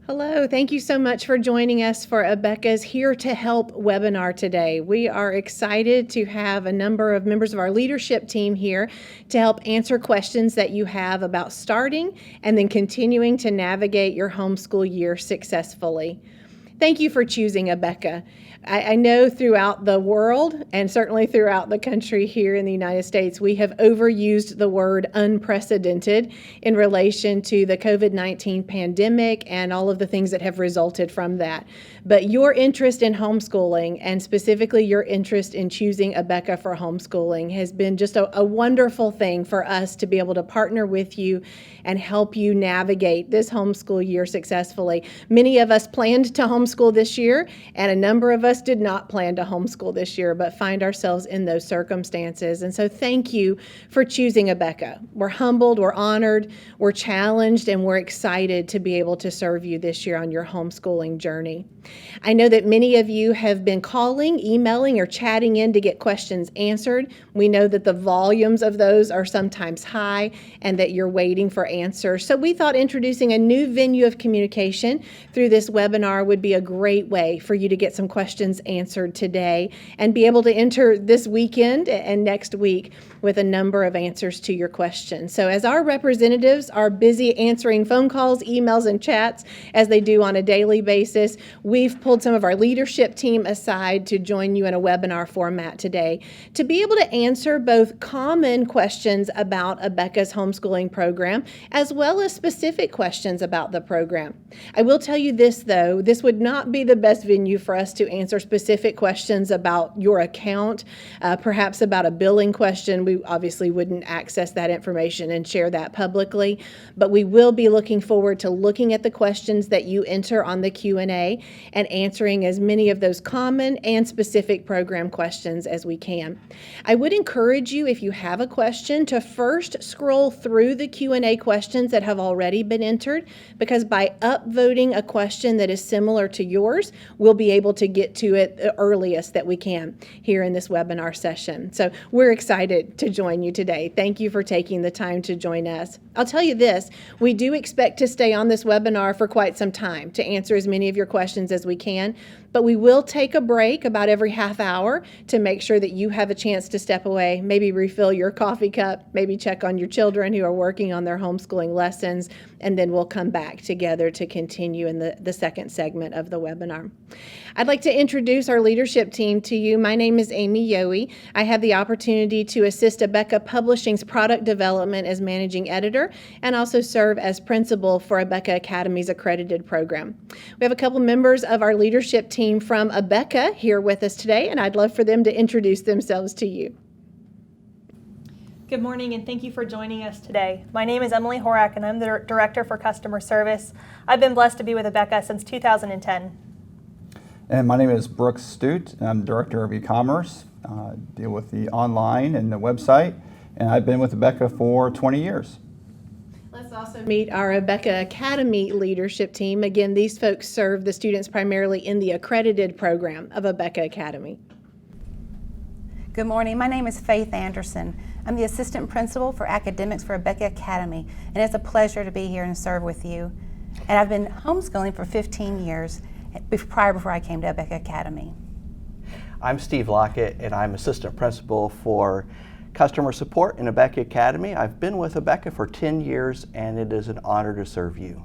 Hello, thank you so much for joining us for Abecca's Here to Help webinar today. We are excited to have a number of members of our leadership team here to help answer questions that you have about starting and then continuing to navigate your homeschool year successfully. Thank you for choosing Abecca. I know throughout the world and certainly throughout the country here in the United States, we have overused the word unprecedented in relation to the COVID-19 pandemic and all of the things that have resulted from that. But your interest in homeschooling, and specifically your interest in choosing Abecca for homeschooling, has been just a wonderful thing for us to be able to partner with you and help you navigate this homeschool year successfully. Many of us planned to homeschool this year, and a number of us did not plan to homeschool this year, but find ourselves in those circumstances. And so thank you for choosing Abecca. We're humbled, we're honored, we're challenged, and we're excited to be able to serve you this year on your homeschooling journey. I know that many of you have been calling, emailing, or chatting in to get questions answered. We know that the volumes of those are sometimes high and that you're waiting for answers. So we thought introducing a new venue of communication through this webinar would be a great way for you to get some questions answered today and be able to enter this weekend and next week with a number of answers to your questions. So as our representatives are busy answering phone calls, emails, and chats as they do on a daily basis, we've pulled some of our leadership team aside to join you in a webinar format today to be able to answer both common questions about Abecca's homeschooling program as well as specific questions about the program. I will tell you this, though, this would not be the best venue for us to answer specific questions about your account, perhaps about a billing question. We obviously wouldn't access that information and share that publicly, but we will be looking forward to looking at the questions that you enter on the Q&A and answering as many of those common and specific program questions as we can. I would encourage you, if you have a question, to first scroll through the Q&A questions that have already been entered, because by upvoting a question that is similar to yours, we'll be able to get to it the earliest that we can here in this webinar session. So we're excited to join you today. Thank you for taking the time to join us. I'll tell you this, we do expect to stay on this webinar for quite some time to answer as many of your questions as we can, but we will take a break about every half hour to make sure that you have a chance to step away, maybe refill your coffee cup, maybe check on your children who are working on their homeschooling lessons, and then we'll come back together to continue in the second segment of the webinar. I'd like to introduce our leadership team to you. My name is Amy Yohe. I have the opportunity to assist Abecca Publishing's product development as managing editor and also serve as principal for Abecca Academy's accredited program. We have a couple members of our leadership team from Abecca here with us today, and I'd love for them to introduce themselves to you. Good morning, and thank you for joining us today. My name is Emily Horak, and I'm the Director for Customer Service. I've been blessed to be with Abecca since 2010. And my name is Brooks Stute. I'm Director of E-commerce, deal with the online and the website, and I've been with Abecca for 20 years. Let's also meet our Abecca Academy leadership team. Again, these folks serve the students primarily in the accredited program of Abecca Academy. Good morning. My name is Faith Anderson. I'm the Assistant Principal for Academics for Abecca Academy, and it's a pleasure to be here and serve with you. And I've been homeschooling for 15 years before I came to Abecca Academy. I'm Steve Lockett, and I'm Assistant Principal for Customer Support in Abecca Academy. I've been with Abecca for 10 years, and it is an honor to serve you.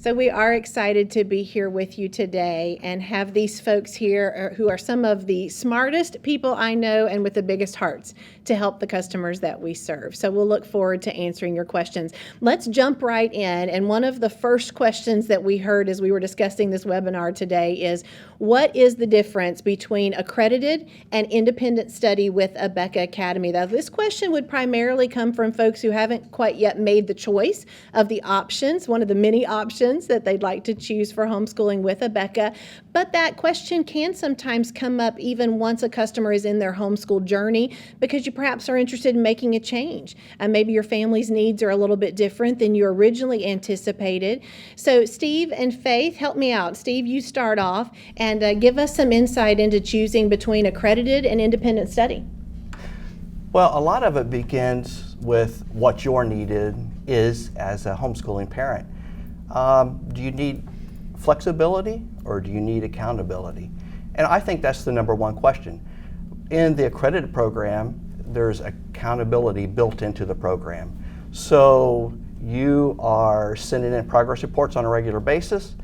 So we are excited to be here with you today and have these folks here who are some of the smartest people I know and with the biggest hearts to help the customers that we serve. So we'll look forward to answering your questions. Let's jump right in. And one of the first questions that we heard as we were discussing this webinar today is, what is the difference between accredited and independent study with Abecca Academy? Now, this question would primarily come from folks who haven't quite yet made the choice of the options, one of the many options that they'd like to choose for homeschooling with Abecca. But that question can sometimes come up even once a customer is in their homeschool journey, because you perhaps are interested in making a change. Maybe your family's needs are a little bit different than you originally anticipated. So Steve and Faith, help me out. Steve, you start off and give us some insight into choosing between accredited and independent study. Well, a lot of it begins with what your need is as a homeschooling parent. Do you need flexibility or do you need accountability? And I think that's the number one question. In the accredited program, there's accountability built into the program. So you are sending in progress reports on a regular basis,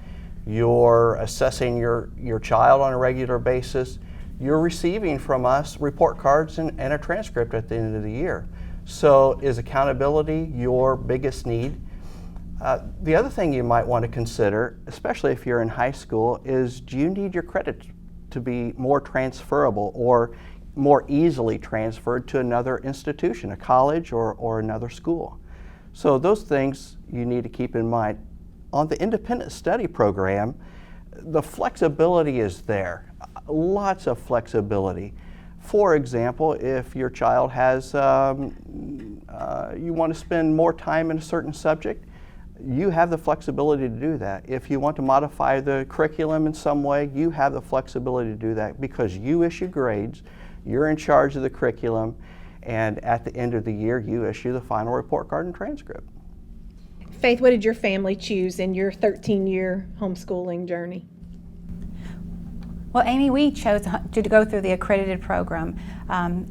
you're assessing your child on a regular basis, you're receiving from us report cards and a transcript at the end of the year. So is accountability your biggest need? The other thing you might want to consider, especially if you're in high school, is do you need your credits to be more transferable or more easily transferred to another institution, a college or another school? So those things you need to keep in mind. On the independent study program, the flexibility is there, lots of flexibility. For example, if your child has, you want to spend more time in a certain subject, you have the flexibility to do that. If you want to modify the curriculum in some way, you have the flexibility to do that because you issue grades, you're in charge of the curriculum, and at the end of the year, you issue the final report card and transcript. Faith, what did your family choose in your 13-year homeschooling journey? Well, Amy, we chose to go through the accredited program.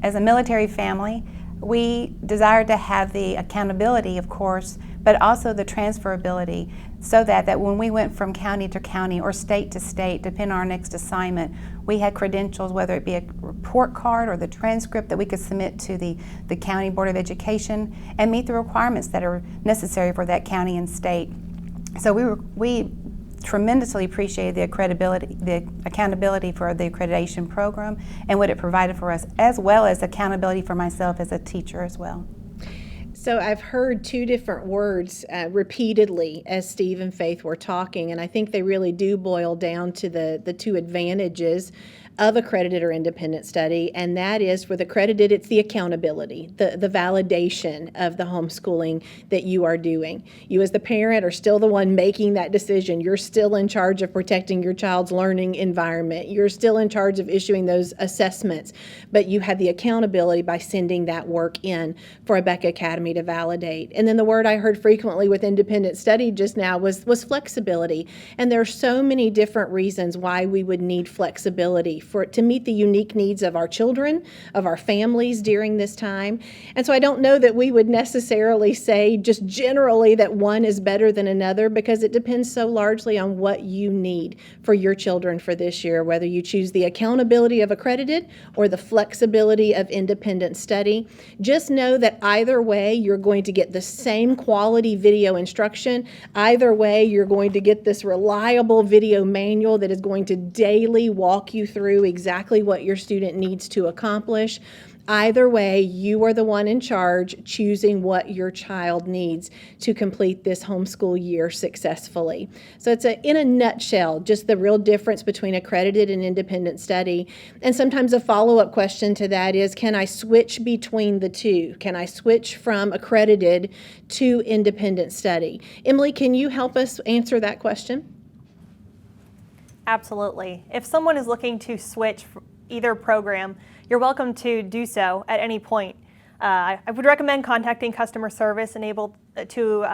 As a military family, we desired to have the accountability, of course, but also the transferability so that when we went from county to county or state to state, depending on our next assignment, we had credentials, whether it be a report card or the transcript that we could submit to the County Board of Education and meet the requirements that are necessary for that county and state. So we tremendously appreciated the accountability for the accreditation program and what it provided for us, as well as accountability for myself as a teacher as well. So I've heard two different words repeatedly as Steve and Faith were talking, and I think they really do boil down to the two advantages of accredited or independent study, and that is with accredited, it's the accountability, the validation of the homeschooling that you are doing. You as the parent are still the one making that decision. You're still in charge of protecting your child's learning environment. You're still in charge of issuing those assessments, but you have the accountability by sending that work in for a Beck Academy to validate. And then the word I heard frequently with independent study just now was flexibility, and there are so many different reasons why we would need flexibility to meet the unique needs of our children, of our families during this time. And so I don't know that we would necessarily say just generally that one is better than another, because it depends so largely on what you need for your children for this year, whether you choose the accountability of accredited or the flexibility of independent study. Just know that either way, you're going to get the same quality video instruction. Either way, you're going to get this reliable video manual that is going to daily walk you through exactly what your student needs to accomplish. Either way, you are the one in charge choosing what your child needs to complete this homeschool year successfully. So it's in a nutshell, just the real difference between accredited and independent study. And sometimes a follow-up question to that is, can I switch between the two? Can I switch from accredited to independent study? Emily, can you help us answer that question? Absolutely. If someone is looking to switch either program, you're welcome to do so at any point. I would recommend contacting customer service and able to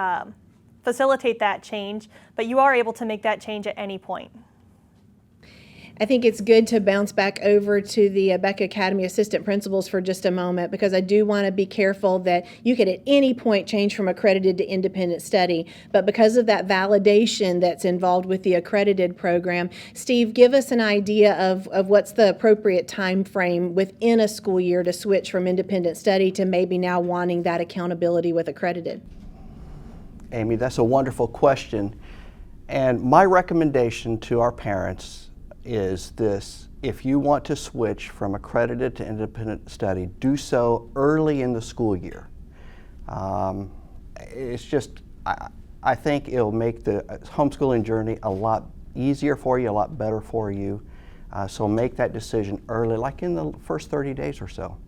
facilitate that change, but you are able to make that change at any point. I think it's good to bounce back over to the Beck Academy assistant principals for just a moment, because I do want to be careful that you could at any point change from accredited to independent study. But because of that validation that's involved with the accredited program, Steve, give us an idea of what's the appropriate time frame within a school year to switch from independent study to maybe now wanting that accountability with accredited. Amy, that's a wonderful question. And my recommendation to our parents is this: if you want to switch from accredited to independent study, do so early in the school year. It's just, I think it'll make the homeschooling journey a lot easier for you, a lot better for you. So make that decision early, like in the first 30 days or so.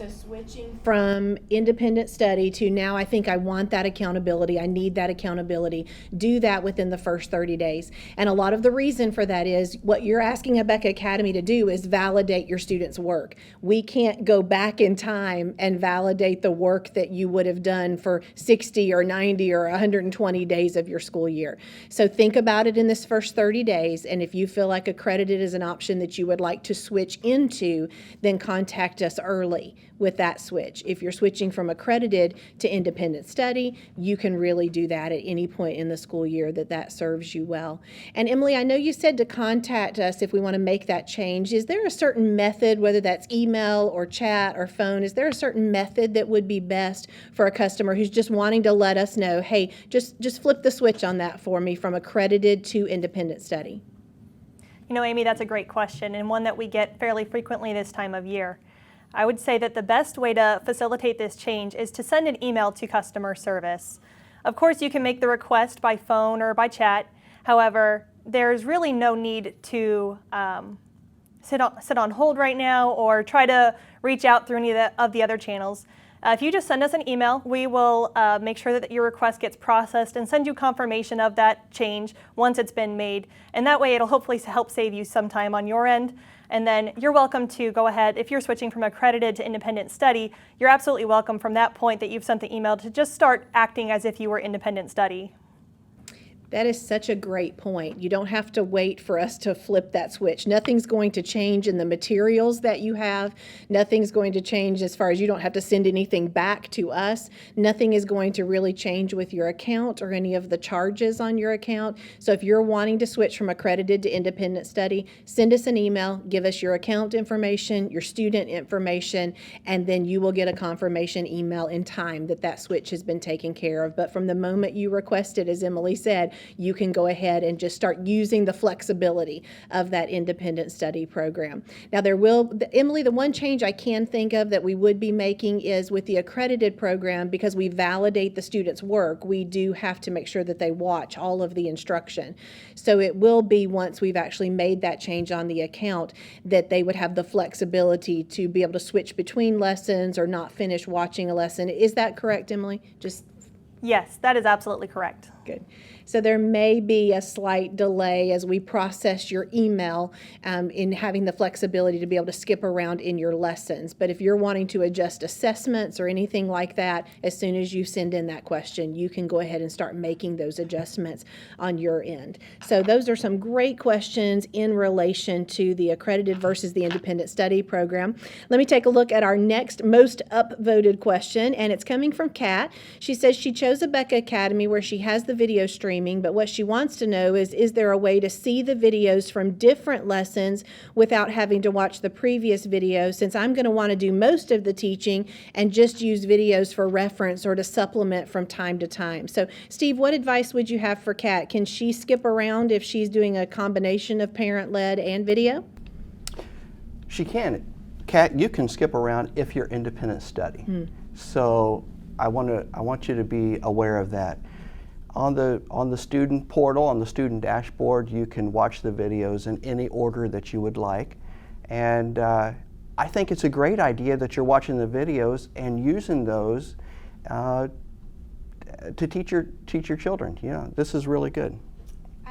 So switching from independent study to now I think I want that accountability, I need that accountability, do that within the first 30 days. And a lot of the reason for that is what you're asking Becca Academy to do is validate your students' work. We can't go back in time and validate the work that you would have done for 60 or 90 or 120 days of your school year. So think about it in this first 30 days, and if you feel like accredited is an option that you would like to switch into, then contact us early with that switch. If you're switching from accredited to independent study, you can really do that at any point in the school year that serves you well. And Emily, I know you said to contact us if we want to make that change. Is there a certain method, whether that's email or chat or phone, is there a certain method that would be best for a customer who's just wanting to let us know, hey, just flip the switch on that for me from accredited to independent study? You know, Amy, that's a great question, and one that we get fairly frequently this time of year. I would say that the best way to facilitate this change is to send an email to customer service. Of course, you can make the request by phone or by chat. However, there's really no need to sit on hold right now or try to reach out through any of the other channels. If you just send us an email, we will make sure that your request gets processed and send you confirmation of that change once it's been made. And that way it'll hopefully help save you some time on your end. And then you're welcome to go ahead, if you're switching from accredited to independent study, you're absolutely welcome from that point that you've sent the email to just start acting as if you were independent study. That is such a great point. You don't have to wait for us to flip that switch. Nothing's going to change in the materials that you have. Nothing's going to change as far as you don't have to send anything back to us. Nothing is going to really change with your account or any of the charges on your account. So if you're wanting to switch from accredited to independent study, send us an email, give us your account information, your student information, and then you will get a confirmation email in time that switch has been taken care of. But from the moment you request it, as Emily said, you can go ahead and just start using the flexibility of that independent study program. Now Emily, the one change I can think of that we would be making is with the accredited program, because we validate the students' work, we do have to make sure that they watch all of the instruction. So it will be, once we've actually made that change on the account, that they would have the flexibility to be able to switch between lessons or not finish watching a lesson. Is that correct, Emily? Yes, that is absolutely correct. Good. So there may be a slight delay as we process your email in having the flexibility to be able to skip around in your lessons. But if you're wanting to adjust assessments or anything like that, as soon as you send in that question, you can go ahead and start making those adjustments on your end. So those are some great questions in relation to the accredited versus the independent study program. Let me take a look at our next most upvoted question, and it's coming from Kat. She says she chose Becca Academy where she has the video streaming, but what she wants to know is there a way to see the videos from different lessons without having to watch the previous video, since I'm going to want to do most of the teaching and just use videos for reference or to supplement from time to time. So Steve, what advice would you have for Kat? Can she skip around if she's doing a combination of parent-led and video? She can. Kat, you can skip around if you're independent study. So I want you to be aware of that. On the student portal, on the student dashboard, you can watch the videos in any order that you would like. And I think it's a great idea that you're watching the videos and using those to teach your children. Yeah, this is really good.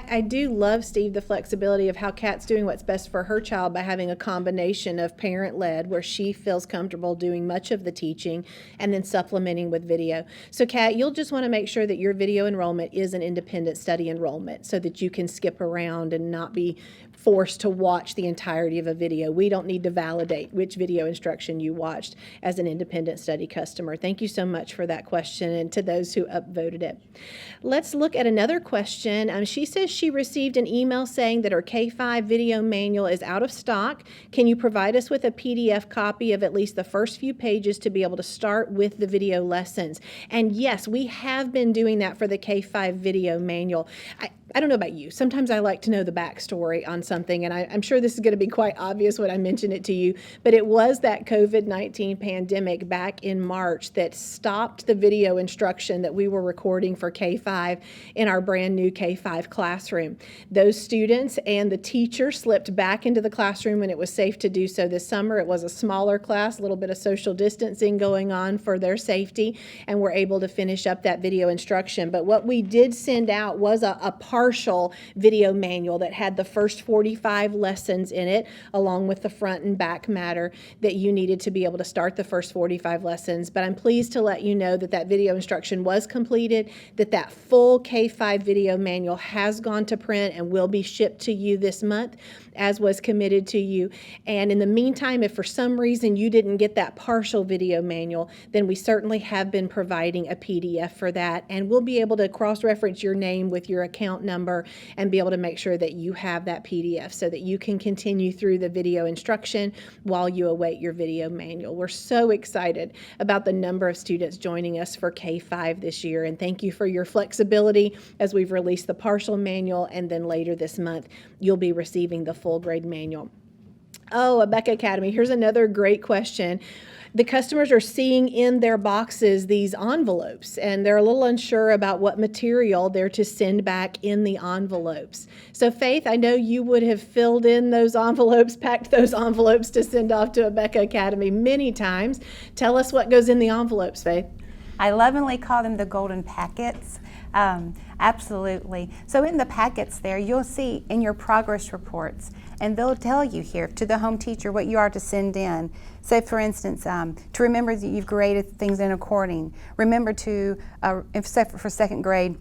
I do love, Steve, the flexibility of how Kat's doing what's best for her child by having a combination of parent-led where she feels comfortable doing much of the teaching and then supplementing with video. So Kat, you'll just want to make sure that your video enrollment is an independent study enrollment so that you can skip around and not be forced to watch the entirety of a video. We don't need to validate which video instruction you watched as an independent study customer. Thank you so much for that question and to those who upvoted it. Let's look at another question. She says she received an email saying that her K-5 video manual is out of stock. Can you provide us with a PDF copy of at least the first few pages to be able to start with the video lessons? And yes, we have been doing that for the K-5 video manual. I don't know about you. Sometimes I like to know the backstory on something, and I'm sure this is going to be quite obvious when I mention it to you, but it was that COVID-19 pandemic back in March that stopped the video instruction that we were recording for K-5 in our brand new K-5 classroom. Those students and the teacher slipped back into the classroom when it was safe to do so this summer. It was a smaller class, a little bit of social distancing going on for their safety, and we're able to finish up that video instruction. But what we did send out was a partial video manual that had the first 45 lessons in it, along with the front and back matter that you needed to be able to start the first 45 lessons. But I'm pleased to let you know that that video instruction was completed, that full K-5 video manual has gone to print and will be shipped to you this month, as was committed to you. And in the meantime, if for some reason you didn't get that partial video manual, then we certainly have been providing a PDF for that, and we'll be able to cross-reference your name with your account number and be able to make sure that you have that PDF so that you can continue through the video instruction while you await your video manual. We're so excited about the number of students joining us for K-5 this year, and thank you for your flexibility as we've released the partial manual, and then later this month you'll be receiving the full grade manual. Oh, Abeka Academy, here's another great question. The customers are seeing in their boxes these envelopes, and they're a little unsure about what material they're to send back in the envelopes. So Faith, I know you would have filled in those envelopes, packed those envelopes to send off to Abeka Academy many times. Tell us what goes in the envelopes, Faith. I lovingly call them the golden packets. Absolutely. So in the packets there, you'll see in your progress reports, and they'll tell you here to the home teacher what you are to send in. Say, for instance, to remember that you've graded things in according. Remember to, for second grade,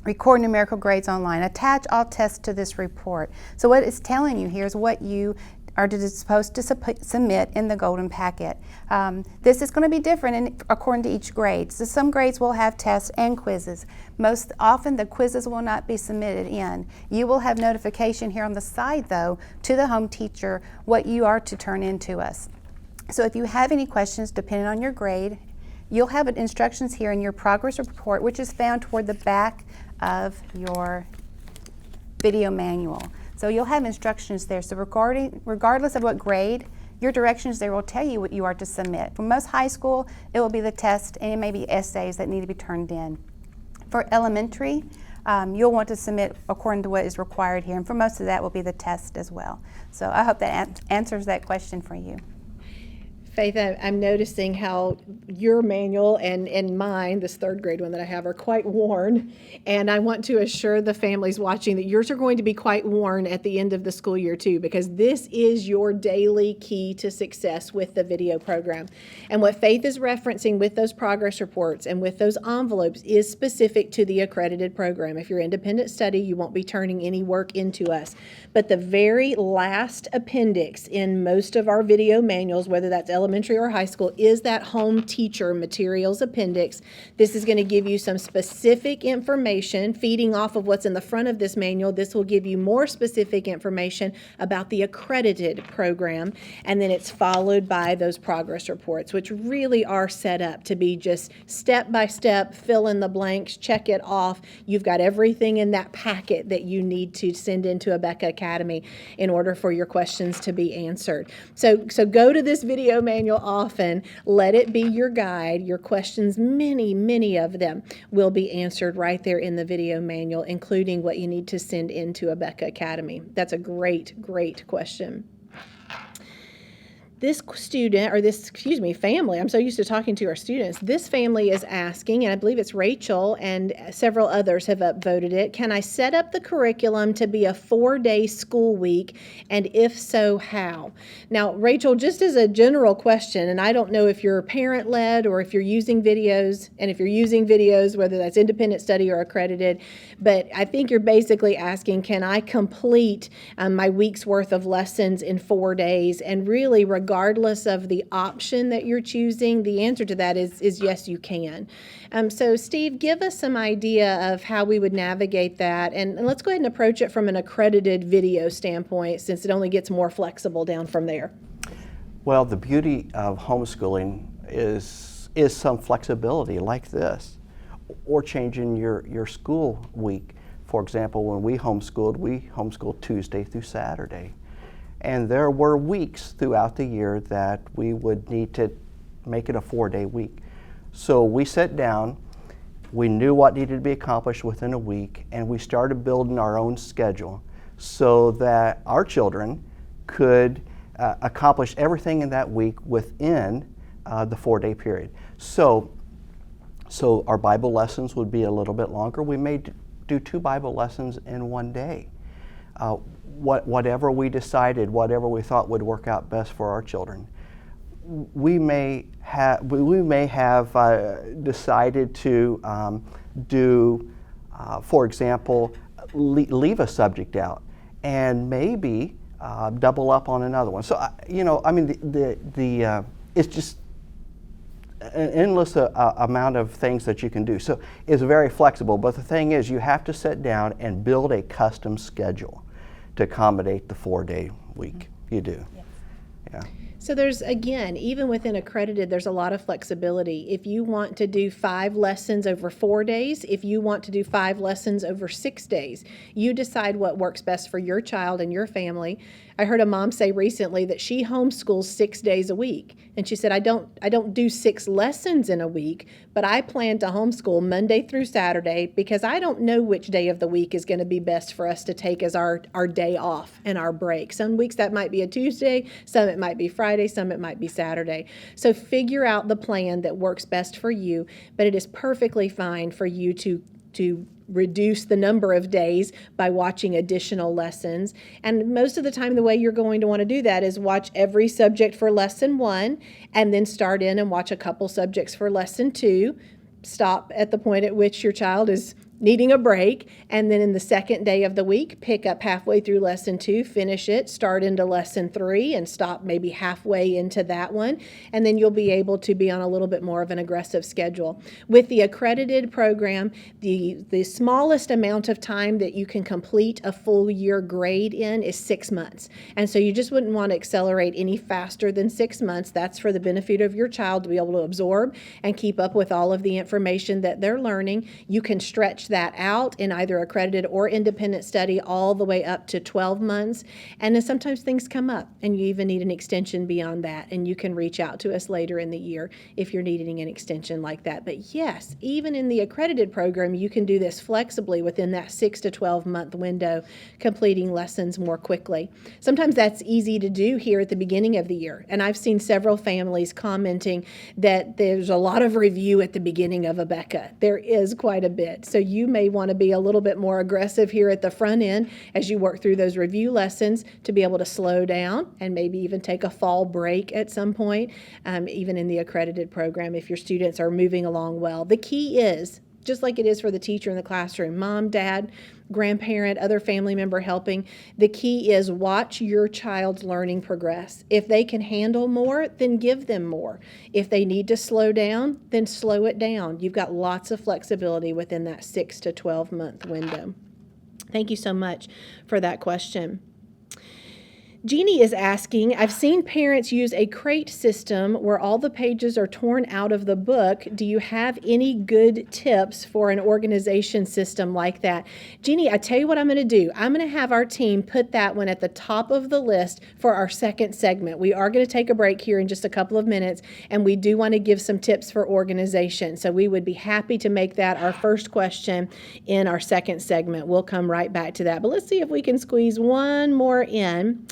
record numerical grades online. Attach all tests to this report. So what it's telling you here is what you are supposed to submit in the golden packet. This is going to be different according to each grade. So some grades will have tests and quizzes. Most often the quizzes will not be submitted in. You will have notification here on the side though to the home teacher what you are to turn in to us. So if you have any questions depending on your grade, you'll have instructions here in your progress report, which is found toward the back of your video manual. So you'll have instructions there. So regardless of what grade, your directions there will tell you what you are to submit. For most high school, it will be the test, and it may be essays that need to be turned in. For elementary, you'll want to submit according to what is required here, and for most of that will be the test as well. So I hope that answers that question for you. Faith, I'm noticing how your manual and mine, this third grade one that I have, are quite worn. And I want to assure the families watching that yours are going to be quite worn at the end of the school year too, because this is your daily key to success with the video program. And what Faith is referencing with those progress reports and with those envelopes is specific to the accredited program. If you're independent study, you won't be turning any work into us. But the very last appendix in most of our video manuals, whether that's elementary or high school, is that home teacher materials appendix. This is going to give you some specific information feeding off of what's in the front of this manual. This will give you more specific information about the accredited program, and then it's followed by those progress reports, which really are set up to be just step by step, fill in the blanks, check it off. You've got everything in that packet that you need to send into Abeka Academy in order for your questions to be answered. So go to this video manual often. Let it be your guide. Your questions, many of them, will be answered right there in the video manual, including what you need to send into Abeka Academy. That's a great question. This student, or this, family, I'm so used to talking to our students, this family is asking, and I believe it's Rachel and several others have upvoted it, can I set up the curriculum to be a 4-day school week, and if so, how? Now, Rachel, just as a general question, and I don't know if you're parent-led or if you're using videos, and if you're using videos, whether that's independent study or accredited, but I think you're basically asking, can I complete my week's worth of lessons in 4 days? And really, regardless of the option that you're choosing, the answer to that is yes, you can. So Steve, give us some idea of how we would navigate that, and let's go ahead and approach it from an accredited video standpoint, since it only gets more flexible down from there. Well, the beauty of homeschooling is some flexibility like this, or changing your school week For example, when we homeschooled Tuesday through Saturday. And there were weeks throughout the year that we would need to make it a 4-day week. So we sat down, we knew what needed to be accomplished within a week, and we started building our own schedule so that our children could accomplish everything in that week within the 4-day period. So our Bible lessons would be a little bit longer. We may do 2 Bible lessons in 1 day. Whatever we decided, whatever we thought would work out best for our children. We may have decided to do, for example, leave a subject out and maybe double up on another one. So it's just an endless amount of things that you can do. So it's very flexible, but the thing is you have to sit down and build a custom schedule to accommodate the 4-day week. You do. Yes. Yeah. So there's, again, even within accredited, there's a lot of flexibility. If you want to do 5 lessons over 4 days, if you want to do 5 lessons over 6 days, you decide what works best for your child and your family. I heard a mom say recently that she homeschools 6 days a week. And she said, I don't do 6 lessons in a week, but I plan to homeschool Monday through Saturday because I don't know which day of the week is going to be best for us to take as our day off and our break. Some weeks that might be a Tuesday, some it might be Friday, some it might be Saturday. So figure out the plan that works best for you, but it is perfectly fine for you to reduce the number of days by watching additional lessons. And most of the time, the way you're going to want to do that is watch every subject for lesson 1, and then start in and watch a couple subjects for lesson 2. Stop at the point at which your child is needing a break, and then in the second day of the week, pick up halfway through lesson 2, finish it, start into lesson 3, and stop maybe halfway into that one, and then you'll be able to be on a little bit more of an aggressive schedule. With the accredited program, the smallest amount of time that you can complete a full year grade in is 6 months, and so you just wouldn't want to accelerate any faster than 6 months. That's for the benefit of your child to be able to absorb and keep up with all of the information that they're learning. You can stretch that out in either accredited or independent study all the way up to 12 months. And then sometimes things come up and you even need an extension beyond that. And you can reach out to us later in the year if you're needing an extension like that. But yes, even in the accredited program, you can do this flexibly within that 6 to 12 month window, completing lessons more quickly. Sometimes that's easy to do here at the beginning of the year. And I've seen several families commenting that there's a lot of review at the beginning of a BECA. There is quite a bit. So you may want to be a little bit more aggressive here at the front end as you work through those review lessons to be able to slow down and maybe even take a fall break at some point, even in the accredited program if your students are moving along well. The key is, just like it is for the teacher in the classroom, mom, dad, grandparent, other family member helping, the key is watch your child's learning progress. If they can handle more, then give them more. If they need to slow down, then slow it down. You've got lots of flexibility within that 6 to 12 month window. Thank you so much for that question. Jeannie is asking, I've seen parents use a crate system where all the pages are torn out of the book. Do you have any good tips for an organization system like that? Jeannie, I tell you what I'm going to do. I'm going to have our team put that one at the top of the list for our second segment. We are going to take a break here in just a couple of minutes, and we do want to give some tips for organization. So we would be happy to make that our first question in our second segment. We'll come right back to that. But let's see if we can squeeze one more in.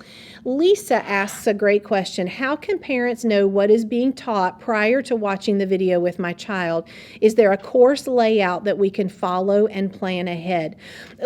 Lisa asks a great question. How can parents know what is being taught prior to watching the video with my child? Is there a course layout that we can follow and plan ahead?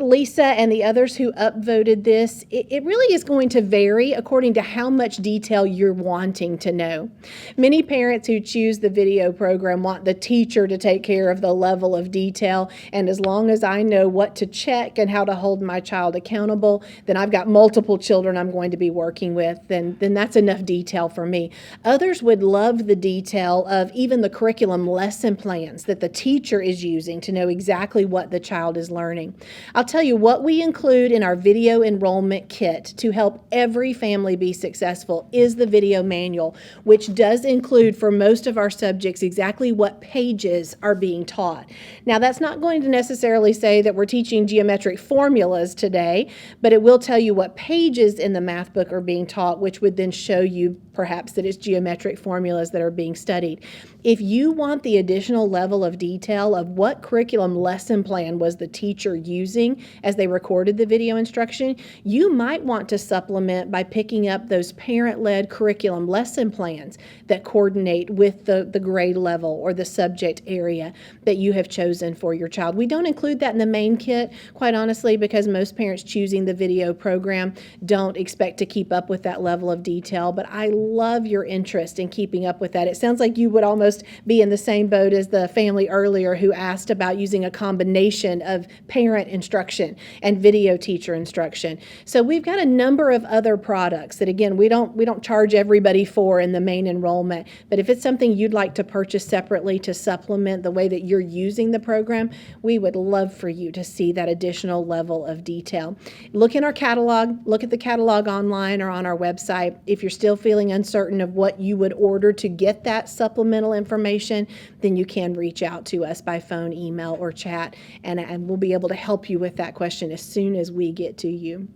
Lisa and the others who upvoted this, it really is going to vary according to how much detail you're wanting to know. Many parents who choose the video program want the teacher to take care of the level of detail, and as long as I know what to check and how to hold my child accountable, then I've got multiple children I'm going to be working with, then that's enough detail for me. Others would love the detail of even the curriculum lesson plans that the teacher is using to know exactly what the child is learning. I'll tell you what we include in our video enrollment kit to help every family be successful is the video manual, which does include for most of our subjects exactly what pages are being taught. Now, that's not going to necessarily say that we're teaching geometric formulas today, but it will tell you what pages in the math book are being taught, which would then show you perhaps that it's geometric formulas that are being studied. If you want the additional level of detail of what curriculum lesson plan was the teacher using as they recorded the video instruction, you might want to supplement by picking up those parent-led curriculum lesson plans that coordinate with the grade level or the subject area that you have chosen for your child. We don't include that in the main kit, quite honestly, because most parents choosing the video program don't expect to keep up with that level of detail, but I love your interest in keeping up with that. It sounds like you would almost be in the same boat as the family earlier who asked about using a combination of parent instruction and video teacher instruction. So we've got a number of other products that, again, we don't charge everybody for in the main enrollment, but if it's something you'd like to purchase separately to supplement the way that you're using the program, we would love for you to see that additional level of detail. Look in our catalog, look at the catalog online or on our website. If you're still feeling uncertain of what you would order to get that supplemental information, then you can reach out to us by phone, email, or chat, and we'll be able to help you with that question as soon as we get to you.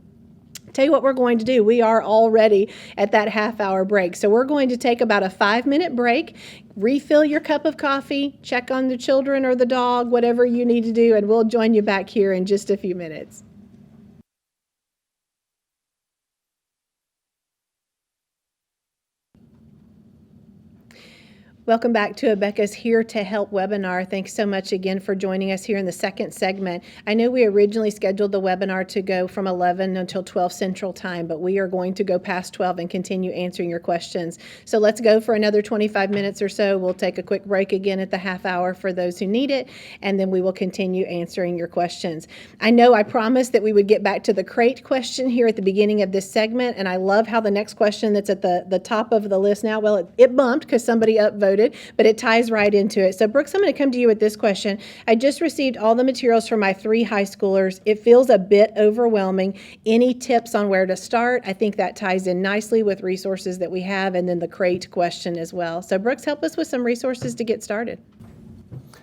Tell you what we're going to do. We are already at that half-hour break. So we're going to take about a 5-minute break, refill your cup of coffee, check on the children or the dog, whatever you need to do, and we'll join you back here in just a few minutes. Welcome back to Becca's Here to Help webinar. Thanks so much again for joining us here in the second segment. I know we originally scheduled the webinar to go from 11 until 12 Central Time, but we are going to go past 12 and continue answering your questions. So let's go for another 25 minutes or so. We'll take a quick break again at the half hour for those who need it, and then we will continue answering your questions. I know I promised that we would get back to the crate question here at the beginning of this segment, and I love how the next question that's at the top of the list now, well, it bumped because somebody upvoted, but it ties right into it. So Brooks, I'm going to come to you with this question. I just received all the materials for my 3 high schoolers. It feels a bit overwhelming. Any tips on where to start? I think that ties in nicely with resources that we have, and then the crate question as well. So Brooks, help us with some resources to get started.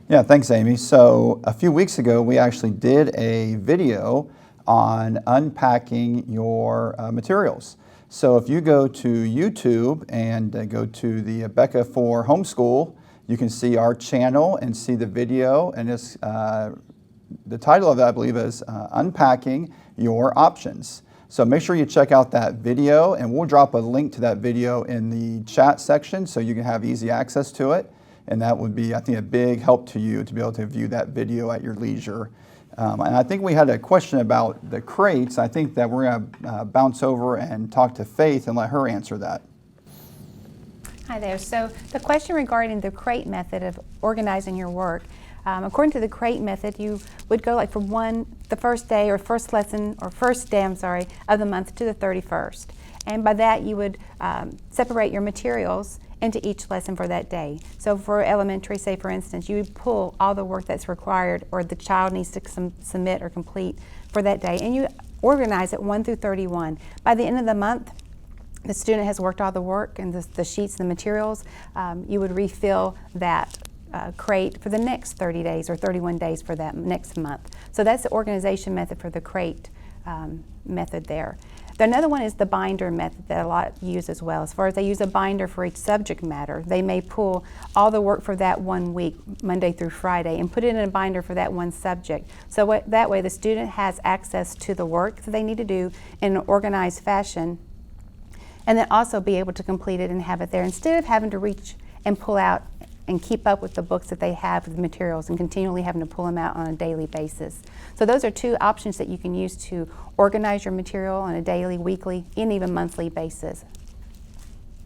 Yeah, thanks, Amy. So a few weeks ago, we actually did a video on unpacking your materials. So if you go to YouTube and go to the Becca for Homeschool, you can see our channel and see the video. And it's, the title of that, I believe, is Unpacking Your Options. So make sure you check out that video, and we'll drop a link to that video in the chat section so you can have easy access to it. And that would be, I think, a big help to you to be able to view that video at your leisure. And I think we had a question about the crates. I think that we're going to bounce over and talk to Faith and let her answer that. Hi there. So the question regarding the crate method of organizing your work, according to the crate method, you would go like from the first day or first lesson or first day, of the month to the 31st. And by that you would separate your materials into each lesson for that day. So for elementary, say for instance, you would pull all the work that's required or the child needs to submit or complete for that day, and you organize it 1 through 31. By the end of the month, the student has worked all the work and the sheets and the materials. You would refill that crate for the next 30 days or 31 days for that next month. So that's the organization method for the crate method there. Another one is the binder method that a lot use as well. As far as they use a binder for each subject matter, they may pull all the work for that one week, Monday through Friday, and put it in a binder for that one subject. So that way the student has access to the work that they need to do in an organized fashion, and then also be able to complete it and have it there instead of having to reach and pull out and keep up with the books that they have with the materials and continually having to pull them out on a daily basis. So those are 2 options that you can use to organize your material on a daily, weekly, and even monthly basis.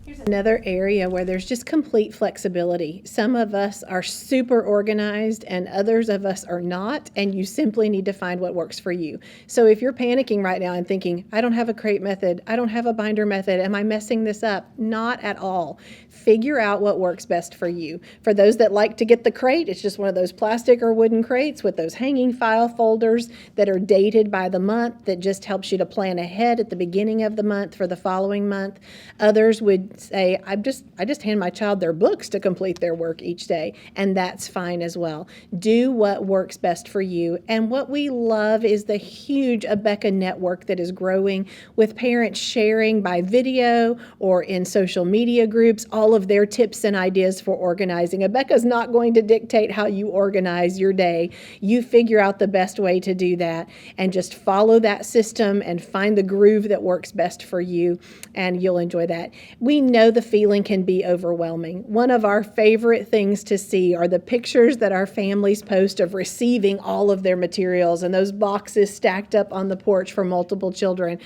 Here's another area where there's just complete flexibility. Some of us are super organized and others of us are not, and you simply need to find what works for you. So if you're panicking right now and thinking, I don't have a crate method, I don't have a binder method, am I messing this up? Not at all. Figure out what works best for you. For those that like to get the crate, it's just one of those plastic or wooden crates with those hanging file folders that are dated by the month that just helps you to plan ahead at the beginning of the month for the following month. Others would say, I just hand my child their books to complete their work each day, and that's fine as well. Do what works best for you. And what we love is the huge Abeka network that is growing with parents sharing by video or in social media groups all of their tips and ideas for organizing. Abeka's not going to dictate how you organize your day. You figure out the best way to do that and just follow that system and find the groove that works best for you, and you'll enjoy that. We know the feeling can be overwhelming. One of our favorite things to see are the pictures that our families post of receiving all of their materials and those boxes stacked up on the porch for multiple children.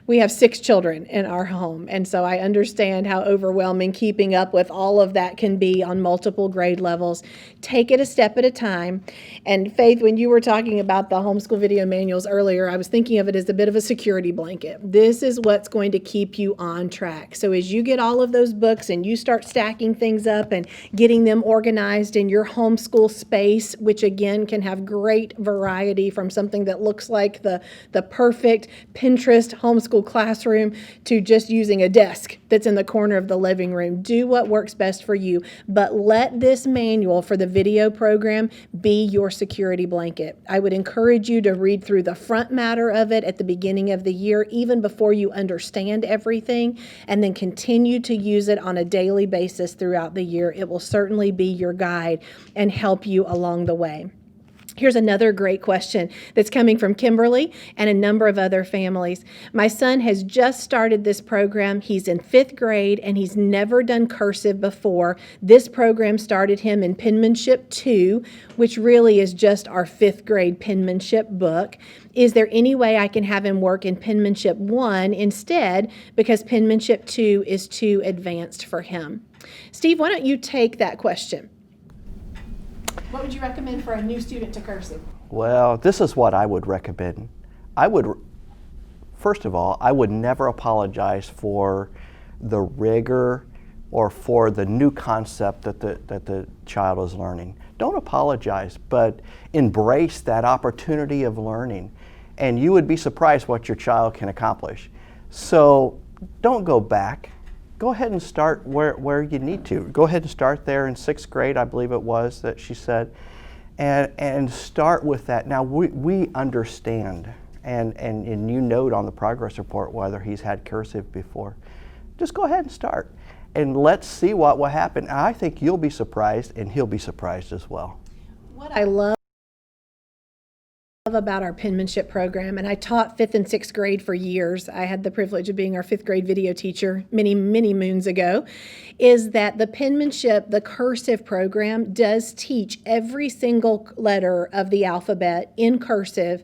We have 6 children in our home, and so I understand how overwhelming keeping up with all of that can be on multiple grade levels. Take it a step at a time. And Faith, when you were talking about the homeschool video manuals earlier, I was thinking of it as a bit of a security blanket. This is what's going to keep you on track. So as you get all of those books and you start stacking things up and getting them organized in your homeschool space, which again can have great variety from something that looks like the perfect Pinterest homeschool classroom to just using a desk that's in the corner of the living room. Do what works best for you, but let this manual for the video program be your security blanket. I would encourage you to read through the front matter of it at the beginning of the year, even before you understand everything, and then continue to use it on a daily basis throughout the year. It will certainly be your guide and help you along the way. Here's another great question that's coming from Kimberly and a number of other families. My son has just started this program. He's in 5th grade and he's never done cursive before. This program started him in Penmanship 2, which really is just our 5th grade penmanship book. Is there any way I can have him work in Penmanship 1 instead, because Penmanship 2 is too advanced for him? Steve, why don't you take that question? What would you recommend for a new student to cursive? Well, this is what I would recommend. First of all, I would never apologize for the rigor or for the new concept that the child is learning. Don't apologize, but embrace that opportunity of learning, and you would be surprised what your child can accomplish. So don't go back. Go ahead and start where you need to. Go ahead and start there in 6th grade, I believe it was that she said, and start with that. Now we understand, and you note on the progress report whether he's had cursive before. Just go ahead and start, and let's see what will happen. I think you'll be surprised, and he'll be surprised as well. What I love about our penmanship program, and I taught 5th and 6th grade for years. I had the privilege of being our 5th grade video teacher many moons ago, is that the penmanship, the cursive program, does teach every single letter of the alphabet in cursive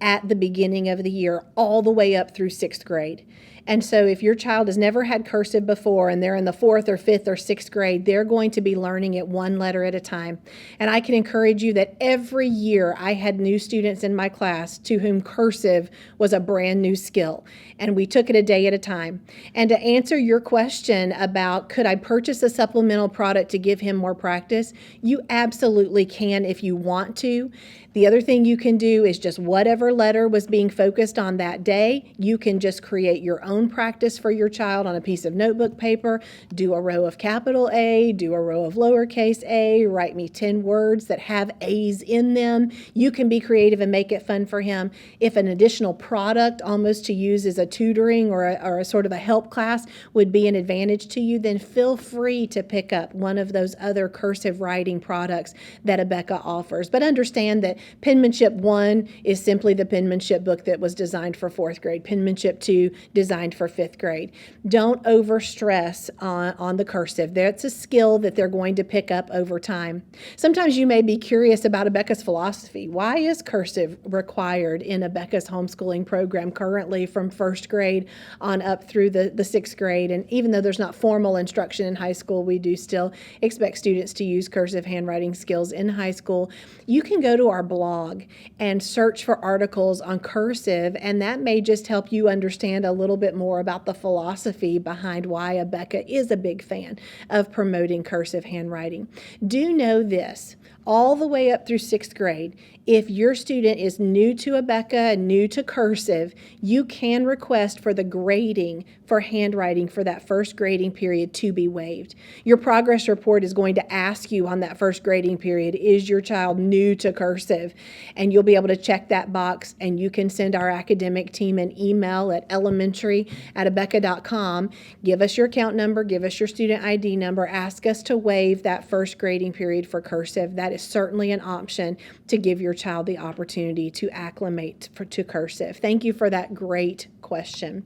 at the beginning of the year, all the way up through 6th grade. And so if your child has never had cursive before and they're in the 4th or 5th or 6th grade, they're going to be learning it one letter at a time. And I can encourage you that every year I had new students in my class to whom cursive was a brand new skill. And we took it a day at a time. And to answer your question about could I purchase a supplemental product to give him more practice, you absolutely can if you want to. The other thing you can do is just whatever letter was being focused on that day, you can just create your own practice for your child on a piece of notebook paper. Do a row of capital A, do a row of lowercase a, write me 10 words that have A's in them. You can be creative and make it fun for him. If an additional product almost to use as a tutoring or a sort of a help class would be an advantage to you, then feel free to pick up one of those other cursive writing products that Abeka offers. But understand that Penmanship 1 is simply the penmanship book that was designed for 4th grade. Penmanship 2 designed for 5th grade. Don't overstress on the cursive. That's a skill that they're going to pick up over time. Sometimes you may be curious about Abeka's philosophy. Why is cursive required in Abeka's homeschooling program currently from 1st grade on up through the 6th grade? And even though there's not formal instruction in high school, we do still expect students to use cursive handwriting skills in high school. You can go to our blog and search for articles on cursive, and that may just help you understand a little bit more about the philosophy behind why Abeka is a big fan of promoting cursive handwriting. Do know this, all the way up through 6th grade, if your student is new to Abeka, new to cursive, you can request for the grading for handwriting for that first grading period to be waived. Your progress report is going to ask you on that first grading period, is your child new to cursive? And you'll be able to check that box, and you can send our academic team an email at elementary@abeka.com. Give us your account number, give us your student ID number, ask us to waive that first grading period for cursive. That is certainly an option to give your child the opportunity to acclimate to cursive. Thank you for that great question.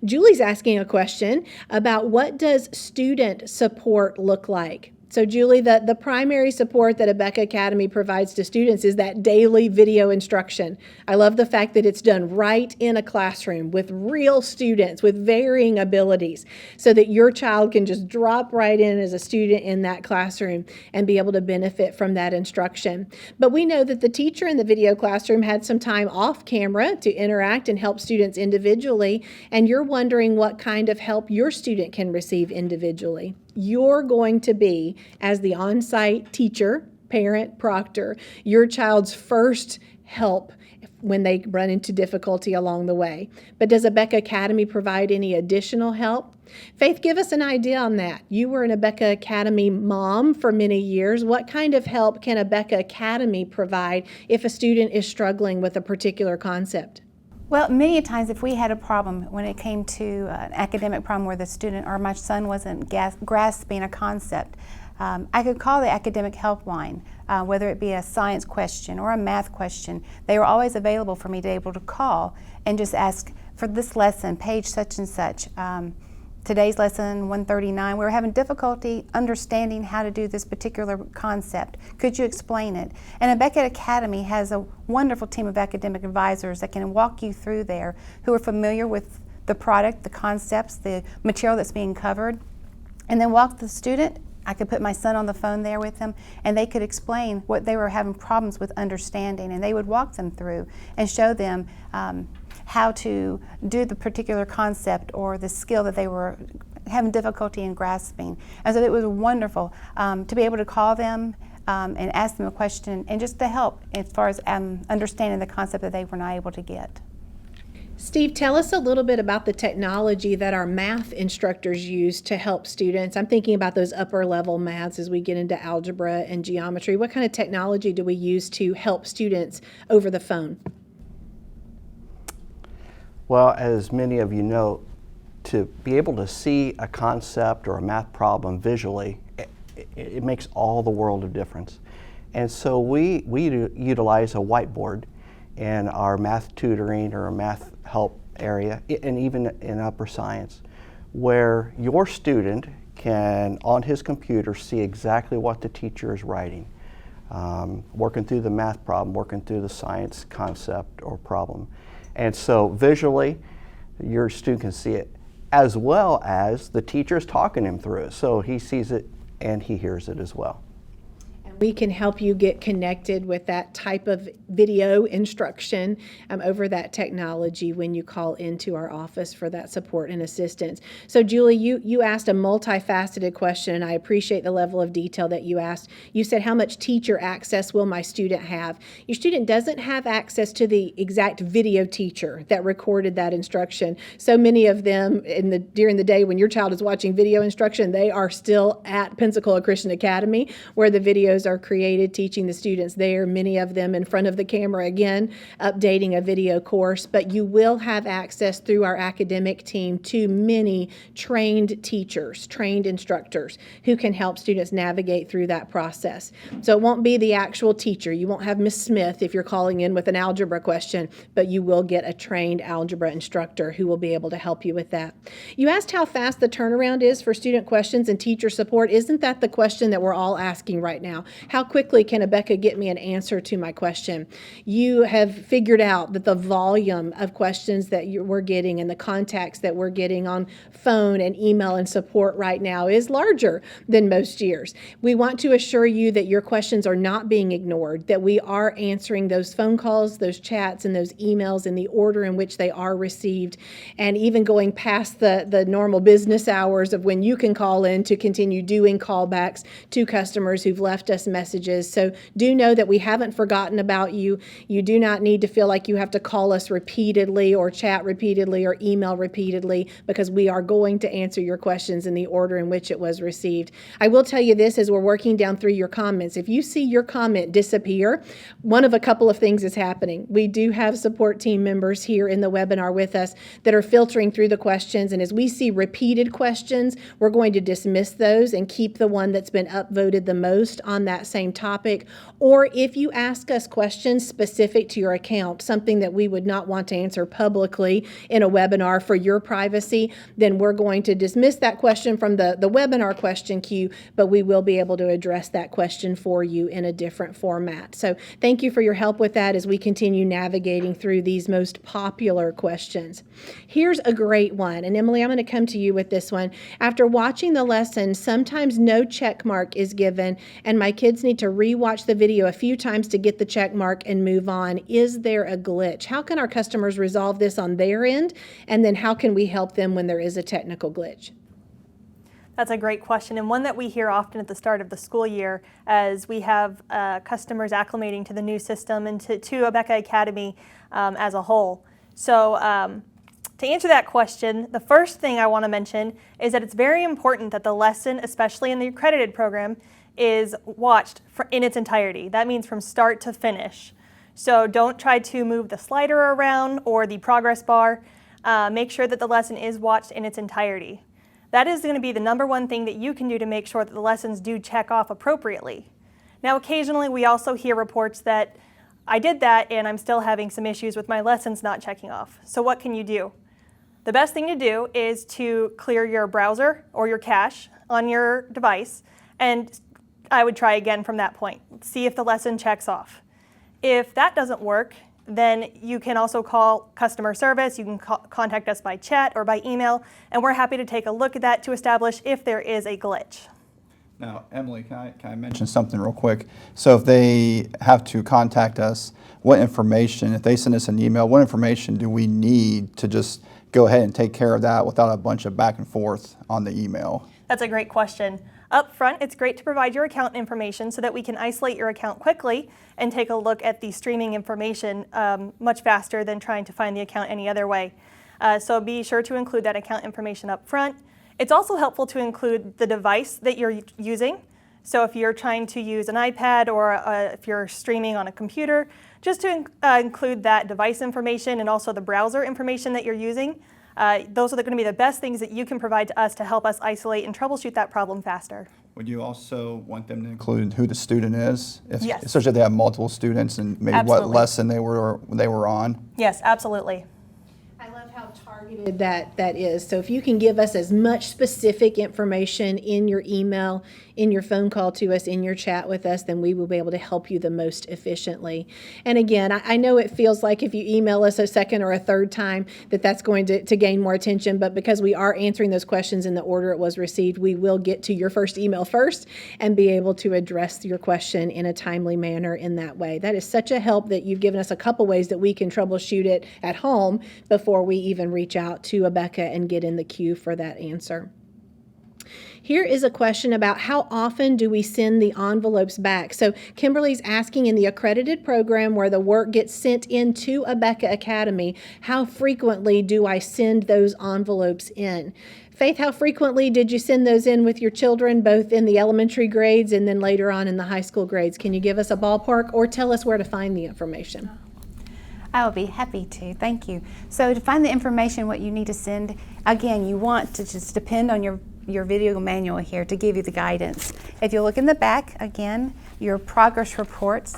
Julie's asking a question about what does student support look like? So Julie, the primary support that Abeka Academy provides to students is that daily video instruction. I love the fact that it's done right in a classroom with real students with varying abilities so that your child can just drop right in as a student in that classroom and be able to benefit from that instruction. But we know that the teacher in the video classroom had some time off camera to interact and help students individually, and you're wondering what kind of help your student can receive individually. You're going to be, as the on-site teacher, parent, proctor, your child's first help when they run into difficulty along the way. But does Abeka Academy provide any additional help? Faith, give us an idea on that. You were an Abeka Academy mom for many years. What kind of help can Abeka Academy provide if a student is struggling with a particular concept? Well, many times if we had a problem when it came to an academic problem where the student or my son wasn't grasping a concept, I could call the academic helpline, whether it be a science question or a math question. They were always available for me to be able to call and just ask for this lesson, page such and such. Today's lesson 139, we were having difficulty understanding how to do this particular concept. Could you explain it? And Abeka Academy has a wonderful team of academic advisors that can walk you through there who are familiar with the product, the concepts, the material that's being covered, and then walk the student. I could put my son on the phone there with them, and they could explain what they were having problems with understanding, and they would walk them through and show them how to do the particular concept or the skill that they were having difficulty in grasping. And so it was wonderful to be able to call them and ask them a question and just to help as far as understanding the concept that they were not able to get. Steve, tell us a little bit about the technology that our math instructors use to help students. I'm thinking about those upper level maths as we get into algebra and geometry. What kind of technology do we use to help students over the phone? Well, as many of you know, to be able to see a concept or a math problem visually, it makes all the world of difference. And so we utilize a whiteboard in our math tutoring or math help area, and even in upper science, where your student can, on his computer, see exactly what the teacher is writing, working through the math problem, working through the science concept or problem. And so visually, your student can see it, as well as the teacher is talking him through it. So he sees it and he hears it as well. We can help you get connected with that type of video instruction over that technology when you call into our office for that support and assistance. So Julie, you asked a multifaceted question, and I appreciate the level of detail that you asked. You said, how much teacher access will my student have? Your student doesn't have access to the exact video teacher that recorded that instruction. So many of them during the day when your child is watching video instruction, they are still at Pensacola Christian Academy where the videos are are created, teaching the students there, many of them in front of the camera again, updating a video course. But you will have access through our academic team to many trained teachers, trained instructors who can help students navigate through that process. So it won't be the actual teacher. You won't have Miss Smith if you're calling in with an algebra question, but you will get a trained algebra instructor who will be able to help you with that. You asked how fast the turnaround is for student questions and teacher support. Isn't that the question that we're all asking right now? How quickly can Abeka get me an answer to my question? You have figured out that the volume of questions that we're getting and the contacts that we're getting on phone and email and support right now is larger than most years. We want to assure you that your questions are not being ignored, that we are answering those phone calls, those chats, and those emails in the order in which they are received, and even going past the normal business hours of when you can call in to continue doing callbacks to customers who've left us messages. So do know that we haven't forgotten about you. You do not need to feel like you have to call us repeatedly or chat repeatedly or email repeatedly, because we are going to answer your questions in the order in which it was received. I will tell you this as we're working down through your comments. If you see your comment disappear, one of a couple of things is happening. We do have support team members here in the webinar with us that are filtering through the questions, and as we see repeated questions, we're going to dismiss those and keep the one that's been upvoted the most on that same topic. Or if you ask us questions specific to your account, something that we would not want to answer publicly in a webinar for your privacy, then we're going to dismiss that question from the webinar question queue, but we will be able to address that question for you in a different format. So thank you for your help with that as we continue navigating through these most popular questions. Here's a great one, and Emily, I'm going to come to you with this one. After watching the lesson, sometimes no check mark is given, and my kids need to rewatch the video a few times to get the check mark and move on. Is there a glitch? How can our customers resolve this on their end? And then how can we help them when there is a technical glitch? That's a great question, and one that we hear often at the start of the school year as we have customers acclimating to the new system and to Abeka Academy as a whole. So to answer that question, the first thing I want to mention is that it's very important that the lesson, especially in the accredited program, is watched in its entirety. That means from start to finish. So don't try to move the slider around or the progress bar. Make sure that the lesson is watched in its entirety. That is going to be the number one thing that you can do to make sure that the lessons do check off appropriately. Now, occasionally we also hear reports that I did that and I'm still having some issues with my lessons not checking off. So what can you do? The best thing to do is to clear your browser or your cache on your device, and I would try again from that point. See if the lesson checks off. If that doesn't work, then you can also call customer service. You can contact us by chat or by email, and we're happy to take a look at that to establish if there is a glitch. Now, Emily, can I mention something real quick? So if they have to contact us, what information, if they send us an email, what information do we need to just go ahead and take care of that without a bunch of back and forth on the email? That's a great question. Up front, it's great to provide your account information so that we can isolate your account quickly and take a look at the streaming information much faster than trying to find the account any other way. So be sure to include that account information up front. It's also helpful to include the device that you're using. So if you're trying to use an iPad or if you're streaming on a computer, just to include that device information and also the browser information that you're using. Those are going to be the best things that you can provide to us to help us isolate and troubleshoot that problem faster. Would you also want them to include who the student is? Yes. Especially if they have multiple students and maybe Absolutely. what lesson they were on? Yes, absolutely. I love how targeted that is. So if you can give us as much specific information in your email, in your phone call to us, in your chat with us, then we will be able to help you the most efficiently. And again, I know it feels like if you email us a second or a third time that's going to gain more attention, but because we are answering those questions in the order it was received, we will get to your first email first and be able to address your question in a timely manner in that way. That is such a help that you've given us a couple ways that we can troubleshoot it at home before we even reach out to Abeka and get in the queue for that answer. Here is a question about how often do we send the envelopes back? So Kimberly's asking, in the accredited program where the work gets sent into Abeka Academy, how frequently do I send those envelopes in? Faith, how frequently did you send those in with your children, both in the elementary grades and then later on in the high school grades? Can you give us a ballpark or tell us where to find the information? I will be happy to. Thank you. So to find the information, what you need to send, again, you want to just depend on your video manual here to give you the guidance. If you look in the back, again, your progress reports,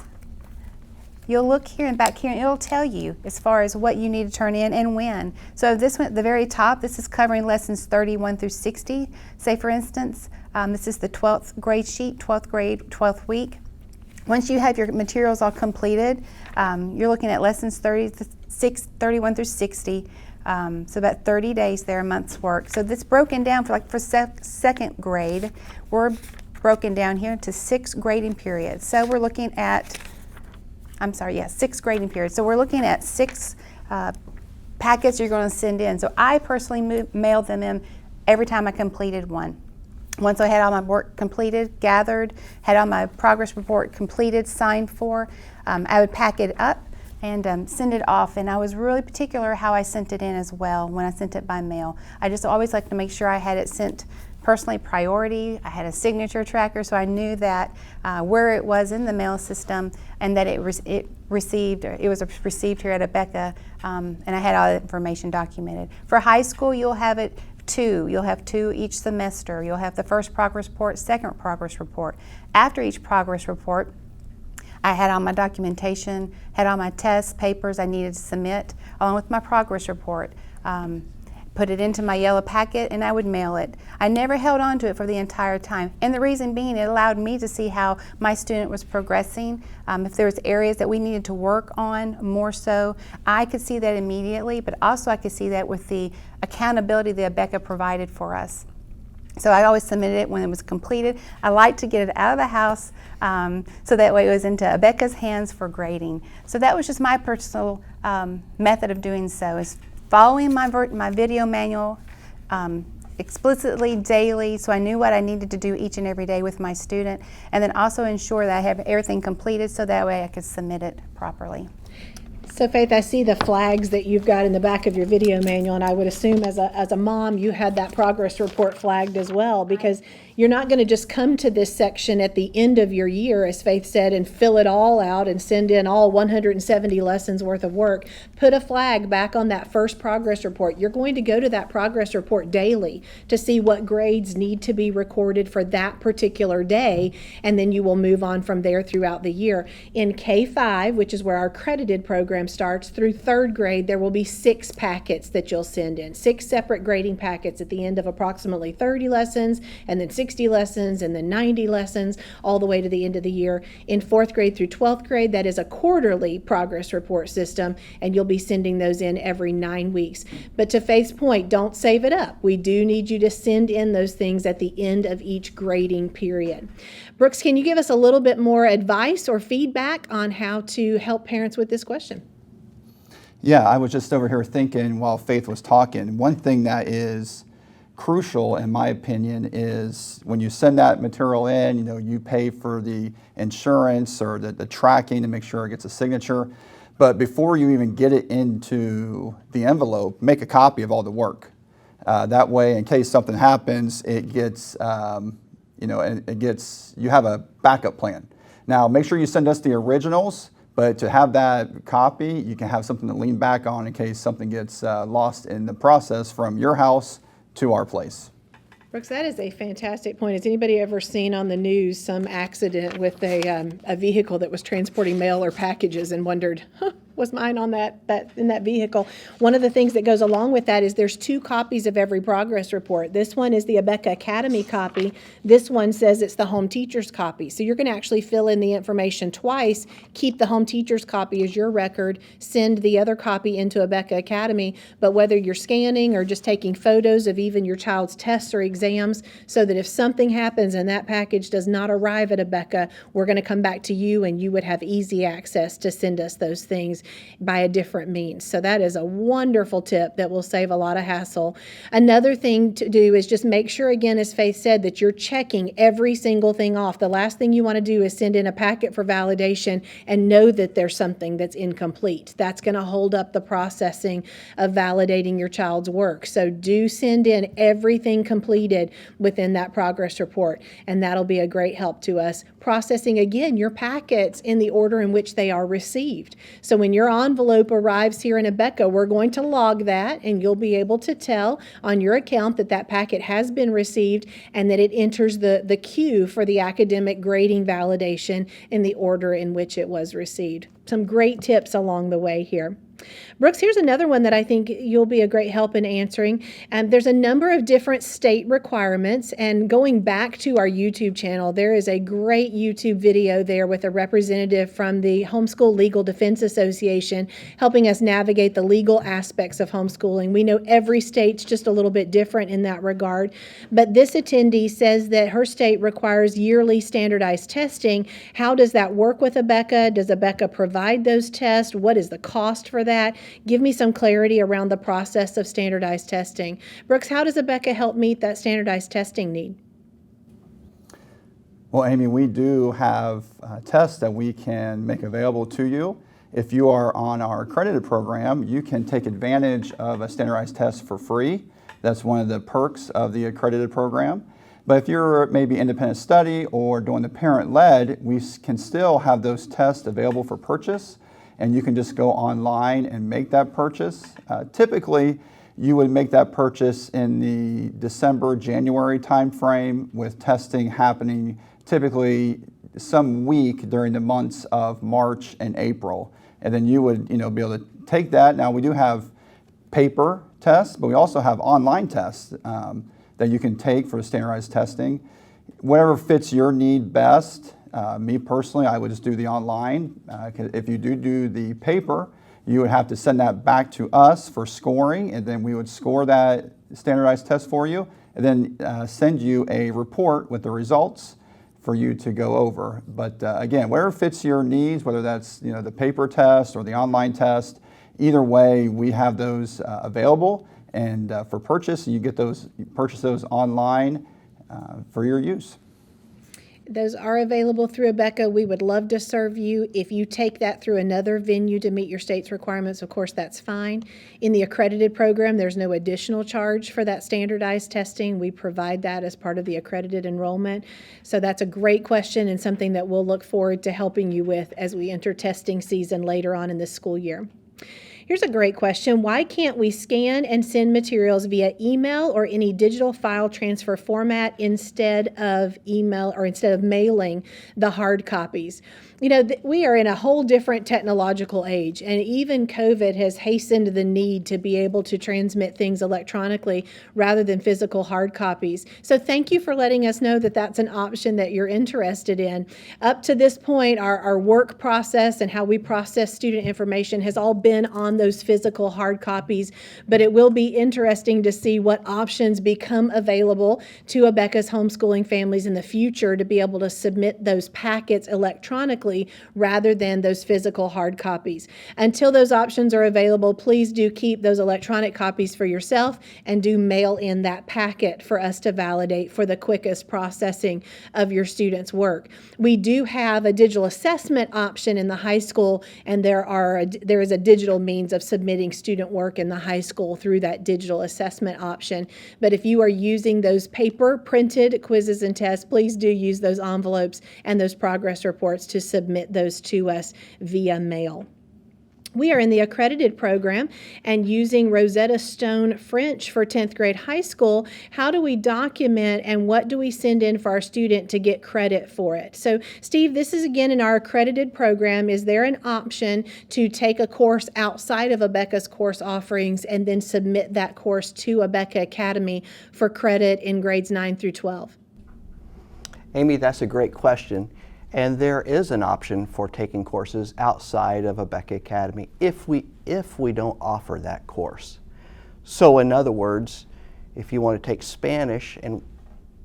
you'll look here and back here and it'll tell you as far as what you need to turn in and when. So this one at the very top, this is covering lessons 31 through 60. Say for instance, this is the 12th grade sheet, 12th grade, 12th week. Once you have your materials all completed, you're looking at lessons 31 through 60. So about 30 days there, a month's work. So this broken down for second grade, we're broken down here into 6 grading periods. So we're looking at 6 grading periods. So we're looking at 6 packets you're going to send in. So I personally mailed them in every time I completed one. Once I had all my work completed, gathered, had all my progress report completed, signed for, I would pack it up and send it off. And I was really particular how I sent it in as well when I sent it by mail. I just always like to make sure I had it sent personally priority. I had a signature tracker so I knew that where it was in the mail system and that it was received here at Abeka, and I had all the information documented. For high school, you'll have it 2. You'll have 2 each semester. You'll have the first progress report, second progress report. After each progress report, I had all my documentation, had all my tests, papers I needed to submit, along with my progress report. Put it into my yellow packet and I would mail it. I never held on to it for the entire time. And the reason being, it allowed me to see how my student was progressing. If there was areas that we needed to work on more so, I could see that immediately, but also I could see that with the accountability that Abeka provided for us. So I always submitted it when it was completed. I like to get it out of the house so that way it was into Abeka's hands for grading. So that was just my personal method of doing so, is following my video manual explicitly daily, so I knew what I needed to do each and every day with my student, and then also ensure that I have everything completed so that way I could submit it properly. So Faith, I see the flags that you've got in the back of your video manual, and I would assume as a mom you had that progress report flagged as well, because you're not going to just come to this section at the end of your year, as Faith said, and fill it all out and send in all 170 lessons worth of work. Put a flag back on that first progress report. You're going to go to that progress report daily to see what grades need to be recorded for that particular day, and then you will move on from there throughout the year. In K-5, which is where our accredited program starts, through 3rd grade, there will be 6 packets that you'll send in, 6 separate grading packets at the end of approximately 30 lessons, and then 60 lessons, and then 90 lessons, all the way to the end of the year. In 4th grade through 12th grade, that is a quarterly progress report system, and you'll be sending those in every 9 weeks. But to Faith's point, don't save it up. We do need you to send in those things at the end of each grading period. Brooks, can you give us a little bit more advice or feedback on how to help parents with this question? Yeah, I was just over here thinking while Faith was talking, one thing that is crucial in my opinion is when you send that material in, you pay for the insurance or the tracking to make sure it gets a signature. But before you even get it into the envelope, make a copy of all the work. That way, in case something happens, it gets, you have a backup plan. Now, make sure you send us the originals, but to have that copy, you can have something to lean back on in case something gets lost in the process from your house to our place. Brooks, that is a fantastic point. Has anybody ever seen on the news some accident with a vehicle that was transporting mail or packages and wondered, was mine on that in that vehicle? One of the things that goes along with that is there's 2 copies of every progress report. This one is the Abeka Academy copy. This one says it's the home teacher's copy. So you're going to actually fill in the information twice, keep the home teacher's copy as your record, send the other copy into Abeka Academy. But whether you're scanning or just taking photos of even your child's tests or exams, so that if something happens and that package does not arrive at Abeka, we're going to come back to you and you would have easy access to send us those things things by a different means. So that is a wonderful tip that will save a lot of hassle. Another thing to do is just make sure, again, as Faith said, that you're checking every single thing off. The last thing you want to do is send in a packet for validation and know that there's something that's incomplete. That's going to hold up the processing of validating your child's work. So do send in everything completed within that progress report, and that'll be a great help to us. Processing, again, your packets in the order in which they are received. So when your envelope arrives here in Abeka, we're going to log that, and you'll be able to tell on your account that that packet has been received and that it enters the queue for the academic grading validation in the order in which it was received. Some great tips along the way here. Brooks, here's another one that I think you'll be a great help in answering. There's a number of different state requirements, and going back to our YouTube channel, there is a great YouTube video there with a representative from the Homeschool Legal Defense Association helping us navigate the legal aspects of homeschooling. We know every state's just a little bit different in that regard, but this attendee says that her state requires yearly standardized testing. How does that work with Abeka? Does Abeka provide those tests? What is the cost for that? Give me some clarity around the process of standardized testing. Brooks, how does Abeka help meet that standardized testing need? Well, Amy, we do have tests that we can make available to you. If you are on our accredited program, you can take advantage of a standardized test for free. That's one of the perks of the accredited program. But if you're maybe independent study or doing the parent-led, we can still have those tests available for purchase, and you can just go online and make that purchase. Typically, you would make that purchase in the December, January timeframe, with testing happening typically some week during the months of March and April. And then you would be able to take that. Now, we do have paper tests, but we also have online tests that you can take for standardized testing. Whatever fits your need best. Me personally, I would just do the online. If you do the paper, you would have to send that back to us for scoring, and then we would score that standardized test for you, and then send you a report with the results for you to go over. But again, whatever fits your needs, whether that's the paper test or the online test, either way, we have those available, and for purchase, you purchase those online for your use. Those are available through Abeka. We would love to serve you. If you take that through another venue to meet your state's requirements, of course, that's fine. In the accredited program, there's no additional charge for that standardized testing. We provide that as part of the accredited enrollment. So that's a great question and something that we'll look forward to helping you with as we enter testing season later on in this school year. Here's a great question. Why can't we scan and send materials via email or any digital file transfer format instead of email or instead of mailing the hard copies? We are in a whole different technological age, and even COVID has hastened the need to be able to transmit things electronically rather than physical hard copies. So thank you for letting us know that that's an option that you're interested in. Up to this point, our work process and how we process student information has all been on those physical hard copies, but it will be interesting to see what options become available to Abeka's homeschooling families in the future to be able to submit those packets electronically rather than those physical hard copies. Until those options are available, please do keep those electronic copies for yourself and do mail in that packet for us to validate for the quickest processing of your students' work. We do have a digital assessment option in the high school, and there is a digital means of submitting student work in the high school through that digital assessment option. But if you are using those paper printed quizzes and tests, please do use those envelopes and those progress reports to submit those to us via mail. We are in the accredited program and using Rosetta Stone French for 10th grade high school. How do we document and what do we send in for our student to get credit for it? So, Steve, this is again in our accredited program. Is there an option to take a course outside of Abeka's course offerings and then submit that course to Abeka Academy for credit in grades 9 through 12? Amy, that's a great question. And there is an option for taking courses outside of Abeka Academy if we don't offer that course. So in other words, if you want to take Spanish, and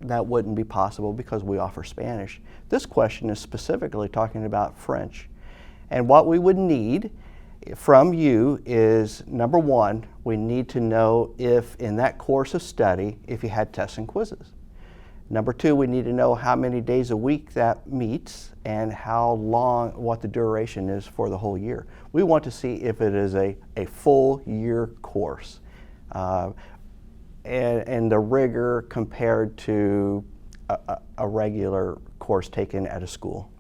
that wouldn't be possible because we offer Spanish, this question is specifically talking about French. And what we would need from you is, number one, we need to know if in that course of study, if you had tests and quizzes. Number two, we need to know how many days a week that meets and how long, what the duration is for the whole year. We want to see if it is a full year course and the rigor compared to a regular course taken at a school.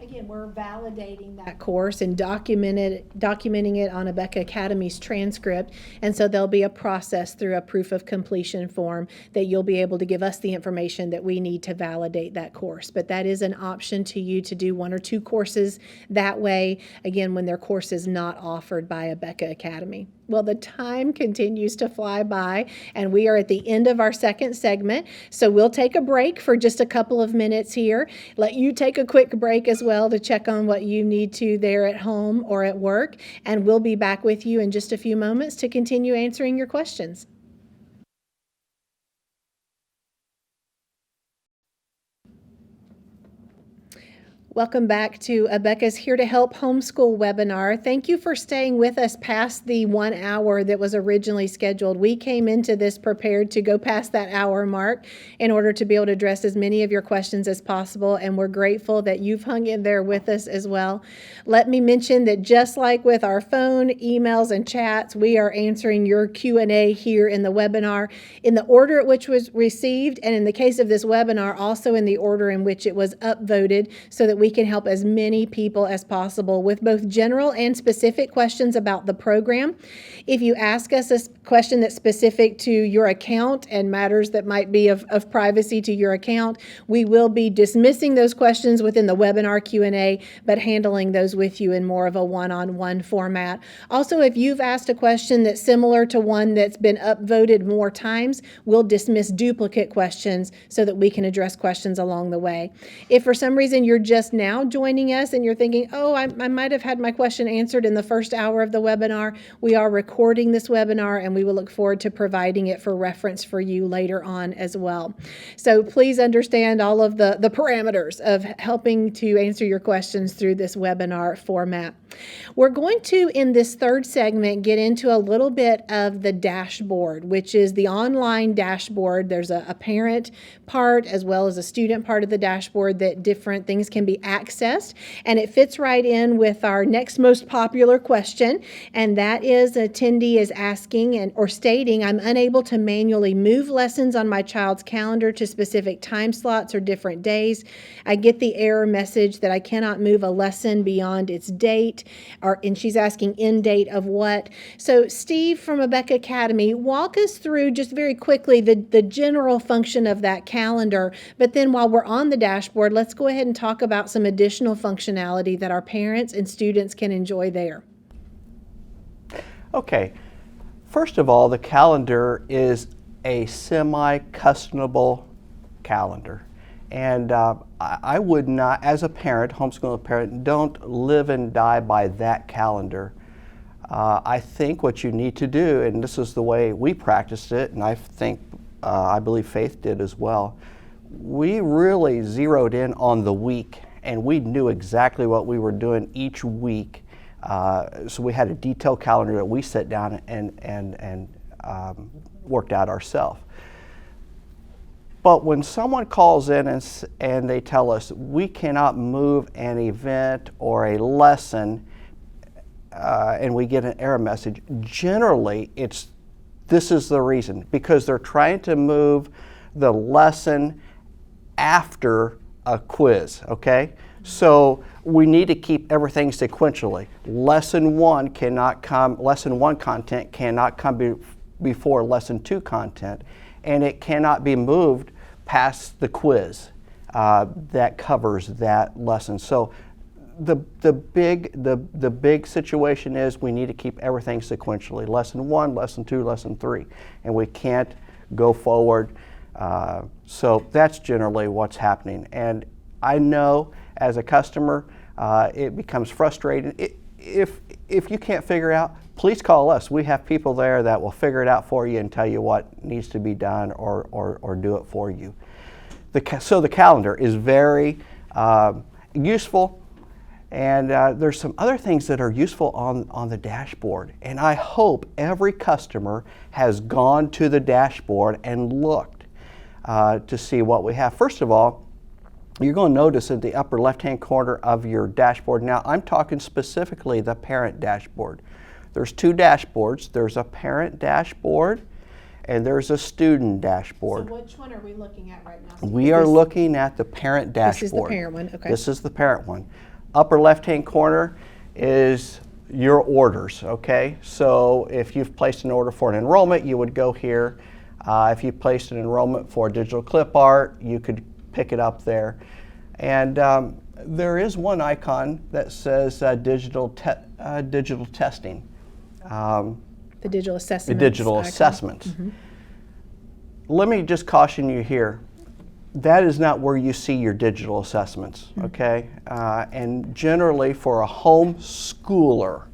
Again, we're validating that course and documenting it on Abeka Academy's transcript. And so there'll be a process through a proof of completion form that you'll be able to give us the information that we need to validate that course. But that is an option to you to do 1 or 2 courses that way, again, when their course is not offered by Abeka Academy. Well, the time continues to fly by, and we are at the end of our second segment. So we'll take a break for just a couple of minutes here. Let you take a quick break as well to check on what you need to there at home or at work. And we'll be back with you in just a few moments to continue answering your questions. Welcome back to Abeka's Here to Help Homeschool webinar. Thank you for staying with us past the 1 hour that was originally scheduled. We came into this prepared to go past that hour mark in order to be able to address as many of your questions as possible, and we're grateful that you've hung in there with us as well. Let me mention that just like with our phone, emails, and chats, we are answering your Q&A here in the webinar in the order at which was received, and in the case of this webinar, also in the order in which it was upvoted, so that we can help as many people as possible with both general and specific questions about the program. If you ask us a question that's specific to your account and matters that might be of privacy to your account, we will be dismissing those questions within the webinar Q&A, but handling those with you in more of a one-on-one format. Also, if you've asked a question that's similar to one that's been upvoted more times, we'll dismiss duplicate questions so that we can address questions along the way. If for some reason you're just now joining us and you're thinking, oh, I might have had my question answered in the first hour of the webinar, we are recording this webinar and we will look forward to providing it for reference for you later on as well. So please understand all of the parameters of helping to answer your questions through this webinar format. We're going to, in this third segment, get into a little bit of the dashboard, which is the online dashboard. There's a parent part as well as a student part of the dashboard that different things can be accessed, and it fits right in with our next most popular question, and that is an attendee is asking or stating, I'm unable to manually move lessons on my child's calendar to specific time slots or different days. I get the error message that I cannot move a lesson beyond its date, and she's asking end date of what. So Steve from Abeka Academy, walk us through just very quickly the general function of that calendar, but then while we're on the dashboard, let's go ahead and talk about some additional functionality that our parents and students can enjoy there. Okay, first of all, the calendar is a semi-customable calendar. And I would not, as a parent, homeschooling parent, don't live and die by that calendar. I think what you need to do, and this is the way we practiced it, and I believe Faith did as well, we really zeroed in on the week, and we knew exactly what we were doing each week. So we had a detailed calendar that we sat down and worked out ourselves. But when someone calls in and they tell us we cannot move an event or a lesson, and we get an error message, generally this is the reason, because they're trying to move the lesson after a quiz, okay? So we need to keep everything sequentially. Lesson one content cannot come before lesson 2 content, and it cannot be moved past the quiz that covers that lesson. So the big situation is we need to keep everything sequentially. Lesson 1, lesson 2, lesson 3, and we can't go forward. So that's generally what's happening. And I know as a customer, it becomes frustrating. If you can't figure out, please call us. We have people there that will figure it out for you and tell you what needs to be done or do it for you. So the calendar is very useful. And there's some other things that are useful on the dashboard. And I hope every customer has gone to the dashboard and looked to see what we have. First of all, you're going to notice in the upper left-hand corner of your dashboard, now I'm talking specifically the parent dashboard. There's two dashboards. There's a parent dashboard and there's a student dashboard. So which one are we looking at right now? We are looking at the parent dashboard. This is the parent one, okay. This is the parent one. Upper left-hand corner is your orders, okay? So if you've placed an order for an enrollment, you would go here. If you placed an enrollment for digital clip art, you could pick it up there. And there is one icon that says digital testing. The digital assessment. The digital assessments. Let me just caution you here. That is not where you see your digital assessments, okay? And generally for a homeschooler,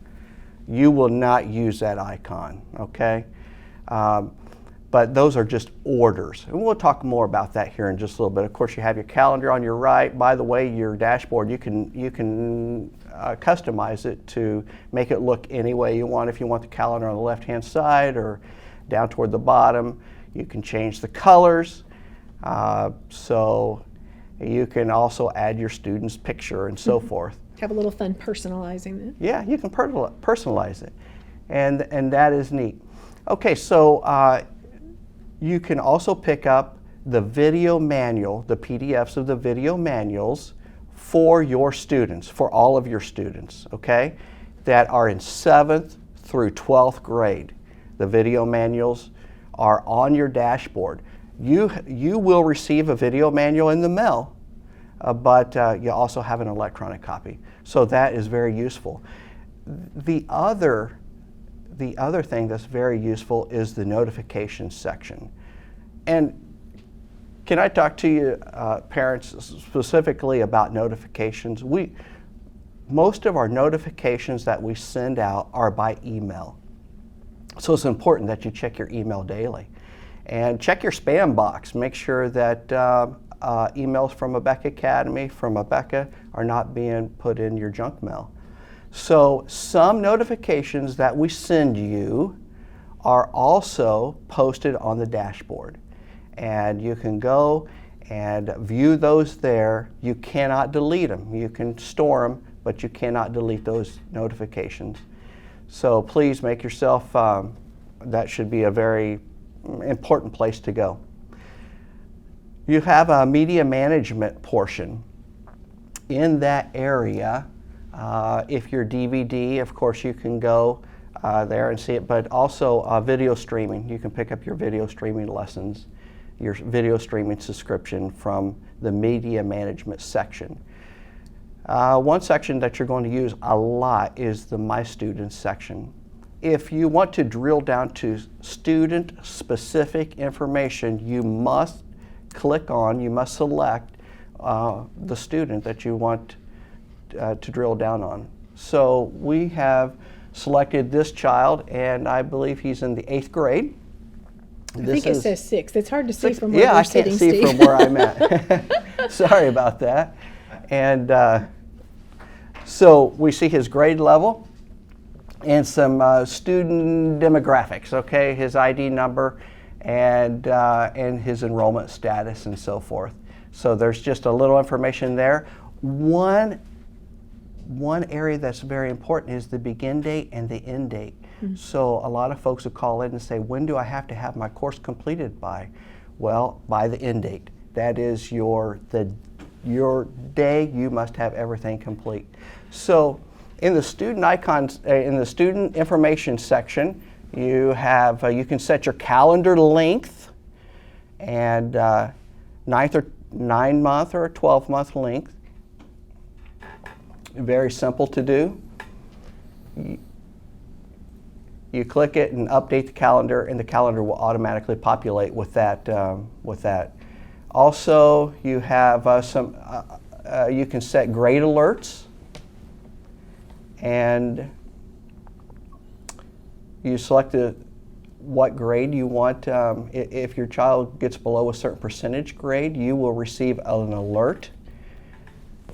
you will not use that icon, okay? But those are just orders. And we'll talk more about that here in just a little bit. Of course, you have your calendar on your right. By the way, your dashboard, you can customize it to make it look any way you want. If you want the calendar on the left-hand side or down toward the bottom, you can change the colors. So you can also add your student's picture and so forth. Have a little fun personalizing it. Yeah, you can personalize it, and that is neat. Okay, so you can also pick up the video manual, the PDFs of the video manuals for your students, for all of your students, okay, that are in 7th through 12th grade. The video manuals are on your dashboard. You will receive a video manual in the mail, but you also have an electronic copy. So that is very useful. The other thing that's very useful is the notifications section. And can I talk to you, parents, specifically about notifications? Most of our notifications that we send out are by email. So it's important that you check your email daily. And check your spam box. Make sure that emails from Abeka Academy, from Abeka, are not being put in your junk mail. So some notifications that we send you are also posted on the dashboard. And you can go and view those there. You cannot delete them. You can store them, but you cannot delete those notifications. So please make yourself, that should be a very important place to go. You have a media management portion. In that area, if you're DVD, of course you can go there and see it, but also video streaming. You can pick up your video streaming lessons, your video streaming subscription from the media management section. One section that you're going to use a lot is the My Students section. If you want to drill down to student-specific information, you must select the student that you want to drill down on. So we have selected this child, and I believe he's in the 8th grade. I think it says 6th. It's hard to see from where yeah, we're I can't sitting, see Steve. from where I'm at. Sorry about that. And so we see his grade level and some student demographics, okay, his ID number and his enrollment status and so forth. So there's just a little information there. One area that's very important is the begin date and the end date. So a lot of folks will call in and say, when do I have to have my course completed by? Well, by the end date. That is your day you must have everything complete. So in the student icons, in the student information section, you have you can set your calendar length and 9-month or 12-month length. Very simple to do. You click it and update the calendar, and the calendar will automatically populate with that. Also, you have you can set grade alerts, and you select what grade you want. If your child gets below a certain percentage grade, you will receive an alert.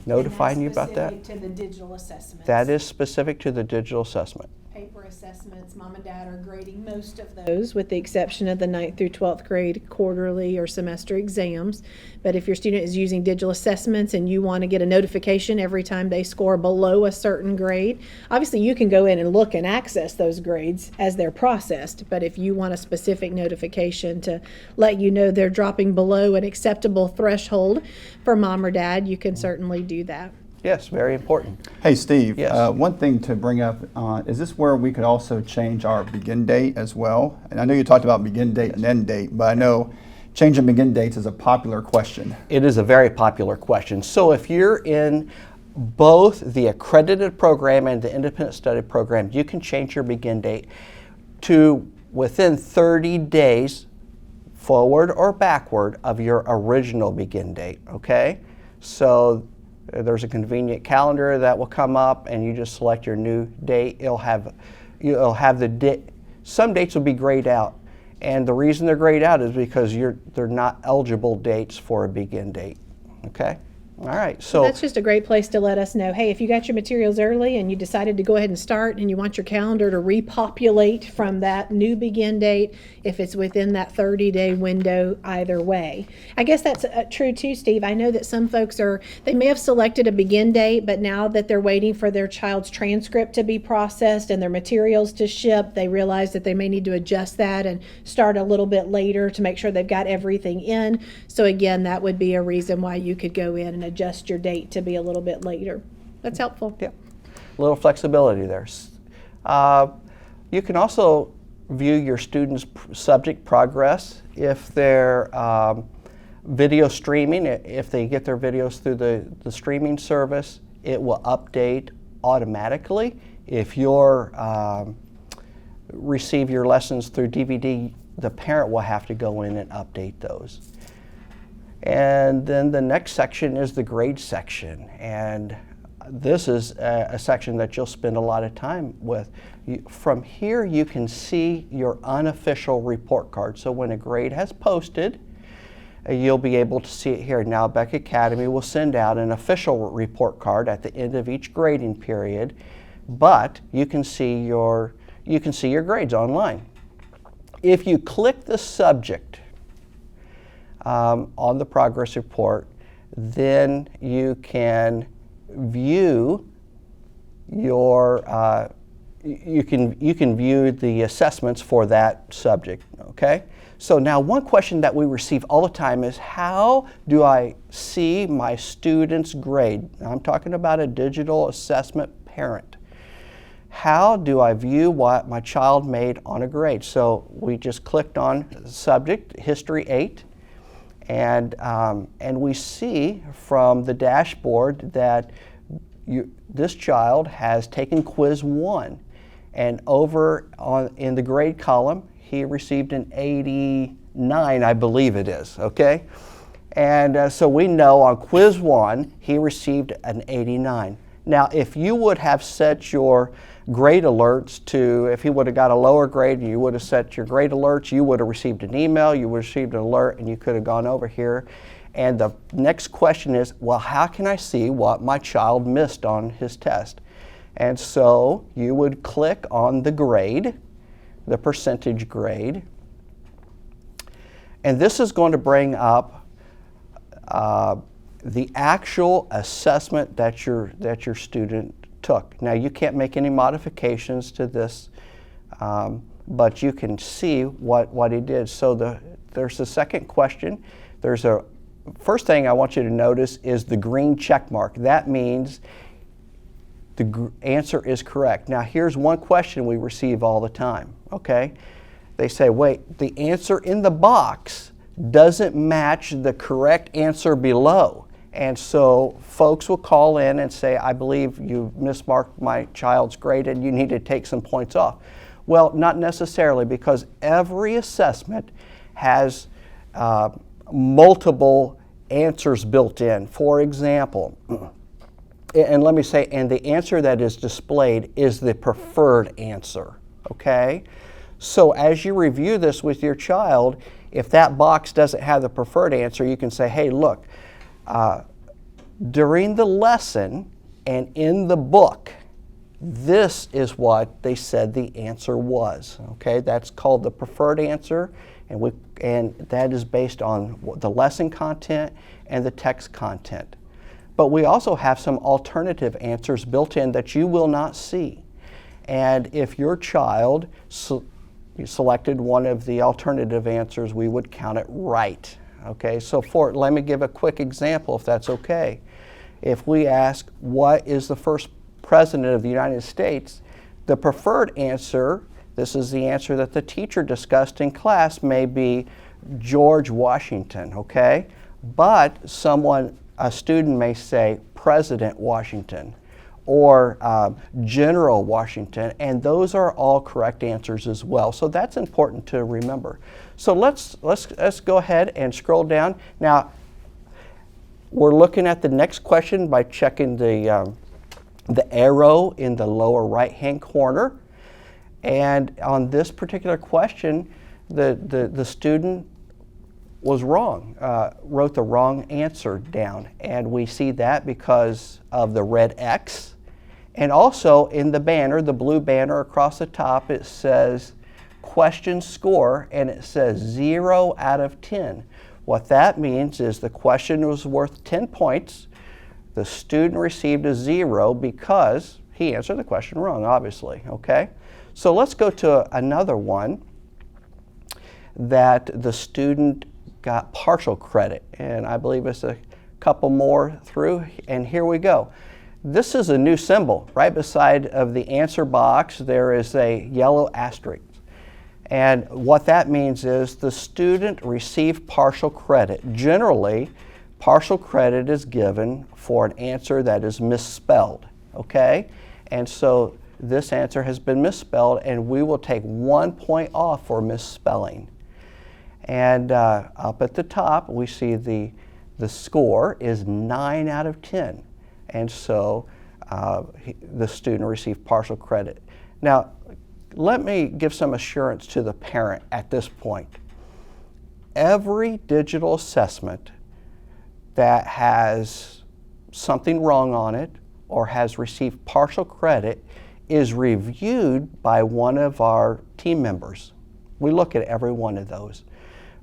notifying you about that? And that's specific to the digital assessments. That is specific to the digital assessment. Paper assessments, mom and dad are grading most of those, with the exception of the 9th through 12th grade quarterly or semester exams. But if your student is using digital assessments and you want to get a notification every time they score below a certain grade, obviously you can go in and look and access those grades as they're processed. But if you want a specific notification to let you know they're dropping below an acceptable threshold for mom or dad, you can certainly do that. Yes, very important. Hey, Steve. Yes. One thing to bring up, is this where we could also change our begin date as well? And I know you talked about begin date and end date, but I know changing begin dates is a popular question. It is a very popular question. So if you're in both the accredited program and the independent study program, you can change your begin date to within 30 days forward or backward of your original begin date, okay? So there's a convenient calendar that will come up and you just select your new date. You'll have the date. Some dates will be grayed out, and the reason they're grayed out is because they're not eligible dates for a begin date, okay? All right, so That's just a great place to let us know, hey, if you got your materials early and you decided to go ahead and start and you want your calendar to repopulate from that new begin date, if it's within that 30-day window, either way. I guess that's true too, Steve. I know that some folks they may have selected a begin date, but now that they're waiting for their child's transcript to be processed and their materials to ship, they realize that they may need to adjust that and start a little bit later to make sure they've got everything in. So again, that would be a reason why you could go in and adjust your date to be a little bit later. That's helpful. yeah, a little flexibility there. You can also view your students' subject progress if they're video streaming. If they get their videos through the streaming service, it will update automatically. If you're receive your lessons through DVD, the parent will have to go in and update those. And then the next section is the grade section, and this is a section that you'll spend a lot of time with. From here you can see your unofficial report card. So when a grade has posted, you'll be able to see it here. Now Beck Academy will send out an official report card at the end of each grading period, but you can see your grades online. If you click the subject on the progress report, then you can view your you can view the assessments for that subject. Okay. So now one question that we receive all the time is, how do I see my student's grade? Now, I'm talking about a digital assessment parent. How do I view what my child made on a grade? So we just clicked on subject, History 8. And we see from the dashboard that this child has taken quiz 1, and over in the grade column he received an 89, I believe it is, okay? And so we know on quiz 1 he received an 89. Now if you would have set your grade alerts to, if he would have got a lower grade, you would have set your grade alerts, you would have received an email, you would have received an alert, and you could have gone over here. And the next question is, well, how can I see what my child missed on his test? And so you would click on the grade, the percentage grade, and this is going to bring up the actual assessment that your student took. Now you can't make any modifications to this, but you can see what he did. So there's the second question. First thing I want you to notice is the green check mark. That means the answer is correct. Now here's one question we receive all the time, okay? They say, wait, the answer in the box doesn't match the correct answer below. And so folks will call in and say, I believe you mismarked my child's grade and you need to take some points off. Well, not necessarily, because every assessment has multiple answers built in. For example, and let me say, and the answer that is displayed is the preferred answer, okay? So as you review this with your child, if that box doesn't have the preferred answer, you can say, hey, look, during the lesson and in the book, this is what they said the answer was. Okay, that's called the preferred answer, and that is based on the lesson content and the text content. But we also have some alternative answers built in that you will not see. And if your child selected one of the alternative answers, we would count it right. Okay, so let me give a quick example if that's okay. If we ask, what is the first president of the United States, the preferred answer, this is the answer that the teacher discussed in class, may be George Washington, okay? But a student may say President Washington or General Washington, and those are all correct answers as well. So that's important to remember. So let's go ahead and scroll down. Now, we're looking at the next question by checking the arrow in the lower right-hand corner. And on this particular question, the student was wrong, wrote the wrong answer down. And we see that because of the red X. And also in the banner, the blue banner across the top, it says question score, and it says 0 out of 10. What that means is the question was worth 10 points. The student received a 0 because he answered the question wrong, obviously, okay? So let's go to another one that the student got partial credit, and I believe it's a couple more through, and here we go. This is a new symbol. Right beside of the answer box, there is a yellow asterisk. And what that means is the student received partial credit. Generally, partial credit is given for an answer that is misspelled, okay? And so this answer has been misspelled, and we will take 1 point off for misspelling. And up at the top, we see the score is 9 out of 10. And so the student received partial credit. Now, let me give some assurance to the parent at this point. Every digital assessment that has something wrong on it or has received partial credit is reviewed by one of our team members. We look at every one of those.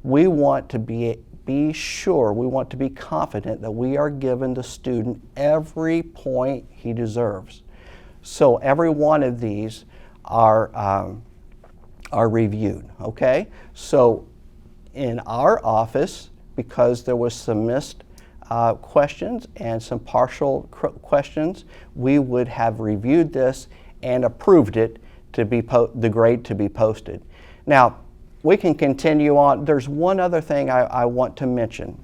We want to be sure, we want to be confident that we are giving the student every point he deserves. So every one of these are reviewed, okay? So in our office, because there was some missed questions and some partial questions, we would have reviewed this and approved it to be the grade to be posted. Now, we can continue on. There's one other thing I want to mention,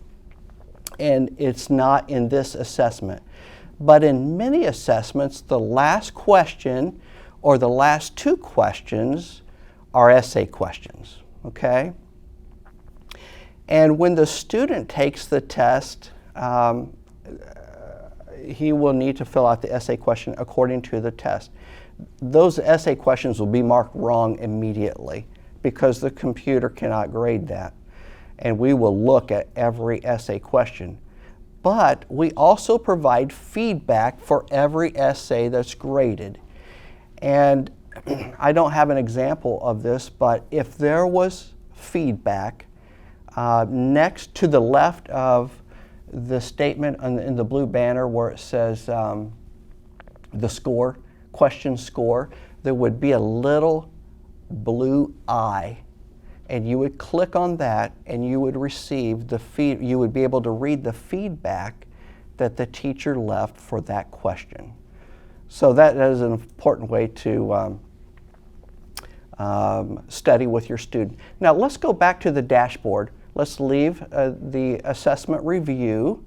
and it's not in this assessment. But in many assessments, the last question or the last 2 questions are essay questions, okay? And when the student takes the test, he will need to fill out the essay question according to the test. Those essay questions will be marked wrong immediately because the computer cannot grade that. And we will look at every essay question. But we also provide feedback for every essay that's graded. And I don't have an example of this, but if there was feedback next to the left of the statement in the blue banner where it says the score, question score, there would be a little blue eye, and you would click on that and you would receive you would be able to read the feedback that the teacher left for that question. So that is an important way to study with your student. Now let's go back to the dashboard. Let's leave the assessment review,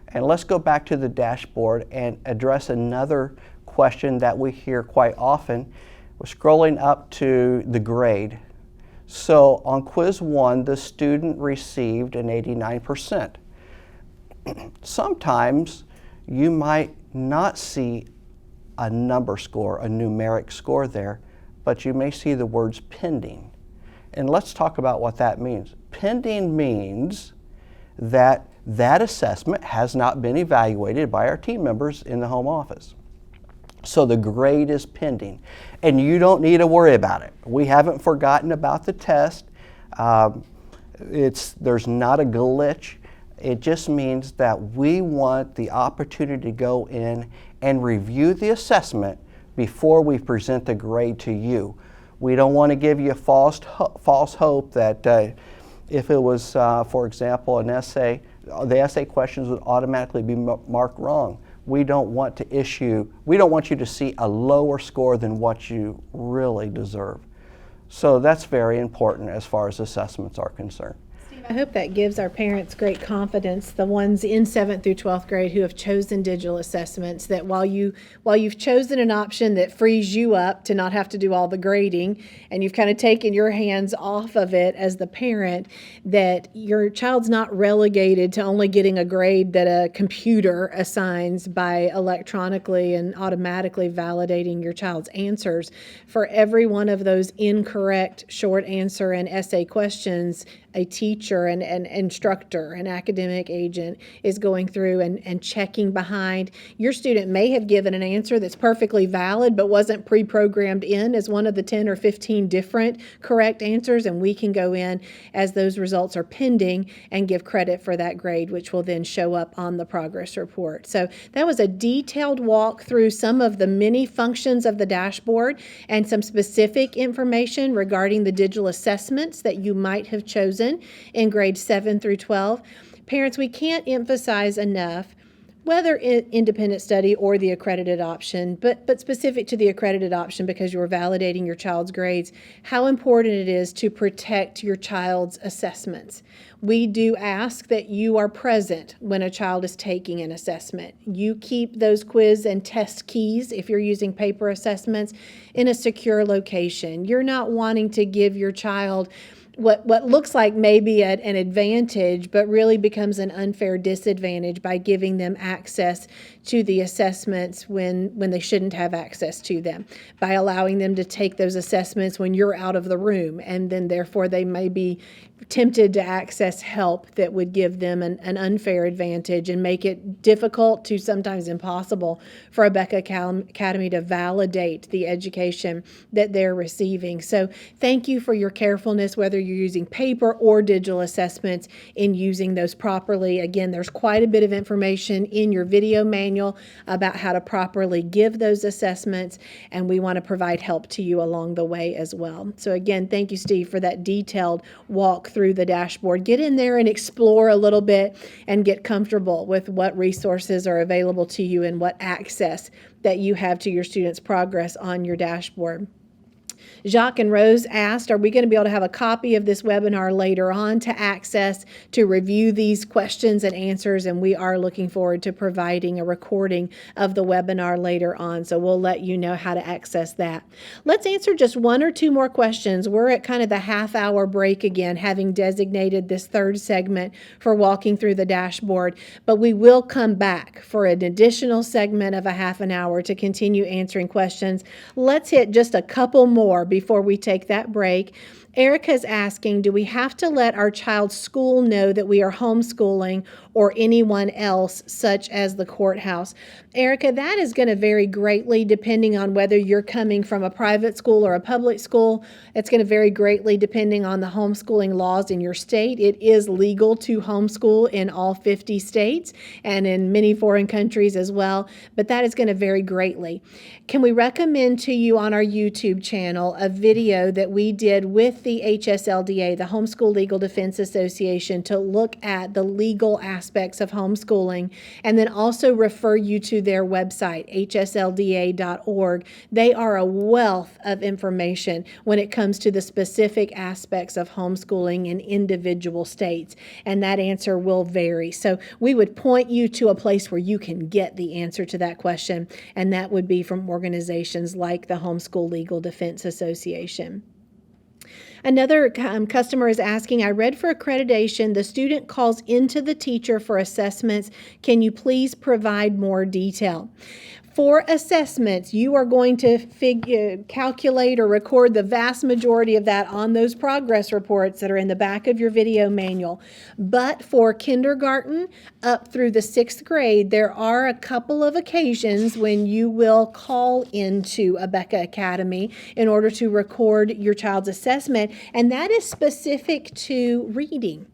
and let's go back to the dashboard and address another question that we hear quite often. We're scrolling up to the grade. So on quiz 1, the student received an 89%. Sometimes you might not see a number score, a numeric score there, but you may see the words pending. And let's talk about what that means. Pending means that that assessment has not been evaluated by our team members in the home office. So the grade is pending, and you don't need to worry about it. We haven't forgotten about the test. There's not a glitch. It just means that we want the opportunity to go in and review the assessment before we present the grade to you. We don't want to give you a false hope that if it was, for example, an essay, the essay questions would automatically be marked wrong. We don't want you to see a lower score than what you really deserve. So that's very important as far as assessments are concerned. I hope that gives our parents great confidence, the ones in 7th through 12th grade who have chosen digital assessments, that while you've chosen an option that frees you up to not have to do all the grading, and you've kind of taken your hands off of it as the parent, that your child's not relegated to only getting a grade that a computer assigns by electronically and automatically validating your child's answers. For every one of those incorrect short answer and essay questions, a teacher, an instructor, an academic agent is going through and checking behind. Your student may have given an answer that's perfectly valid but wasn't pre-programmed in as one of the 10 or 15 different correct answers, and we can go in as those results are pending and give credit for that grade, which will then show up on the progress report. So that was a detailed walk through some of the many functions of the dashboard and some specific information regarding the digital assessments that you might have chosen in grades 7 through 12. Parents, we can't emphasize enough, whether independent study or the accredited option, but specific to the accredited option because you're validating your child's grades, how important it is to protect your child's assessments. We do ask that you are present when a child is taking an assessment. You keep those quiz and test keys, if you're using paper assessments, in a secure location. You're not wanting to give your child what looks like maybe an advantage, but really becomes an unfair disadvantage by giving them access to the assessments when they shouldn't have access to them, by allowing them to take those assessments when you're out of the room, and then therefore they may be tempted to access help that would give them an unfair advantage and make it difficult to sometimes impossible for a Becca Academy to validate the education that they're receiving. So thank you for your carefulness, whether you're using paper or digital assessments, in using those properly. Again, there's quite a bit of information in your video manual about how to properly give those assessments, and we want to provide help to you along the way as well. So again, thank you, Steve, for that detailed walk through the dashboard. Get in there and explore a little bit and get comfortable with what resources are available to you and what access that you have to your students' progress on your dashboard. Jacques and Rose asked, are we going to be able to have a copy of this webinar later on to access, to review these questions and answers? And we are looking forward to providing a recording of the webinar later on. So we'll let you know how to access that. Let's answer just one or two more questions. We're at kind of the half-hour break again, having designated this third segment for walking through the dashboard. But we will come back for an additional segment of a half an hour to continue answering questions. Let's hit just a couple more before we take that break. Erica's asking, do we have to let our child's school know that we are homeschooling, or anyone else, such as the courthouse? Erica, that is going to vary greatly depending on whether you're coming from a private school or a public school. It's going to vary greatly depending on the homeschooling laws in your state. It is legal to homeschool in all 50 states and in many foreign countries as well, but that is going to vary greatly. Can we recommend to you on our YouTube channel a video that we did with the HSLDA, the Homeschool Legal Defense Association, to look at the legal aspects of homeschooling, and then also refer you to their website, hslda.org. They are a wealth of information when it comes to the specific aspects of homeschooling in individual states, and that answer will vary. So we would point you to a place where you can get the answer to that question, and that would be from organizations like the Homeschool Legal Defense Association. Another customer is asking, I read for accreditation, the student calls into the teacher for assessments. Can you please provide more detail? For assessments, you are going to calculate or record the vast majority of that on those progress reports that are in the back of your video manual. But for kindergarten up through the 6th grade, there are a couple of occasions when you will call into Abeka Academy in order to record your child's assessment, and that is specific to reading.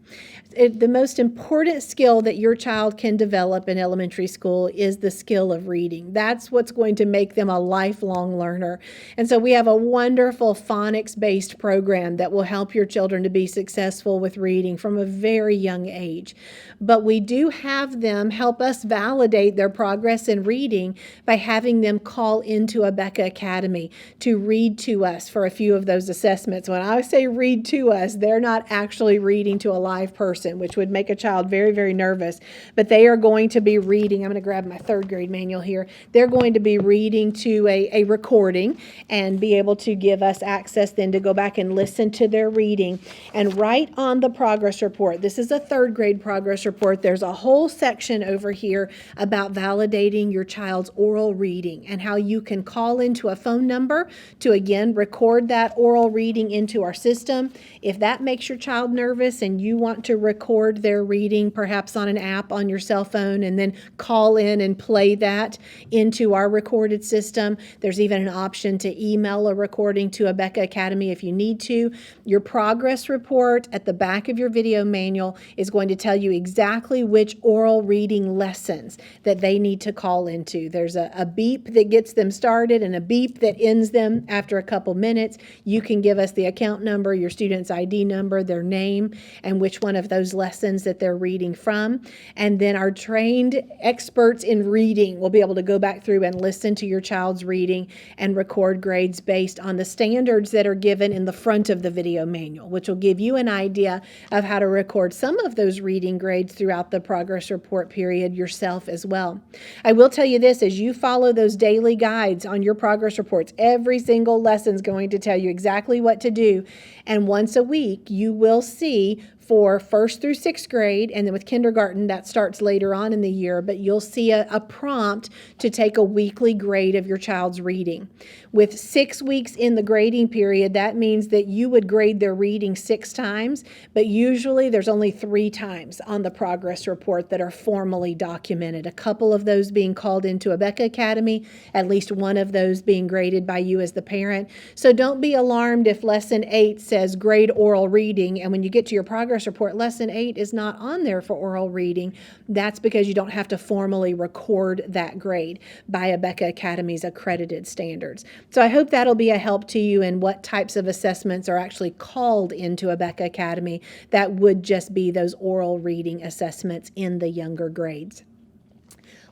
The most important skill that your child can develop in elementary school is the skill of reading. That's what's going to make them a lifelong learner. And so we have a wonderful phonics-based program that will help your children to be successful with reading from a very young age. But we do have them help us validate their progress in reading by having them call into Abeka Academy to read to us for a few of those assessments. When I say read to us, they're not actually reading to a live person, which would make a child very, very nervous. But they are going to be reading. I'm going to grab my 3rd grade manual here. They're going to be reading to a recording and be able to give us access then to go back and listen to their reading. And right on the progress report, this is a 3rd grade progress report, there's a whole section over here about validating your child's oral reading and how you can call into a phone number to, again, record that oral reading into our system. If that makes your child nervous and you want to record their reading, perhaps on an app on your cell phone, and then call in and play that into our recorded system, there's even an option to email a recording to Abeka Academy if you need to. Your progress report at the back of your video manual is going to tell you exactly which oral reading lessons that they need to call into. There's a beep that gets them started and a beep that ends them after a couple minutes. You can give us the account number, your student's ID number, their name, and which one of those lessons that they're reading from. And then our trained experts in reading will be able to go back through and listen to your child's reading and record grades based on the standards that are given in the front of the video manual, which will give you an idea of how to record some of those reading grades throughout the progress report period yourself as well. I will tell you this, as you follow those daily guides on your progress reports, every single lesson is going to tell you exactly what to do. And once a week, you will see for 1st through 6th grade, and then with kindergarten, that starts later on in the year, but you'll see a prompt to take a weekly grade of your child's reading. With 6 weeks in the grading period, that means that you would grade their reading 6 times, but usually there's only 3 times on the progress report that are formally documented. A couple of those being called into Abeka Academy, at least one of those being graded by you as the parent. So don't be alarmed if lesson 8 says grade oral reading, and when you get to your progress report, lesson 8 is not on there for oral reading. That's because you don't have to formally record that grade by Abeka Academy's accredited standards. So I hope that'll be a help to you in what types of assessments are actually called into Abeka Academy that would just be those oral reading assessments in the younger grades.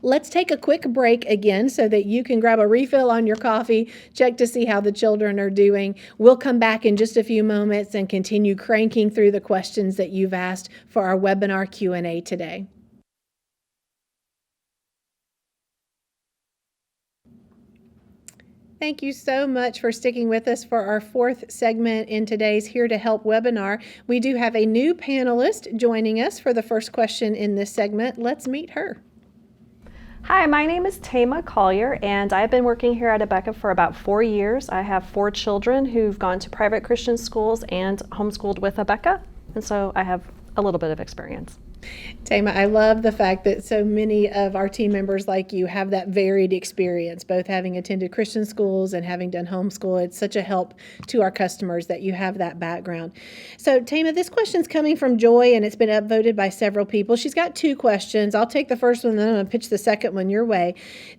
Let's take a quick break again so that you can grab a refill on your coffee, check to see how the children are doing. We'll come back in just a few moments and continue cranking through the questions that you've asked for our webinar Q&A today. Thank you so much for sticking with us for our 4th segment in today's Here to Help webinar. We do have a new panelist joining us for the first question in this segment. Let's meet her. Hi, my name is Tama Collier, and I've been working here at Abeka for about 4 years. I have 4 children who've gone to private Christian schools and homeschooled with Abeka, and so I have a little bit of experience. Tama, I love the fact that so many of our team members like you have that varied experience, both having attended Christian schools and having done homeschool. It's such a help to our customers that you have that background. So Tama, this question's coming from Joy, and it's been upvoted by several people. She's got 2 questions. I'll take the first one, then I'm going to pitch the second one your way.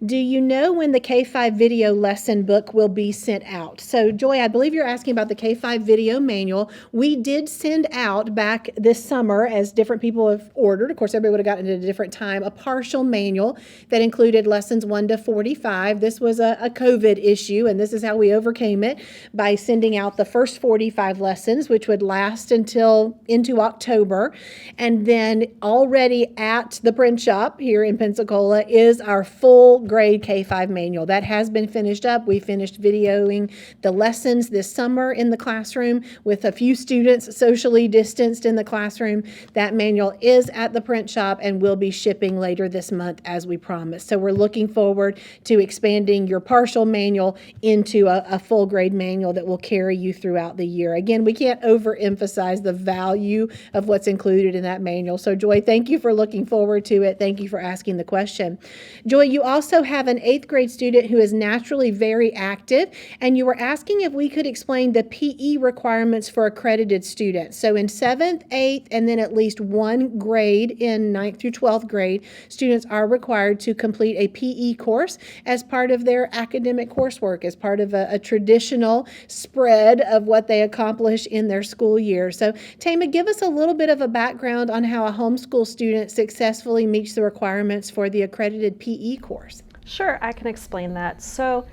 Do you know when the K-5 video lesson book will be sent out? So Joy, I believe you're asking about the K-5 video manual. We did send out back this summer, as different people have ordered. Of course, everybody would have gotten it at a different time, a partial manual that included lessons 1 to 45. This was a COVID issue, and this is how we overcame it by sending out the first 45 lessons, which would last until into October. And then already at the print shop here in Pensacola is our full grade K-5 manual. That has been finished up. We finished videoing the lessons this summer in the classroom with a few students socially distanced in the classroom. That manual is is at the print shop and will be shipping later this month as we promised. So we're looking forward to expanding your partial manual into a full grade manual that will carry you throughout the year. Again, we can't overemphasize the value of what's included in that manual. So Joy, thank you for looking forward to it. Thank you for asking the question. Joy, you also have an 8th grade student who is naturally very active, and you were asking if we could explain the PE requirements for accredited students. So in 7th, 8th, and then at least one grade in 9th through 12th grade, students are required to complete a PE course as part of their academic coursework, as part of a traditional spread of what they accomplish in their school year. So Tama, give us a little bit of a background on how a homeschool student successfully meets the requirements for the accredited PE course. Sure, I can explain that. So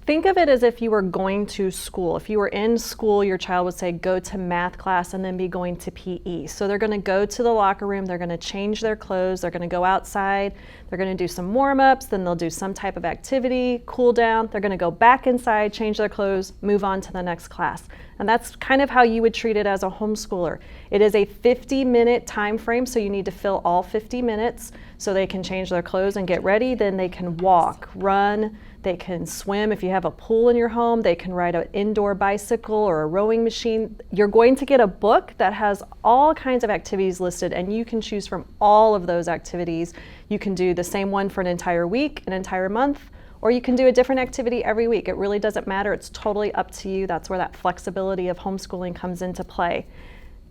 think of it as if you were going to school. If you were in school, your child would say, go to math class and then be going to PE. So they're going to go to the locker room, they're going to change their clothes, they're going to go outside, they're going to do some warm-ups, then they'll do some type of activity, cool down, they're going to go back inside, change their clothes, move on to the next class. And that's kind of how you would treat it as a homeschooler. It is a 50-minute time frame, so you need to fill all 50 minutes so they can change their clothes and get ready. Then they can walk, run, they can swim. If you have a pool in your home, they can ride an indoor bicycle or a rowing machine. You're going to get a book that has all kinds of activities listed, and you can choose from all of those activities. You can do the same one for an entire week, an entire month, or you can do a different activity every week. It really doesn't matter. It's totally up to you. That's where that flexibility of homeschooling comes into play.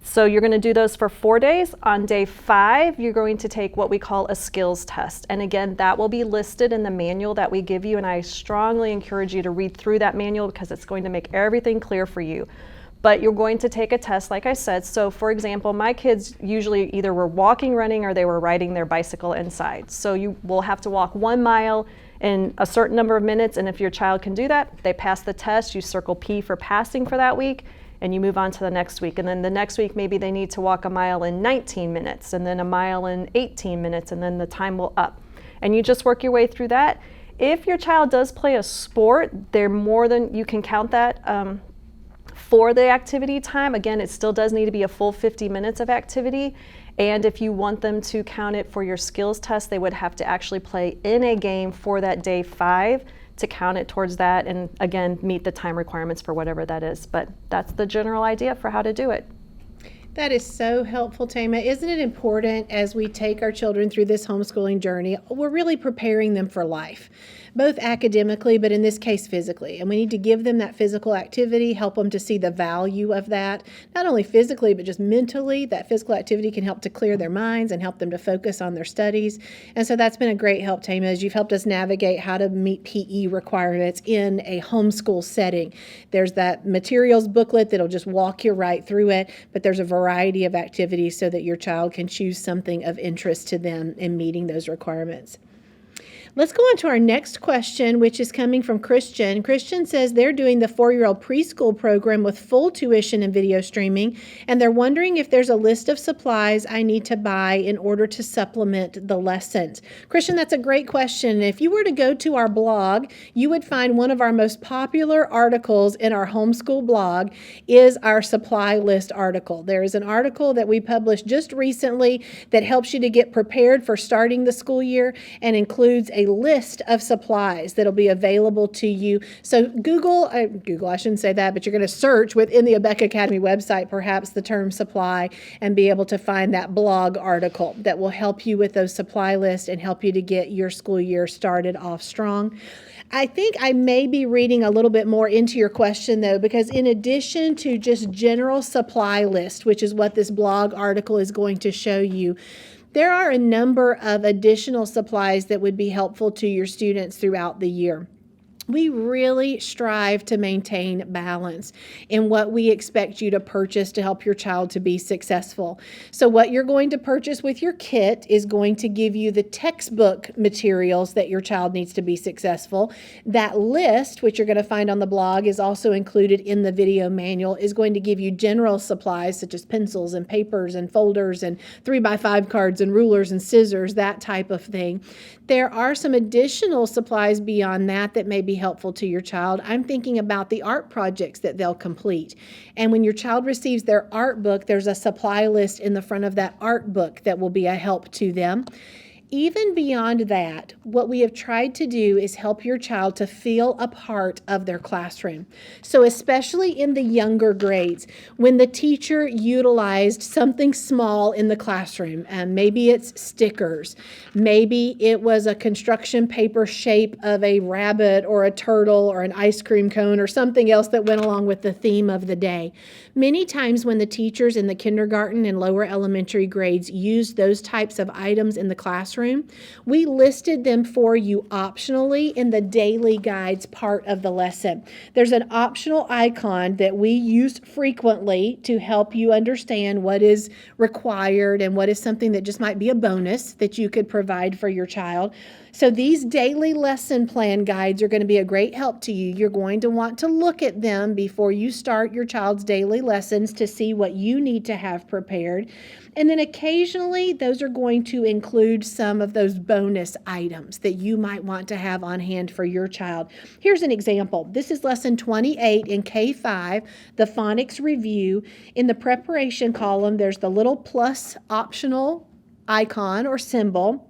So you're going to do those for 4 days. On day 5, you're going to take what we call a skills test. And again, that will be listed in the manual that we give you. And I strongly encourage you to read through that manual because it's going to make everything clear for you. But you're going to take a test, like I said. So for example, my kids usually either were walking, running, or they were riding their bicycle inside. So you will have to walk 1 mile in a certain number of minutes. And if your child can do that, they pass the test. You circle P for passing for that week, and you move on to the next week. And then the next week, maybe they need to walk 1 mile in 19 minutes, and then 1 mile in 18 minutes, and then the time will up. And you just work your way through that. If your child does play a sport, they're more than, you can count that for the activity time. Again, it still does need to be a full 50 minutes of activity. And if you want them to count it for your skills test, they would have to actually play in a game for that day 5 to count it towards that, and again, meet the time requirements for whatever that is. But that's the general idea for how to do it. That is so helpful, Tama. Isn't it important as we take our children through this homeschooling journey, we're really preparing them for life, both academically, but in this case, physically. And we need to give them that physical activity, help them to see the value of that, not only physically, but just mentally. That physical activity can help to clear their minds and help them to focus on their studies. And so that's been a great help, Tama, as you've helped us navigate how to meet PE requirements in a homeschool setting. There's that materials booklet that'll just walk you right through it, but there's a variety of activities so that your child can choose something of interest to them in meeting those requirements. Let's go on to our next question, which is coming from Christian. Christian says they're doing the 4-year-old preschool program with full tuition and video streaming, and they're wondering if there's a list of supplies I need to buy in order to supplement the lessons. Christian, that's a great question. If you were to go to our blog, you would find one of our most popular articles in our homeschool blog is our supply list article. There is an article that we published just recently that helps you to get prepared for starting the school year and includes a list of supplies that'll be available to you. So Google, I shouldn't say that, but you're going to search within the Abeka Academy website, perhaps the term supply, and be able to find that blog article that will help you with those supply lists and help you to get your school year started off strong. I think I may be reading a little bit more into your question, though, because in addition to just general supply list, which is what this blog article is going to show you, there are a number of additional supplies that would be helpful to your students throughout the year. We really strive to maintain balance in what we expect you to purchase to help your child to be successful. So what you're going to purchase with your kit is going to give you the textbook materials that your child needs to be successful. That list, which you're going to find on the blog, is also included in the video manual, is going to give you general supplies such as pencils and papers and folders and 3x5 cards and rulers and scissors, that type of thing. There are some additional supplies beyond that that may be be helpful to your child. I'm thinking about the art projects that they'll complete. And when your child receives their art book, there's a supply list in the front of that art book that will be a help to them. Even beyond that, what we have tried to do is help your child to feel a part of their classroom. So especially in the younger grades, when the teacher utilized something small in the classroom, and maybe it's stickers, maybe it was a construction paper shape of a rabbit or a turtle or an ice cream cone or something else that went along with the theme of the day. Many times when the teachers in the kindergarten and lower elementary grades used those types of items in the classroom, we listed them for you optionally in the daily guides part of the lesson. There's an optional icon that we use frequently to help you understand what is required and what is something that just might be a bonus that you could provide for your child. So these daily lesson plan guides are going to be a great help to you. You're going to want to look at them before you start your child's daily lessons to see what you need to have prepared. And then occasionally, those are going to include some of those bonus items that you might want to have on hand for your child. Here's an example. This is lesson 28 in K5, the phonics review. In the preparation column, there's the little plus optional icon or symbol.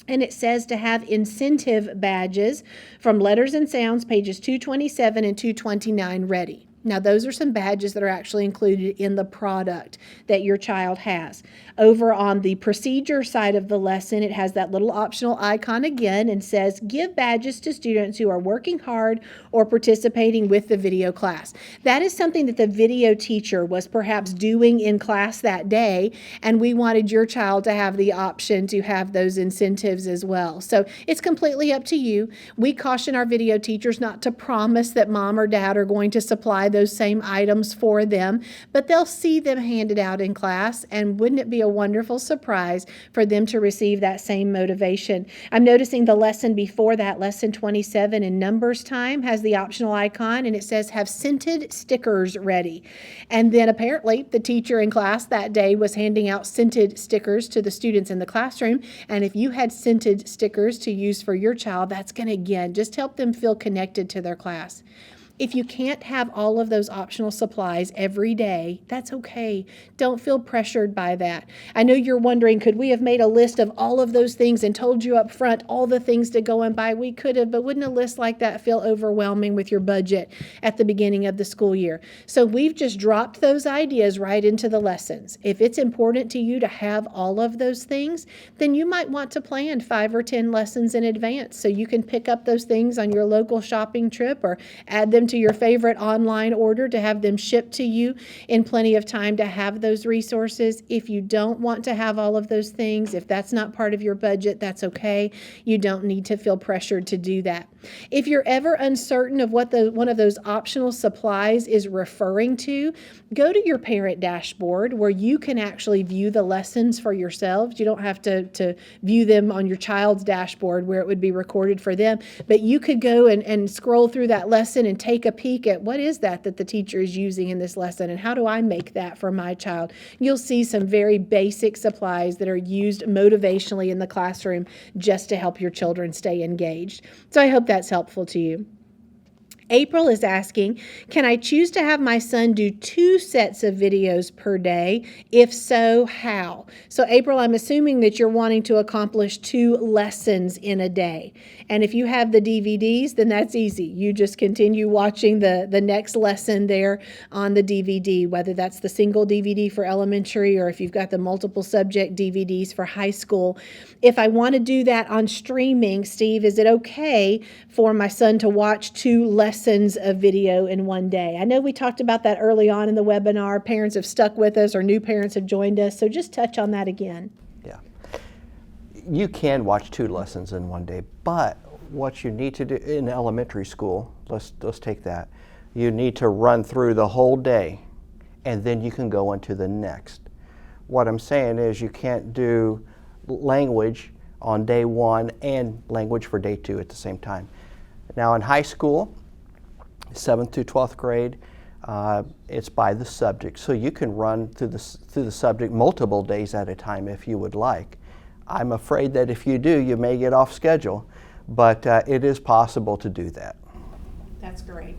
And it says to have incentive badges from Letters and Sounds, pages 227 and 229 ready. Now, those are some badges that are actually included in the product that your child has. Over on the procedure side of the lesson, it has that little optional icon again and says, give badges to students who are working hard or participating with the video class. That is something that the video teacher was perhaps doing in class that day, and we wanted your child to have the option to have those incentives as well. So it's completely up to you. We caution our video teachers not to promise that mom or dad are going to supply those same items for them, but they'll see them handed out in class, and wouldn't it be a wonderful surprise for them to receive that same motivation? I'm noticing the lesson before that, lesson 27 in numbers time, has the optional icon, and it says have scented stickers ready. And then apparently the teacher in class that day was handing out scented stickers to the students in the classroom, and if you had scented stickers to use for your child, that's going to, again, just help them feel connected to their class. If you can't have all of those optional supplies every day, that's okay. Don't feel pressured by that. I know you're wondering, could we have made a list of all of those things and told you up front all the things to go and buy? We could have, but wouldn't a list like that feel overwhelming with your budget at the beginning of the school year? So we've just dropped those ideas right into the lessons. If it's important to you to have all of those things, then you might want to plan 5 or 10 lessons in advance so you can pick up those things on your local shopping trip or add them to your favorite online order to have them shipped to you in plenty of time to have those resources. If you don't want to have all of those things, if that's not part of your budget, that's okay. You don't need to feel pressured to do that. If you're ever uncertain of what one of those optional supplies is referring to, go to your parent dashboard where you can actually view the lessons for yourselves. You don't have to view them on your child's dashboard where it would be recorded for them, but you could go and scroll through that lesson and take a peek at what is that the teacher is using in this lesson and how do I make that for my child. You'll see some very basic supplies that are used motivationally in the classroom just to help your children stay engaged. So I hope that's helpful to you. April is asking, can I choose to have my son do 2 sets of videos per day? If so, how? So April, I'm assuming that you're wanting to accomplish 2 lessons in a day. And if you have the DVDs, then that's easy. You just continue watching the next lesson there on the DVD, whether that's the single DVD for elementary or if you've got the multiple subject DVDs for high school. If I want to do that on streaming, Steve, is it okay for my son to watch 2 lessons of video in one day? I know we talked about that early on in the webinar. Parents have stuck with us or new parents have joined us, so just touch on that again. Yeah. You can watch 2 lessons in one day, but what you need to do in elementary school, let's take that, you need to run through the whole day and then you can go into the next. What I'm saying is you can't do language on day 1 and language for day 2 at the same time. Now in high school, 7th through 12th grade, it's by the subject. So you can run through the subject multiple days at a time if you would like. I'm afraid that if you do, you may get off schedule, but it is possible to do that. That's great.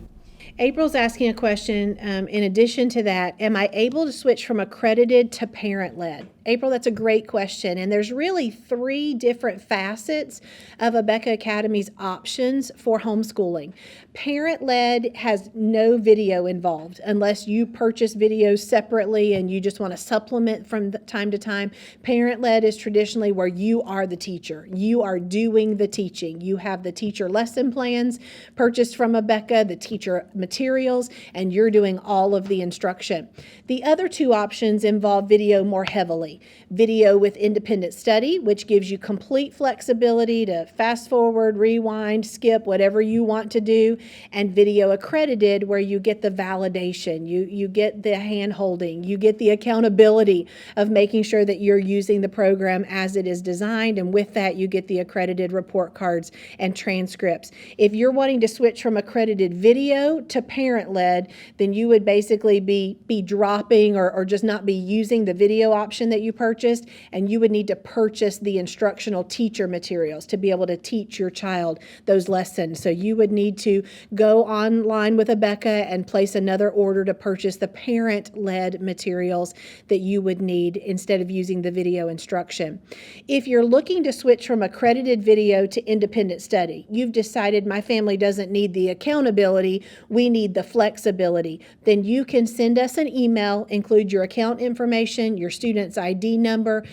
April's asking a question, in addition to that, am I able to switch from accredited to parent-led? April, that's a great question, and there's really 3 different facets of Abeka Academy's options for homeschooling. Parent-led has no video involved unless you purchase videos separately and you just want to supplement from time to time. Parent-led is traditionally where you are the teacher. You are doing the teaching. You have the teacher lesson plans purchased from Abeka, the teacher materials, and you're doing all of the instruction. The other 2 options involve video more heavily. Video with independent study, which gives you complete flexibility to fast forward, rewind, skip, whatever you want to do, and video accredited, where you get the validation, you get the hand holding, you get the accountability of making sure that you're using the program as it is designed, and with that you get the accredited report cards and transcripts. If you're wanting to switch from accredited video to parent-led, then you would basically be dropping or just not be using the video option that you purchased, and you would need to purchase the instructional teacher materials to be able to teach your child those lessons. So you would need to go online with Abeka and place another order to purchase the parent-led materials that you would need instead of using the video instruction. If you're looking to switch from accredited video to independent study, you've decided my family doesn't need the accountability, we need the flexibility, then you can send us an email, include your account information, your student's ID number,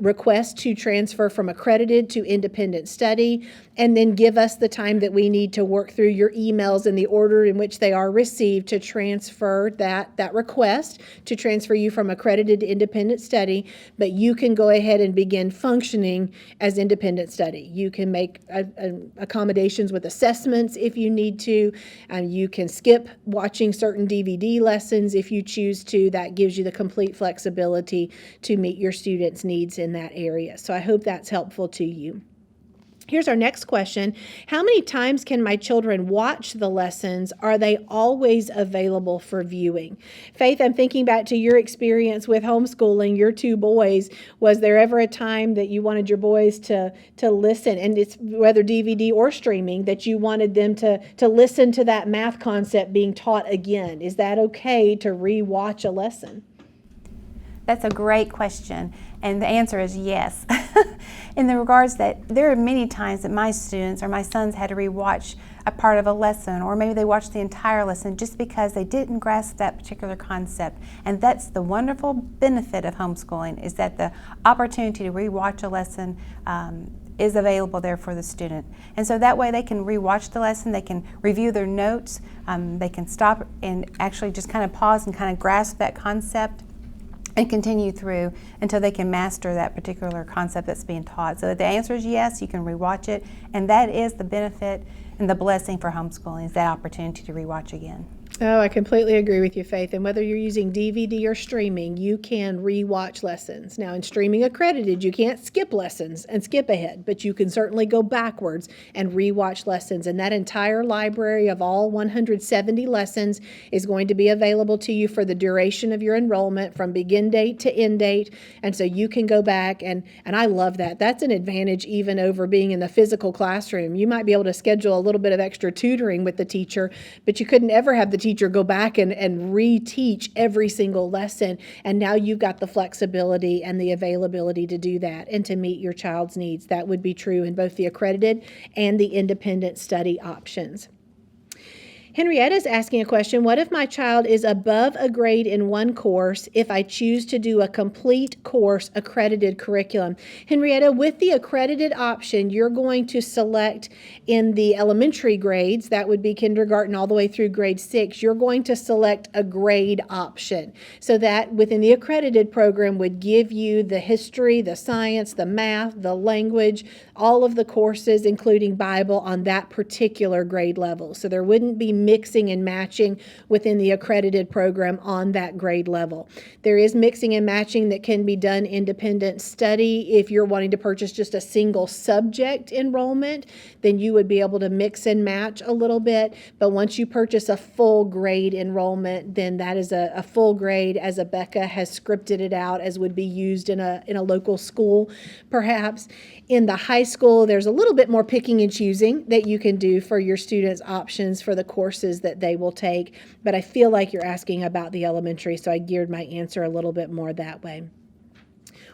request to transfer from accredited to independent study, and then give us the time that we need to work through your emails in the order in which they are received to transfer that request to transfer you from accredited to independent study. But you can go ahead and begin functioning as independent study. You can make accommodations with assessments if you need to. You can skip watching certain DVD lessons if you choose to. That gives you the complete flexibility to meet your students' needs in that area. So I hope that's helpful to you. Here's our next question. How many times can my children watch the lessons? Are they always available for viewing? Faith, I'm thinking back to your experience with homeschooling, your 2 boys. Was there ever a time that you wanted your boys to listen, and it's whether DVD or streaming, that you wanted them to listen to that math concept being taught again? Is that okay to re-watch a lesson? That's a great question, and the answer is yes. In the regards that there are many times that my students or my sons had to rewatch a part of a lesson, or maybe they watched the entire lesson just because they didn't grasp that particular concept. And that's the wonderful benefit of homeschooling, is that the opportunity to rewatch a lesson is available there for the student. And so that way they can rewatch the lesson, they can review their notes, they can stop and actually just kind of pause and kind of grasp that concept and continue through until they can master that particular concept that's being taught. So the answer is yes, you can rewatch it, and that is the benefit and the blessing for homeschooling, is that opportunity to rewatch again. Oh, I completely agree with you, Faith. And whether you're using DVD or streaming, you can re-watch lessons. Now, in streaming accredited, you can't skip lessons and skip ahead, but you can certainly go backwards and re-watch lessons. And that entire library of all 170 lessons is going to be available to you for the duration of your enrollment, from begin date to end date. And so you can go back, and I love that. That's an advantage even over being in the physical classroom. You might be able to schedule a little bit of extra tutoring with the teacher, but you couldn't ever have the teacher go back and re-teach every single lesson. And now you've got the flexibility and the availability to do that and to meet your child's needs. That would be true in both the accredited and the independent study options. Henrietta is asking a question. What if my child is above a grade in one course if I choose to do a complete course accredited curriculum? Henrietta, with the accredited option, you're going to select in the elementary grades, that would be kindergarten all the way through grade 6, you're going to select a grade option. So that within the accredited program would give you the history, the science, the math, the language, all of the courses, including Bible, on that particular grade level. So there wouldn't be mixing and matching within the accredited program on that grade level. There is mixing and matching that can be done independent study. If you're wanting to purchase just a single subject enrollment, then you would be able to mix and match a little bit. But once you purchase a full grade enrollment, then that is a full grade as Abeka has scripted it out, as would be used in a local school perhaps. In the high school, there's a little bit more picking and choosing that you can do for your students' options for the course courses that they will take, but I feel like you're asking about the elementary, so I geared my answer a little bit more that way.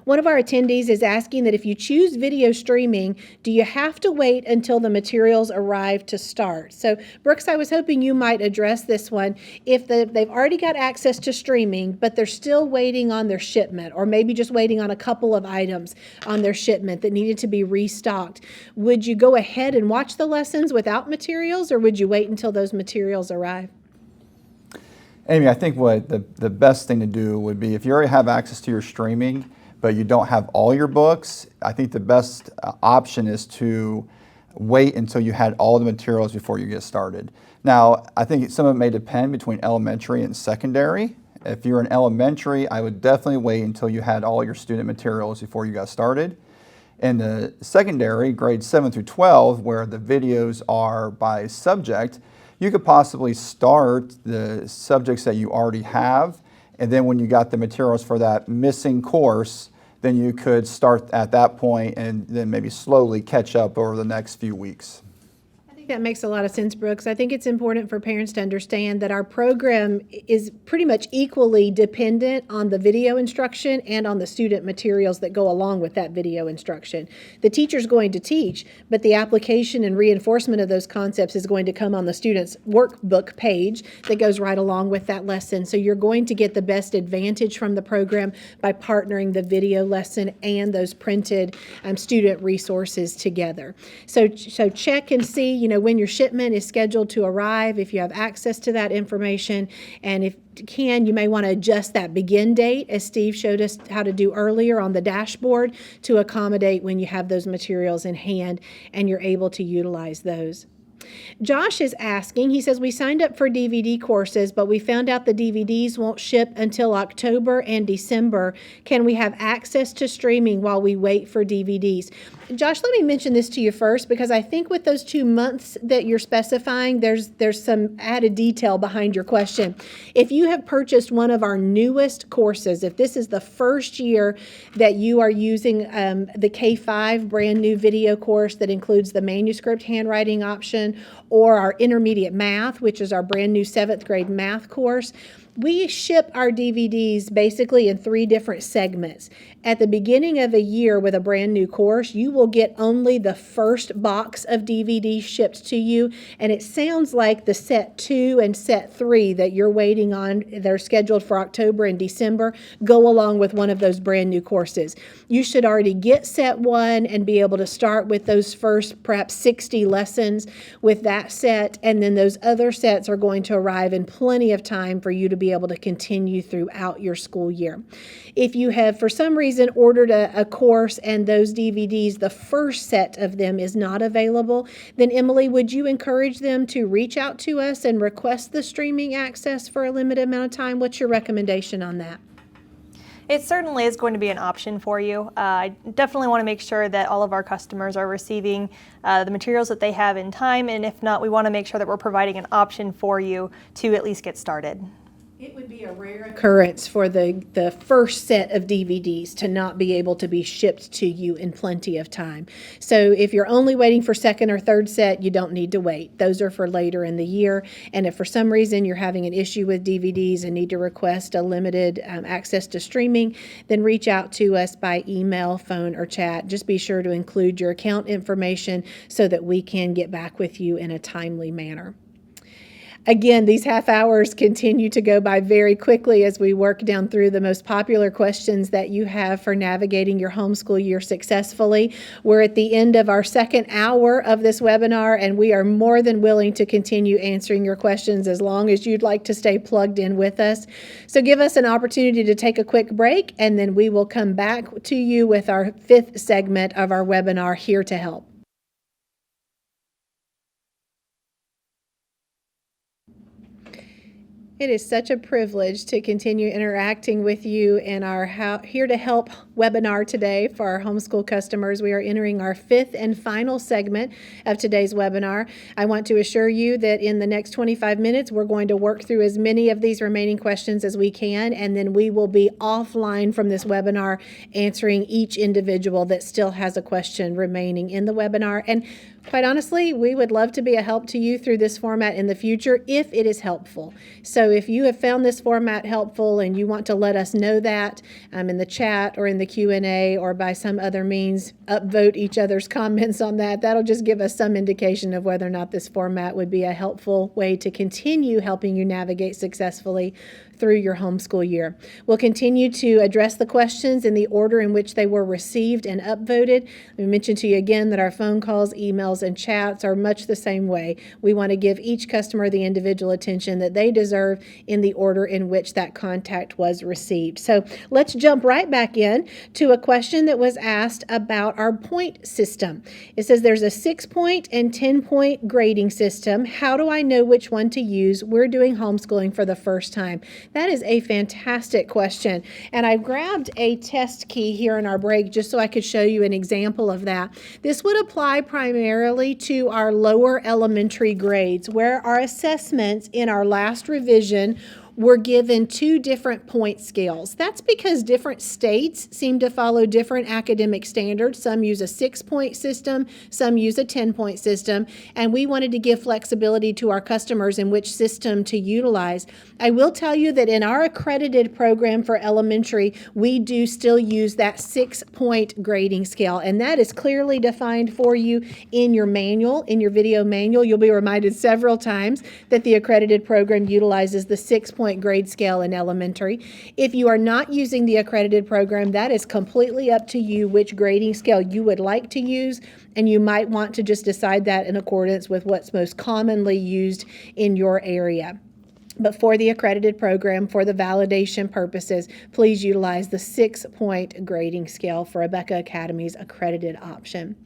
One of our attendees is asking that if you choose video streaming, do you have to wait until the materials arrive to start? So, Brooks, I was hoping you might address this one. If they've already got access to streaming, but they're still waiting on their shipment, or maybe just waiting on a couple of items on their shipment that needed to be restocked, would you go ahead and watch the lessons without materials, or would you wait until those materials arrive? Amy, I think what the best thing to do would be, if you already have access to your streaming, but you don't have all your books, I think the best option is to wait until you had all the materials before you get started. Now, I think some of it may depend between elementary and secondary. If you're in elementary, I would definitely wait until you had all your student materials before you got started. In the secondary, grades 7 through 12, where the videos are by subject, you could possibly start the subjects that you already have, and then when you got the materials for that missing course, then you could start at that point and then maybe slowly catch up over the next few weeks. I think that makes a lot of sense, Brooks. I think it's important for parents to understand that our program is pretty much equally dependent on the video instruction and on the student materials that go along with that video instruction. The teacher's going to teach, but the application and reinforcement of those concepts is going to come on the student's workbook page that goes right along with that lesson. So you're going to get the best advantage from the program by partnering the video lesson and those printed student resources together. So check and see, when your shipment is scheduled to arrive, if you have access to that information, and if you can, you may want to adjust that begin date, as Steve showed us how to do earlier on the dashboard, to accommodate when you have those materials in hand and you're able to utilize those. Josh is asking, he says, we signed up for DVD courses, but we found out the DVDs won't ship until October and December. Can we have access to streaming while we wait for DVDs? Josh, let me mention this to you first, because I think with those 2 months that you're specifying, there's some added detail behind your question. If you have purchased one of our newest courses, if this is the first year that you are using the K-5 brand new video course that includes the manuscript handwriting option, or our intermediate math, which is our brand new 7th grade math course, we ship our DVDs basically in 3 different segments. At the beginning of a year with a brand new course, you will get only the first box of DVDs shipped to you, and it sounds like the set 2 and set 3 that you're waiting on, they're scheduled for October and December, go along with one of those brand new courses. You should already get set 1 and be able to start with those first perhaps 60 lessons with that set, and then those other sets are going to arrive in plenty of time for you to be able to continue throughout your school year. If you have, for some reason, ordered a course and those DVDs, the first set of them is not available, then Emily, would you encourage them to reach out to us and request the streaming access for a limited amount of time? What's your recommendation on that? It certainly is going to be an option for you. I definitely want to make sure that all of our customers are receiving the materials that they have in time, and if not, we want to make sure that we're providing an option for you to at least get started. It would be a rare occurrence for the first set of DVDs to not be able to be shipped to you in plenty of time. So if you're only waiting for second or third set, you don't need to wait. Those are for later in the year. And if for some reason you're having an issue with DVDs and need to request a limited access to streaming, then reach out to us by email, phone, or chat. Just be sure to include your account information so that we can get back with you in a timely manner. Again, these half hours continue to go by very quickly as we work down through the most popular questions that you have for navigating your homeschool year successfully. We're at the end of our second hour of this webinar, and we are more than willing to continue answering your questions as long as you'd like to stay plugged in with us. So give us an opportunity to take a quick break, and then we will come back to you with our 5th segment of our webinar, Here to Help. It is such a privilege to continue interacting with you in our Here to Help webinar today for our homeschool customers. We are entering our 5th and final segment of today's webinar. I want to assure you that in the next 25 minutes, we're going to work through as many of these remaining questions as we can, and then we will be offline from this webinar answering each individual that still has a question remaining in the webinar. And Quite honestly, we would love to be a help to you through this format in the future if it is helpful. So if you have found this format helpful and you want to let us know that in the chat or in the Q&A or by some other means, upvote each other's comments on that. That'll just give us some indication of whether or not this format would be a helpful way to continue helping you navigate successfully through your homeschool year. We'll continue to address the questions in the order in which they were received and upvoted. We mentioned to you again that our phone calls, emails, and chats are much the same way. We want to give each customer the individual attention that they deserve in the order in which that contact was received. So let's jump right back in to a question that was asked about our point system. It says there's a 6-point and 10-point grading system. How do I know which one to use? We're doing homeschooling for the first time. That is a fantastic question. And I grabbed a test key here in our break just so I could show you an example of that. This would apply primarily to our lower elementary grades, where our assessments in our last revision were given 2 different point scales. That's because different states seem to follow different academic standards. Some use a 6-point system, some use a 10-point system, and we wanted to give flexibility to our customers in which system to utilize. I will tell you that in our accredited program for elementary, we do still use that 6-point grading scale, and that is clearly defined for you in your manual, in your video manual. You'll be reminded several times that the accredited program utilizes the 6-point grade scale in elementary. If you are not using the accredited program, that is completely up to you which grading scale you would like to use, and you might want to just decide that in accordance with what's most commonly used in your area. But for the accredited program, for the validation purposes, please utilize the 6-point grading scale for Rebecca Academy's accredited option.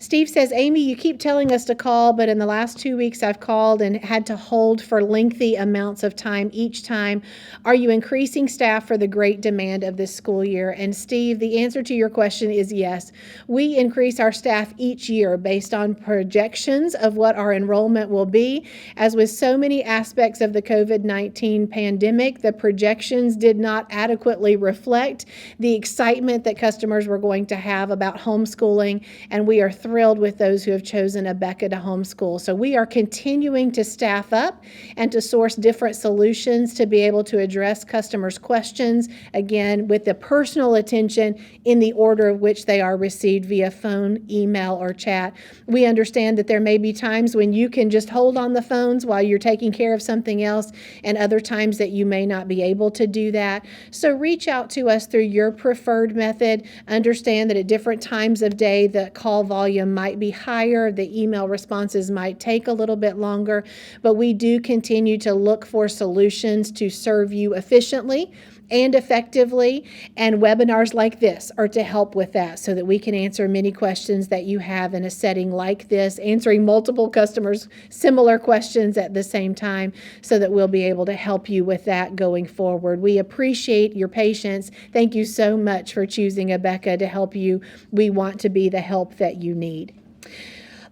Steve says, Amy, you keep telling us to call, but in the last 2 weeks I've called and had to hold for lengthy amounts of time each time. Are you increasing staff for the great demand of this school year? And Steve, the answer to your question is yes. We increase our staff each year based on projections of what our enrollment will be. As with so many aspects of the COVID-19 pandemic, the projections did not adequately reflect the excitement that customers were going to have about homeschooling, and we are thrilled with those who have chosen Rebecca to homeschool. So we are continuing to staff up and to source different solutions to be able to address customers' questions, again, with the personal attention in the order of which they are received via phone, email, or chat. We understand that there may be times when you can just hold on the phones while you're taking care of something else, and other times that you may not be able to do that. So reach out to us through your preferred method. Understand that at different times of day, the call volume might be higher, the email responses might take a little bit longer, but we do continue to look for solutions to serve you efficiently and effectively, and webinars like this are to help with that so that we can answer many questions that you have in a setting like this, answering multiple customers' similar questions at the same time so that we'll be able to help you with that going forward. We appreciate your patience. Thank you so much for choosing Rebecca to help you. We want to be the help that you need.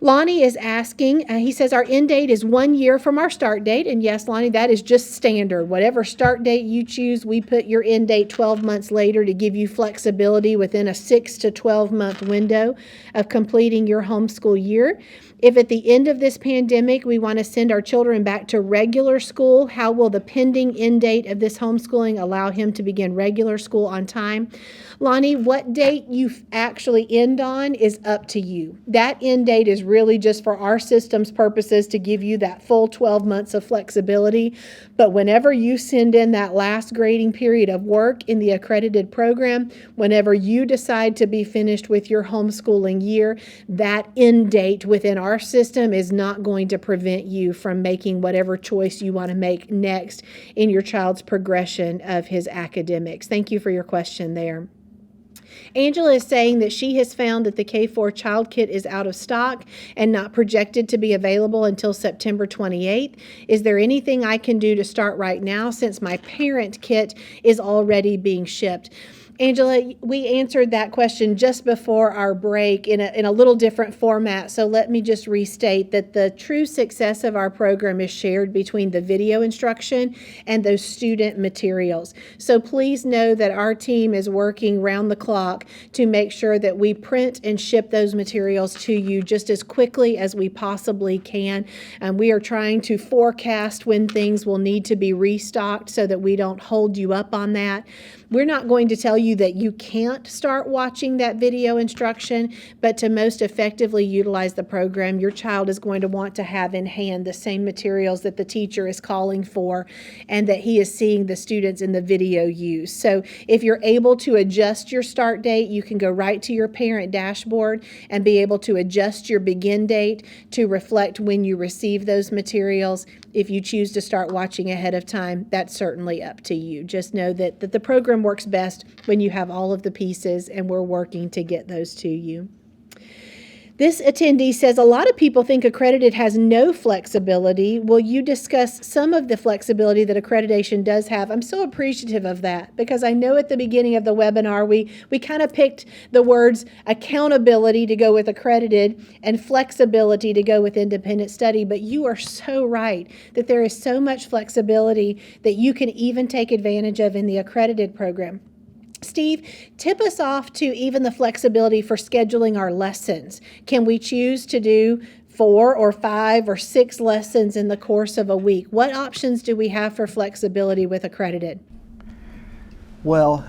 Lonnie is asking, he says our end date is 1 year from our start date. And yes, Lonnie, that is just standard. Whatever start date you choose, we put your end date 12 months later to give you flexibility within a 6 to 12 month window of completing your homeschool year. If at the end of this pandemic we want to send our children back to regular school, how will the pending end date of this homeschooling allow him to begin regular school on time? Lonnie, what date you actually end on is up to you. That end date is really just for our system's purposes to give you that full 12 months of flexibility. But whenever you send in that last grading period of work in the accredited program, whenever you decide to be finished with your homeschooling year, that end date within our system is not going to prevent you from making whatever choice you want to make next in your child's progression of his academics. Thank you for your question there. Angela is saying that she has found that the K-4 Child Kit is out of stock and not projected to be available until September 28th. Is there anything I can do to start right now since my parent kit is already being shipped? Angela, we answered that question just before our break in a little different format. So let me just restate that the true success of our program is shared between the video instruction and those student materials. So please know that our team is working round the clock to make sure that we print and ship those materials to you just as quickly as we possibly can. We are trying to forecast when things will need to be restocked so that we don't hold you up on that. We're not going to tell you that you can't start watching that video instruction, but to most effectively utilize the program, your child is going to want to have in hand the same materials that the teacher is calling for and that he is seeing the students in the video use. So if you're able to adjust your start date, you can go right to your parent dashboard and be able to adjust your begin date to reflect when you receive those materials. If you choose to start watching ahead of time, that's certainly up to you. Just know that the program works best when you have all of the pieces, and we're working to get those to you. This attendee says, a lot of people think Accredited has no flexibility. Will you discuss some of the flexibility that accreditation does have? I'm so appreciative of that because I know at the beginning of the webinar, we kind of picked the words accountability to go with Accredited and flexibility to go with independent study, but you are so right that there is so much flexibility that you can even take advantage of in the Accredited program. Steve, tip us off to even the flexibility for scheduling our lessons. Can we choose to do 4 or 5 or 6 lessons in the course of a week? What options do we have for flexibility with Accredited? Well,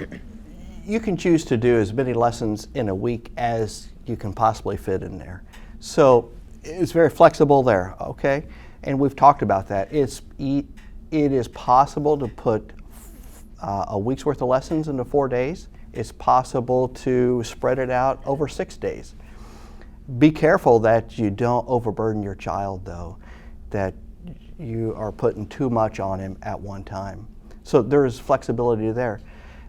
you can choose to do as many lessons in a week as you can possibly fit in there. So it's very flexible there, okay? And we've talked about that. It is possible to put a week's worth of lessons into 4 days. It's possible to spread it out over 6 days. Be careful that you don't overburden your child, though, that you are putting too much on him at one time. So there's flexibility there.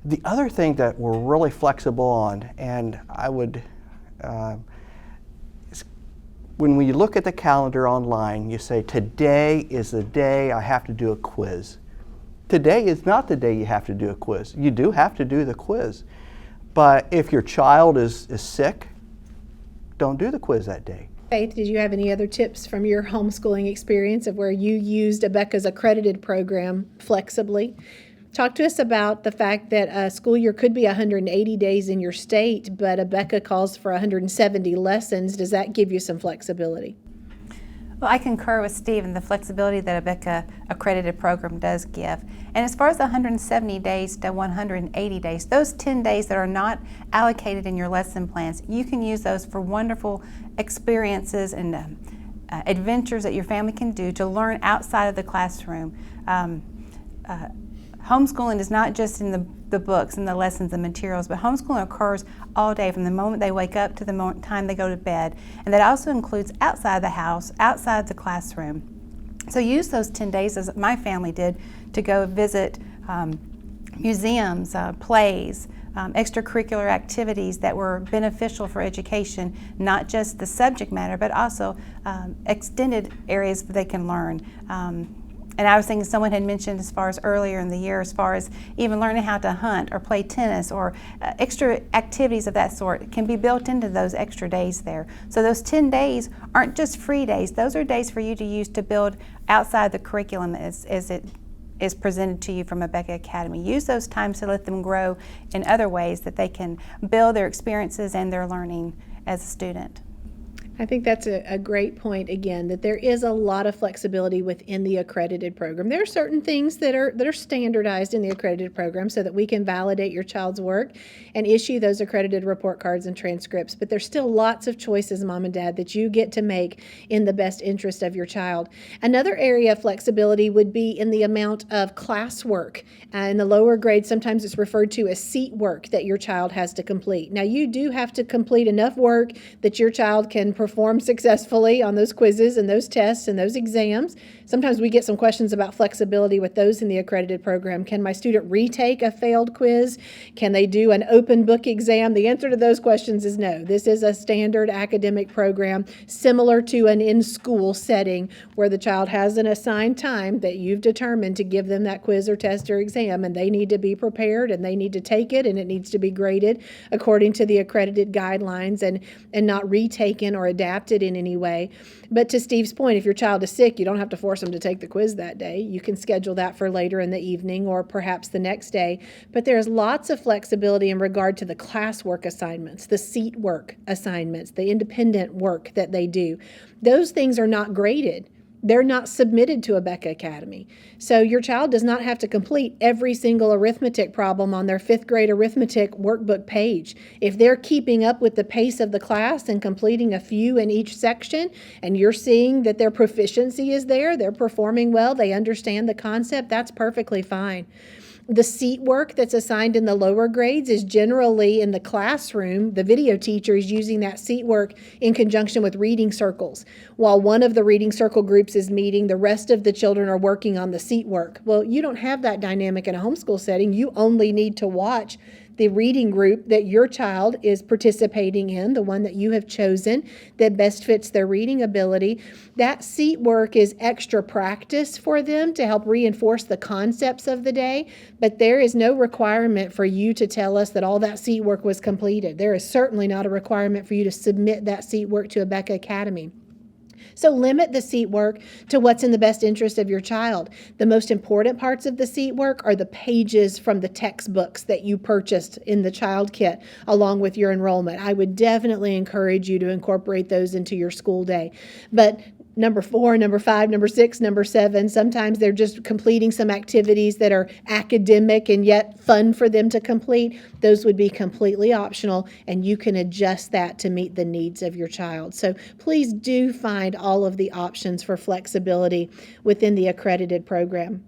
The other thing that we're really flexible on, and I would, when we look at the calendar online, you say, today is the day I have to do a quiz. Today is not the day you have to do a quiz. You do have to do the quiz. But if your child is sick, don't do the quiz that day. Faith, did you have any other tips from your homeschooling experience of where you used Abeka's accredited program flexibly? Talk to us about the fact that a school year could be 180 days in your state, but Abeka calls for 170 lessons. Does that give you some flexibility? Well, I concur with Steve in the flexibility that Abeka accredited program does give. And as far as the 170 days to 180 days, those 10 days that are not allocated in your lesson plans, you can use those for wonderful experiences and adventures that your family can do to learn outside of the classroom. Homeschooling is not just in the books and the lessons and materials, but homeschooling occurs all day from the moment they wake up to the time they go to bed. And that also includes outside the house, outside the classroom. So use those 10 days, as my family did, to go visit museums, plays, extracurricular activities that were beneficial for education, not just the subject matter, but also extended areas that they can learn. And I was thinking someone had mentioned as far as earlier in the year, as far as even learning how to hunt or play tennis or extra activities of that sort can be built into those extra days there. So those 10 days aren't just free days. Those are days for you to use to build outside the curriculum as it is presented to you from Abeka Academy. Use those times to let them grow in other ways that they can build their experiences and their learning as a student. I think that's a great point, again, that there is a lot of flexibility within the accredited program. There are certain things that are standardized in the accredited program so that we can validate your child's work and issue those accredited report cards and transcripts, but there's still lots of choices, Mom and Dad, that you get to make in the best interest of your child. Another area of flexibility would be in the amount of classwork. In the lower grades, sometimes it's referred to as seat work that your child has to complete. Now, you do have to complete enough work that your child can perform successfully on those quizzes and those tests and those exams. Sometimes we get some questions about flexibility with those in the accredited program. Can my student retake a failed quiz? Can they do an open book exam? The answer to those questions is no. This is a standard academic program similar to an in-school setting where the child has an assigned time that you've determined to give them that quiz or test or exam, and they need to be prepared and they need to take it, and it needs to be graded according to the accredited guidelines and not retaken or adapted in any way. But to Steve's point, if your child is sick, you don't have to force them to take the quiz that day. You can schedule that for later in the evening or perhaps the next day. But there's lots of flexibility in regard to the classwork assignments, the seat work assignments, the independent work that they do. Those things are not graded. They're not submitted to Abeka Academy. So your child does not have to complete every single arithmetic problem on their 5th grade arithmetic workbook page. If they're keeping up with the pace of the class and completing a few in each section, and you're seeing that their proficiency is there, they're performing well, they understand the concept, that's perfectly fine. The seat work that's assigned in the lower grades is generally in the classroom. The video teacher is using that seat work in conjunction with reading circles. While one of the reading circle groups is meeting, the rest of the children are working on the seat work. Well, you don't have that dynamic in a homeschool setting. You only need to watch the reading group that your child is participating in, the one that you have chosen that best fits their reading ability. That seat work is extra practice for them to help reinforce the concepts of the day, but there is no requirement for you to tell us that all that seat work was completed. There is certainly not a requirement for you to submit that seat work to Abeka Academy. So limit the seat work to what's in the best interest of your child. The most important parts of the seat work are the pages from the textbooks that you purchased in the child kit along with your enrollment. I would definitely encourage you to incorporate those into your school day. But number 4, number 5, number 6, number 7, sometimes they're just completing some activities that are academic and yet fun for them to complete. Those would be completely optional, and you can adjust that to meet the needs of your child. So please do find all of the options for flexibility within the accredited program.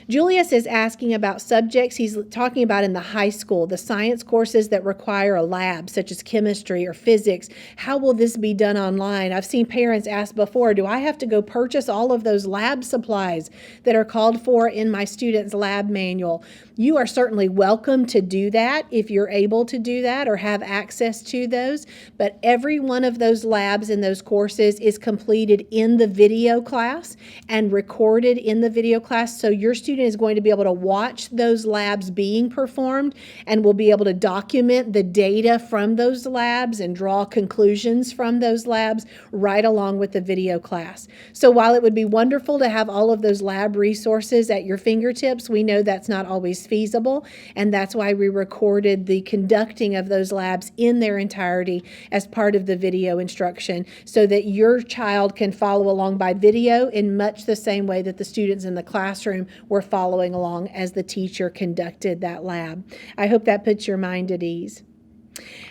Julius is asking about subjects he's talking about in the high school, the science courses that require a lab, such as chemistry or physics. How will this be done online? I've seen parents ask before, do I have to go purchase all of those lab supplies that are called for in my student's lab manual? You are certainly welcome to do that if you're able to do that or have access to those, but every one of those labs in those courses is completed in the video class and recorded in the video class, so your student is going to be able to watch those labs being performed and will be able to document the data from those labs and draw conclusions from those labs right along with the video class. So while it would be wonderful to have all of those lab resources at your fingertips, we know that's not always feasible, and that's why we recorded the conducting of those labs in their entirety as part of the video instruction so that your child can follow along by video in much the same way that the students in the classroom were following along as the teacher conducted that lab. I hope that puts your mind at ease.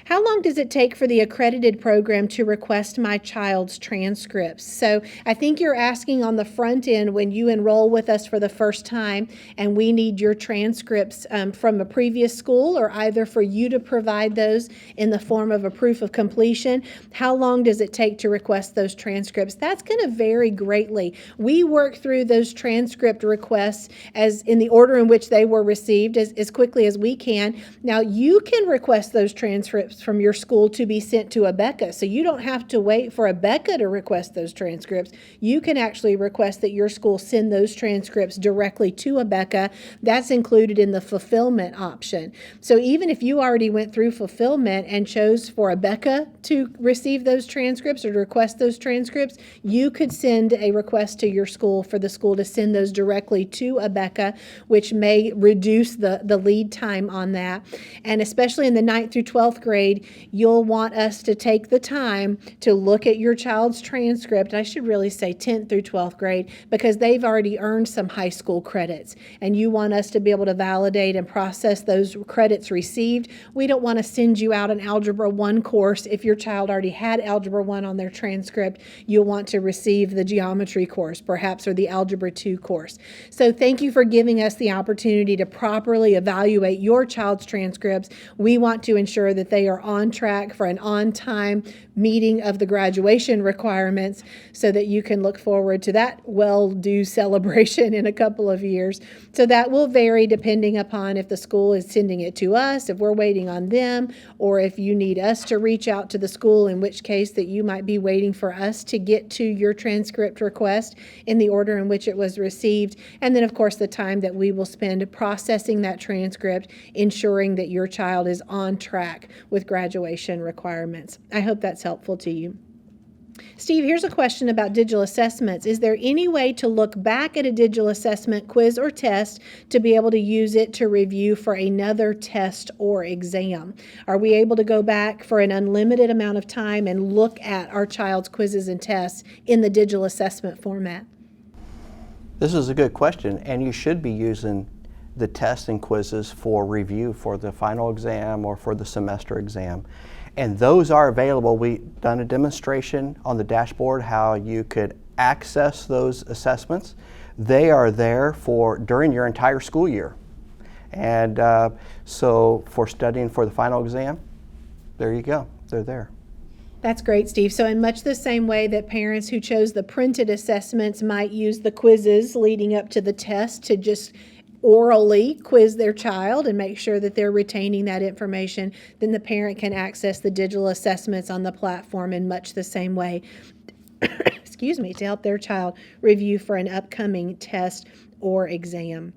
How long does it take for the accredited program to request my child's transcripts? So I think you're asking on the front end when you enroll with us for the first time and we need your transcripts from a previous school or either for you to provide those in the form of a proof of completion. How long does it take to request those transcripts? That's going to vary greatly. We work through those transcript requests as in the order in which they were received as quickly as we can. Now you can request those transcripts from your school to be sent to Abeka. So you don't have to wait for Abeka to request those transcripts. You can actually request that your school send those transcripts directly to Abeka. That's included in the fulfillment option. So even if you already went through fulfillment and chose for Abeka to receive those transcripts or to request those transcripts, you could send a request to your school for the school to send those directly to Abeka, which may reduce the lead time on that. And especially in the 9th through 12th grade, you'll want us to take the time to look at your child's transcript. I should really say 10th through 12th grade because they've already earned some high school credits, and you want us to be able to validate and process those credits received. We don't want to send you out an Algebra 1 course if your child already had Algebra 1 on their transcript. You'll want to receive the geometry course, perhaps, or the Algebra 2 course. So thank you for giving us the opportunity to properly evaluate your child's transcripts. We want to ensure sure that they are on track for an on-time meeting of the graduation requirements so that you can look forward to that well-due celebration in a couple of years. So that will vary depending upon if the school is sending it to us, if we're waiting on them, or if you need us to reach out to the school, in which case that you might be waiting for us to get to your transcript request in the order in which it was received. And then, of course, the time that we will spend processing that transcript, ensuring that your child is on track with graduation requirements. I hope that's helpful to you. Steve, here's a question about digital assessments. Is there any way to look back at a digital assessment, quiz, or test to be able to use it to review for another test or exam? Are we able to go back for an unlimited amount of time and look at our child's quizzes and tests in the digital assessment format? This is a good question, and you should be using the tests and quizzes for review for the final exam or for the semester exam. And those are available. We've done a demonstration on the dashboard how you could access those assessments. They are there for during your entire school year. And so for studying for the final exam, there you go, they're there. That's great, Steve. So in much the same way that parents who chose the printed assessments might use the quizzes leading up to the test to just orally quiz their child and make sure that they're retaining that information, then the parent can access the digital assessments on the platform in much the same way, excuse me, to help their child review for an upcoming test or exam.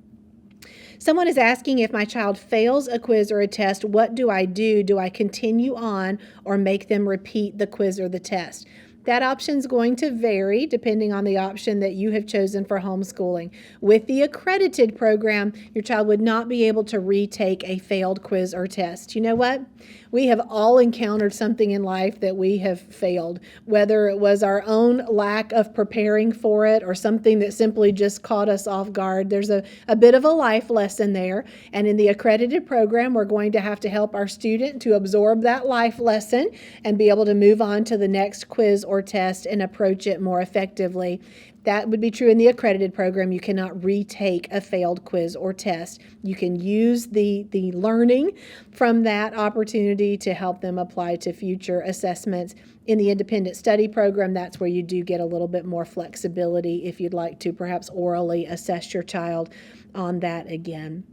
Someone is asking, if my child fails a quiz or a test, what do I do? Do I continue on or make them repeat the quiz or the test? That option is going to vary depending on the option that you have chosen for homeschooling. With the accredited program, your child would not be able to retake a failed quiz or test. You know what? We have all encountered something in life that we have failed, whether it was our own lack of preparing for it or something that simply just caught us off guard. There's a bit of a life lesson there. And in the accredited program, we're going to have to help our student to absorb that life lesson and be able to move on to the next quiz or test and approach it more effectively. That would be true in the accredited program. You cannot retake a failed quiz or test. You can use the learning from that opportunity to help them apply to future assessments. In the independent study program, that's where you do get a little bit more flexibility if you'd like to perhaps orally assess your child on that again.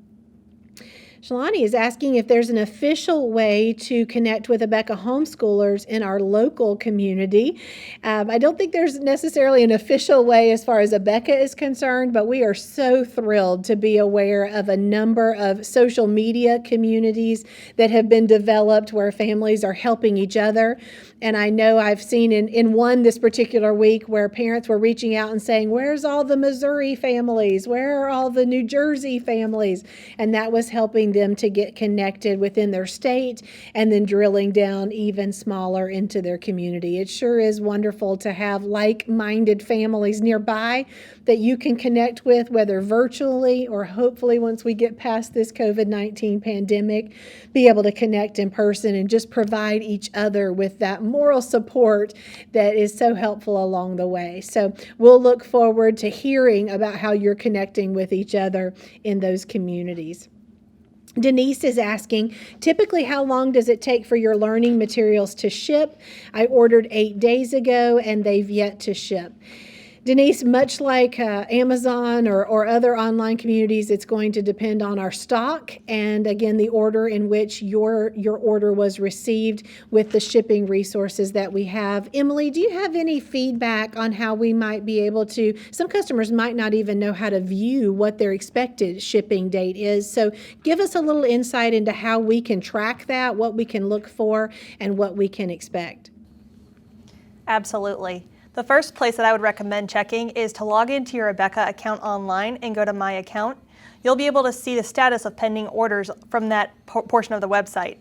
Shalani is asking if there's an official way to connect with Abeka homeschoolers in our local community. I don't think there's necessarily an official way as far as Abeka is concerned, but we are so thrilled to be aware of a number of social media communities that have been developed where families are helping each other. And I know I've seen in one this particular week where parents were reaching out and saying, where's all the Missouri families? Where are all the New Jersey families? And that was helping them to get connected within their state and then drilling down even smaller into their community. It sure is wonderful to have like-minded families nearby that you can connect with, whether virtually or hopefully once we get past this COVID-19 pandemic, be able to connect in person and just provide each other with that moral support that is so helpful along the way. So we'll look forward to hearing about how you're connecting with each other in those communities. Denise is asking, typically how long does it take for your learning materials to ship? I ordered 8 days ago and they've yet to ship. Denise, much like Amazon or other online communities, it's going to depend on our stock and, again, the order in which your order was received with the shipping resources that we have. Emily, do you have any feedback on how we might be able to, some customers might not even know how to view what their expected shipping date is, so give us a little insight into how we can track that, what we can look for, and what we can expect. Absolutely. The first place that I would recommend checking is to log into your Abeka account online and go to My Account. You'll be able to see the status of pending orders from that portion of the website.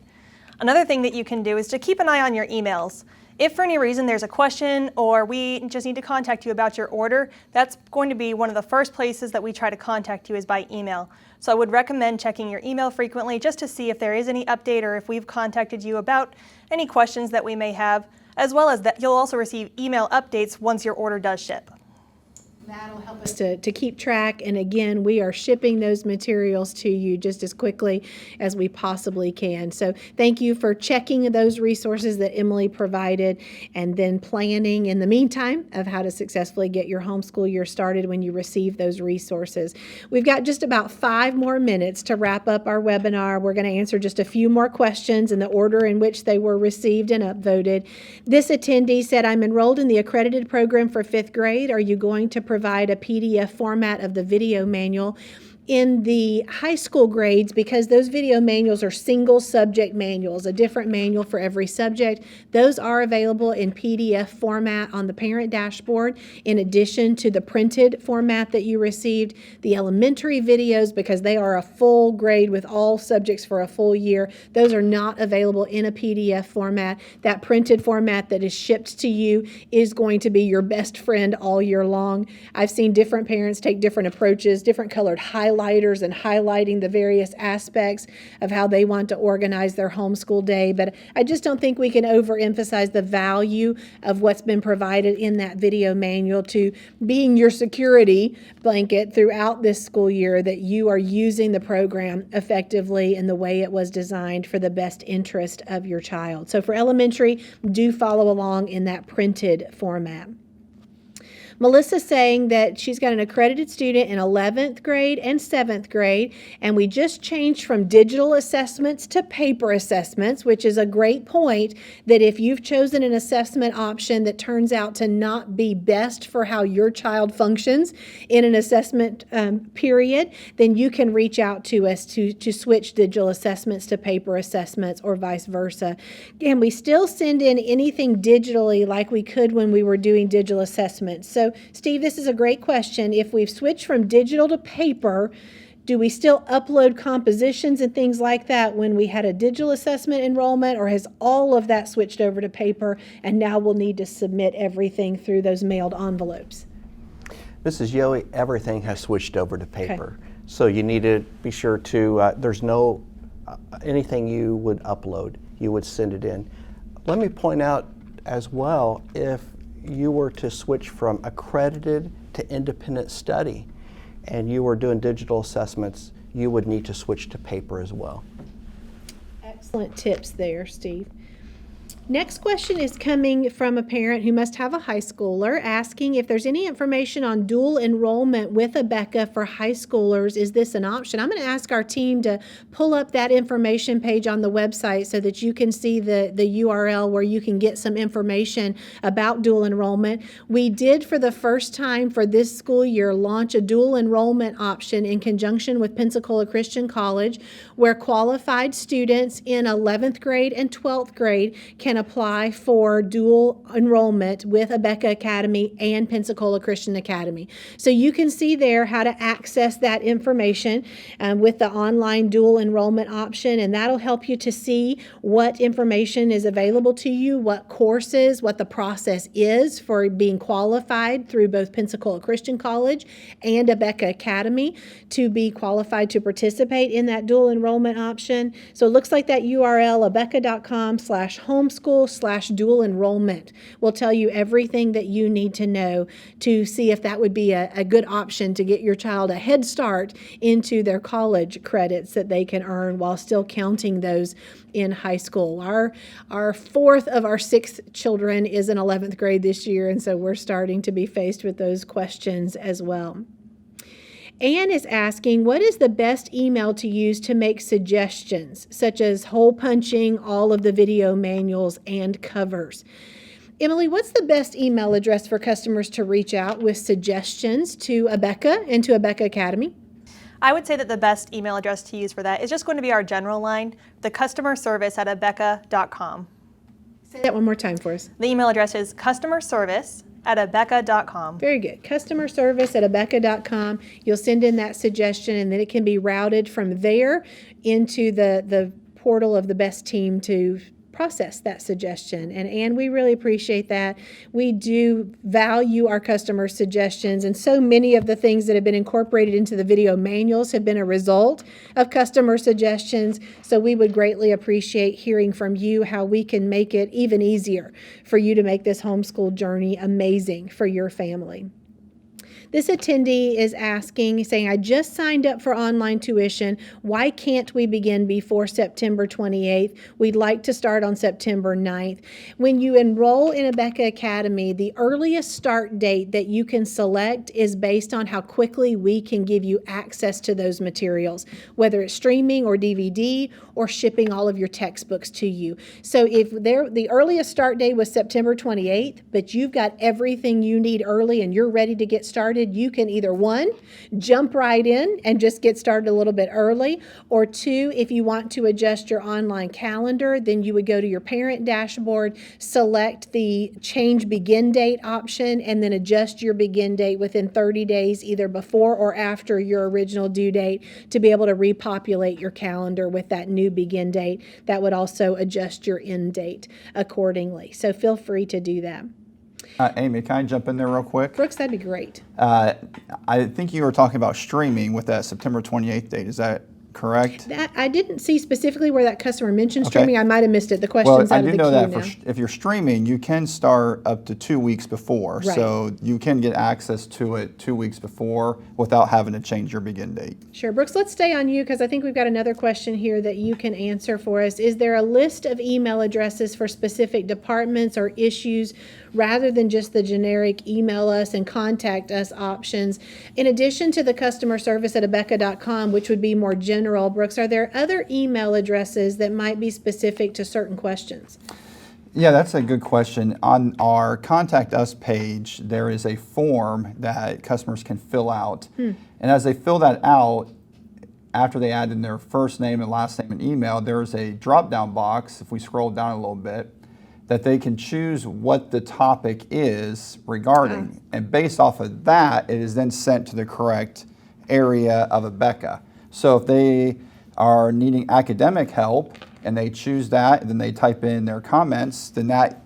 Another thing that you can do is to keep an eye on your emails. If for any reason there's a question or we just need to contact you about your order, that's going to be one of the first places that we try to contact you is by email. So I would recommend checking your email frequently just to see if there is any update or if we've contacted you about any questions that we may have, as well as that you'll also receive email updates once your order does ship. That'll help us to keep track. And again, we are shipping those materials to you just as quickly as we possibly can. So thank you for checking those resources that Emily provided and then planning in the meantime of how to successfully get your homeschool year started when you receive those resources. We've got just about 5 more minutes to wrap up our webinar. We're going to answer just a few more questions in the order in which they were received and upvoted. This attendee said, I'm enrolled in the accredited program for 5th grade. Are you going to provide a PDF format of the video manual? In the high school grades, because those video manuals are single subject manuals, a different manual for every subject, those are available in PDF format on the parent dashboard, in addition to the printed format that you received. The elementary videos, because they are a full grade with all subjects for a full year, those are not available in a PDF format. That printed format that is shipped to you is going to be your best friend all year long. I've seen different parents take different approaches, different colored highlighters and highlighting the various aspects of how they want to organize their homeschool day. But I just don't think we can overemphasize the value of what's been provided in that video manual to being your security blanket throughout this school year, that you are using the program effectively in the way it was designed for the best interest of your child. So for elementary, do follow along in that printed format. Melissa's saying that she's got an accredited student in 11th grade and 7th grade, and we just changed from digital assessments to paper assessments, which is a great point, that if you've chosen an assessment option that turns out to not be best for how your child functions in an assessment period, then you can reach out to us to switch digital assessments to paper assessments or vice versa. And we still send in anything digitally like we could when we were doing digital assessments. So Steve, this is a great question. If we've switched from digital to paper, do we still upload compositions and things like that when we had a digital assessment enrollment, or has all of that switched over to paper and now we'll need to submit everything through those mailed envelopes? Mrs. Yohe, everything has switched over to paper. Okay. So you need to be sure to, there's no, anything you would upload, you would send it in. Let me point out as well, if you were to switch from accredited to independent study and you were doing digital assessments, you would need to switch to paper as well. Excellent tips there, Steve. Next question is coming from a parent who must have a high schooler, asking if there's any information on dual enrollment with Abeka for high schoolers. Is this an option? I'm going to ask our team to pull up that information page on the website so that you can see the URL where you can get some information about dual enrollment. We did, for the first time for this school year, launch a dual enrollment option in conjunction with Pensacola Christian College, where qualified students in 11th grade and 12th grade can apply for dual enrollment with Abeka Academy and Pensacola Christian Academy. So you can see there how to access that information with the online dual enrollment option, and that'll help you to see what information is available to you, what courses, what the process is for being qualified through both Pensacola Christian College and Abeka Academy to be qualified to participate in that dual enrollment option. So it looks like that URL, abeka.com/homeschool/dual enrollment, will tell you everything that you need to know to see if that would be a good option to get your child a head start into their college credits that they can earn while still counting those in high school. Our fourth of our 6 children is in 11th grade this year, and so we're starting to be faced with those questions as well. Anne is asking, what is the best email to use to make suggestions, such as hole punching all of the video manuals and covers? Emily, what's the best email address for customers to reach out with suggestions to Abeka and to Abeka Academy? I would say that the best email address to use for that is just going to be our general line, the customer service at abeka.com. Say that one more time for us. The email address is customerservice@abeka.com. Very good. Customer service at abeka.com. You'll send in that suggestion, and then it can be routed from there into the portal of the best team to process that suggestion. And we really appreciate that. We do value our customer suggestions, and so many of the things that have been incorporated into the video manuals have been a result of customer suggestions. So we would greatly appreciate hearing from you how we can make it even easier for you to make this homeschool journey amazing for your family. This attendee is asking, saying, I just signed up for online tuition. Why can't we begin before September 28th? We'd like to start on September 9th. When you enroll in Abeka Academy, the earliest start date that you can select is based on how quickly we can give you access to those materials, whether it's streaming or DVD or shipping all of your textbooks to you. So if the earliest start date was September 28th, but you've got everything you need early and you're ready to get started, you can either one, jump right in and just get started a little bit early, or two, if you want to adjust your online calendar, then you would go to your parent dashboard, select the change begin date option, and then adjust your begin date within 30 days, either before or after your original due date, to be able to repopulate your calendar with that new begin date. That would also adjust your end date accordingly. So feel free to do that. Amy, can I jump in there real quick? Brooks, that'd be great. I think you were talking about streaming with that September 28th date. Is that correct? That, I didn't see specifically where that customer mentioned Okay. streaming. I might have missed it. The Well, question's I out of do the know queue that now. if you're streaming, you can start up to 2 weeks before. Right. So you can get access to it 2 weeks before without having to change your begin date. Sure. Brooks, let's stay on you because I think we've got another question here that you can answer for us. Is there a list of email addresses for specific departments or issues rather than just the generic email us and contact us options? In addition to the customer service at abeka.com, which would be more general, Brooks, are there other email addresses that might be specific to certain questions? Yeah, that's a good question. On our Contact Us page, there is a form that customers can fill out. And as they fill that out, after they add in their first name and last name and email, there's a drop-down box, if we scroll down a little bit, that they can choose what the topic is regarding. And based off of that, it is then sent to the correct area of Abeka. So if they are needing academic help and they choose that, and then they type in their comments, then that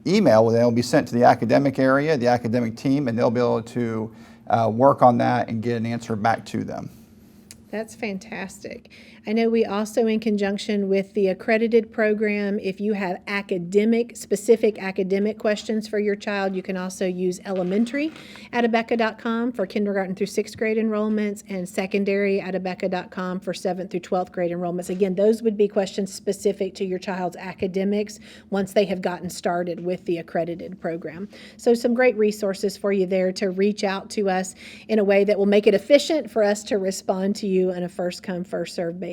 email will then be sent to the academic area, the academic team, and they'll be able to work on that and get an answer back to them. That's fantastic. I know we also, in conjunction with the accredited program, if you have specific academic questions for your child, you can also use elementary at abeka.com for kindergarten through 6th grade enrollments, and secondary at abeka.com for 7th through 12th grade enrollments. Again, those would be questions specific to your child's academics once they have gotten started with the accredited program. So some great resources for you there to reach out to us in a way that will make it efficient for us to respond to you on a first come, first served basis.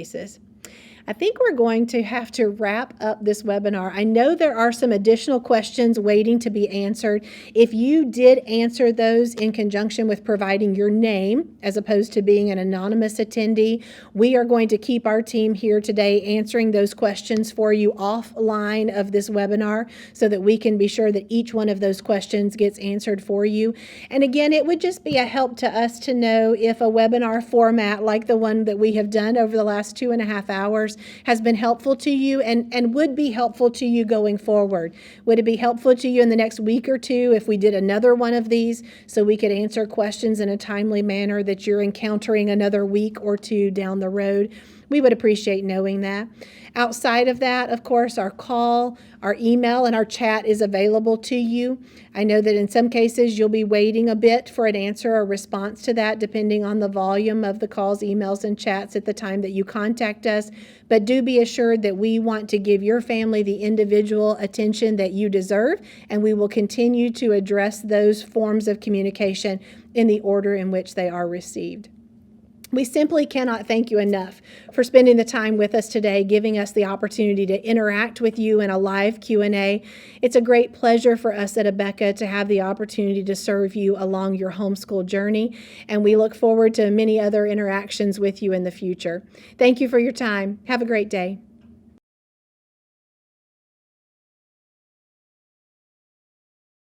I think we're going to have to wrap up this webinar. I know there are some additional questions waiting to be answered. If you did answer those in conjunction with providing your name as opposed to being an anonymous attendee, we are going to keep our team here today answering those questions for you offline of this webinar so that we can be sure that each one of those questions gets answered for you. And again, it would just be a help to us to know if a webinar format like the one that we have done over the last 2.5 hours has been helpful to you and would be helpful to you going forward. Would it be helpful to you in the next week or two if we did another one of these so we could answer questions in a timely manner that you're encountering another week or two down the road? We would appreciate knowing that. Outside of that, of course, our call, our email, and our chat is available to you. I know that in some cases you'll be waiting a bit for an answer or response to that, depending on the volume of the calls, emails, and chats at the time that you contact us. But do be assured that we want to give your family the individual attention that you deserve, and we will continue to address those forms of communication in the order in which they are received. We simply cannot thank you enough for spending the time with us today, giving us the opportunity to interact with you in a live Q&A. It's a great pleasure for us at Abeka to have the opportunity to serve you along your homeschool journey, and we look forward to many other interactions with you in the future. Thank you for your time. Have a great day.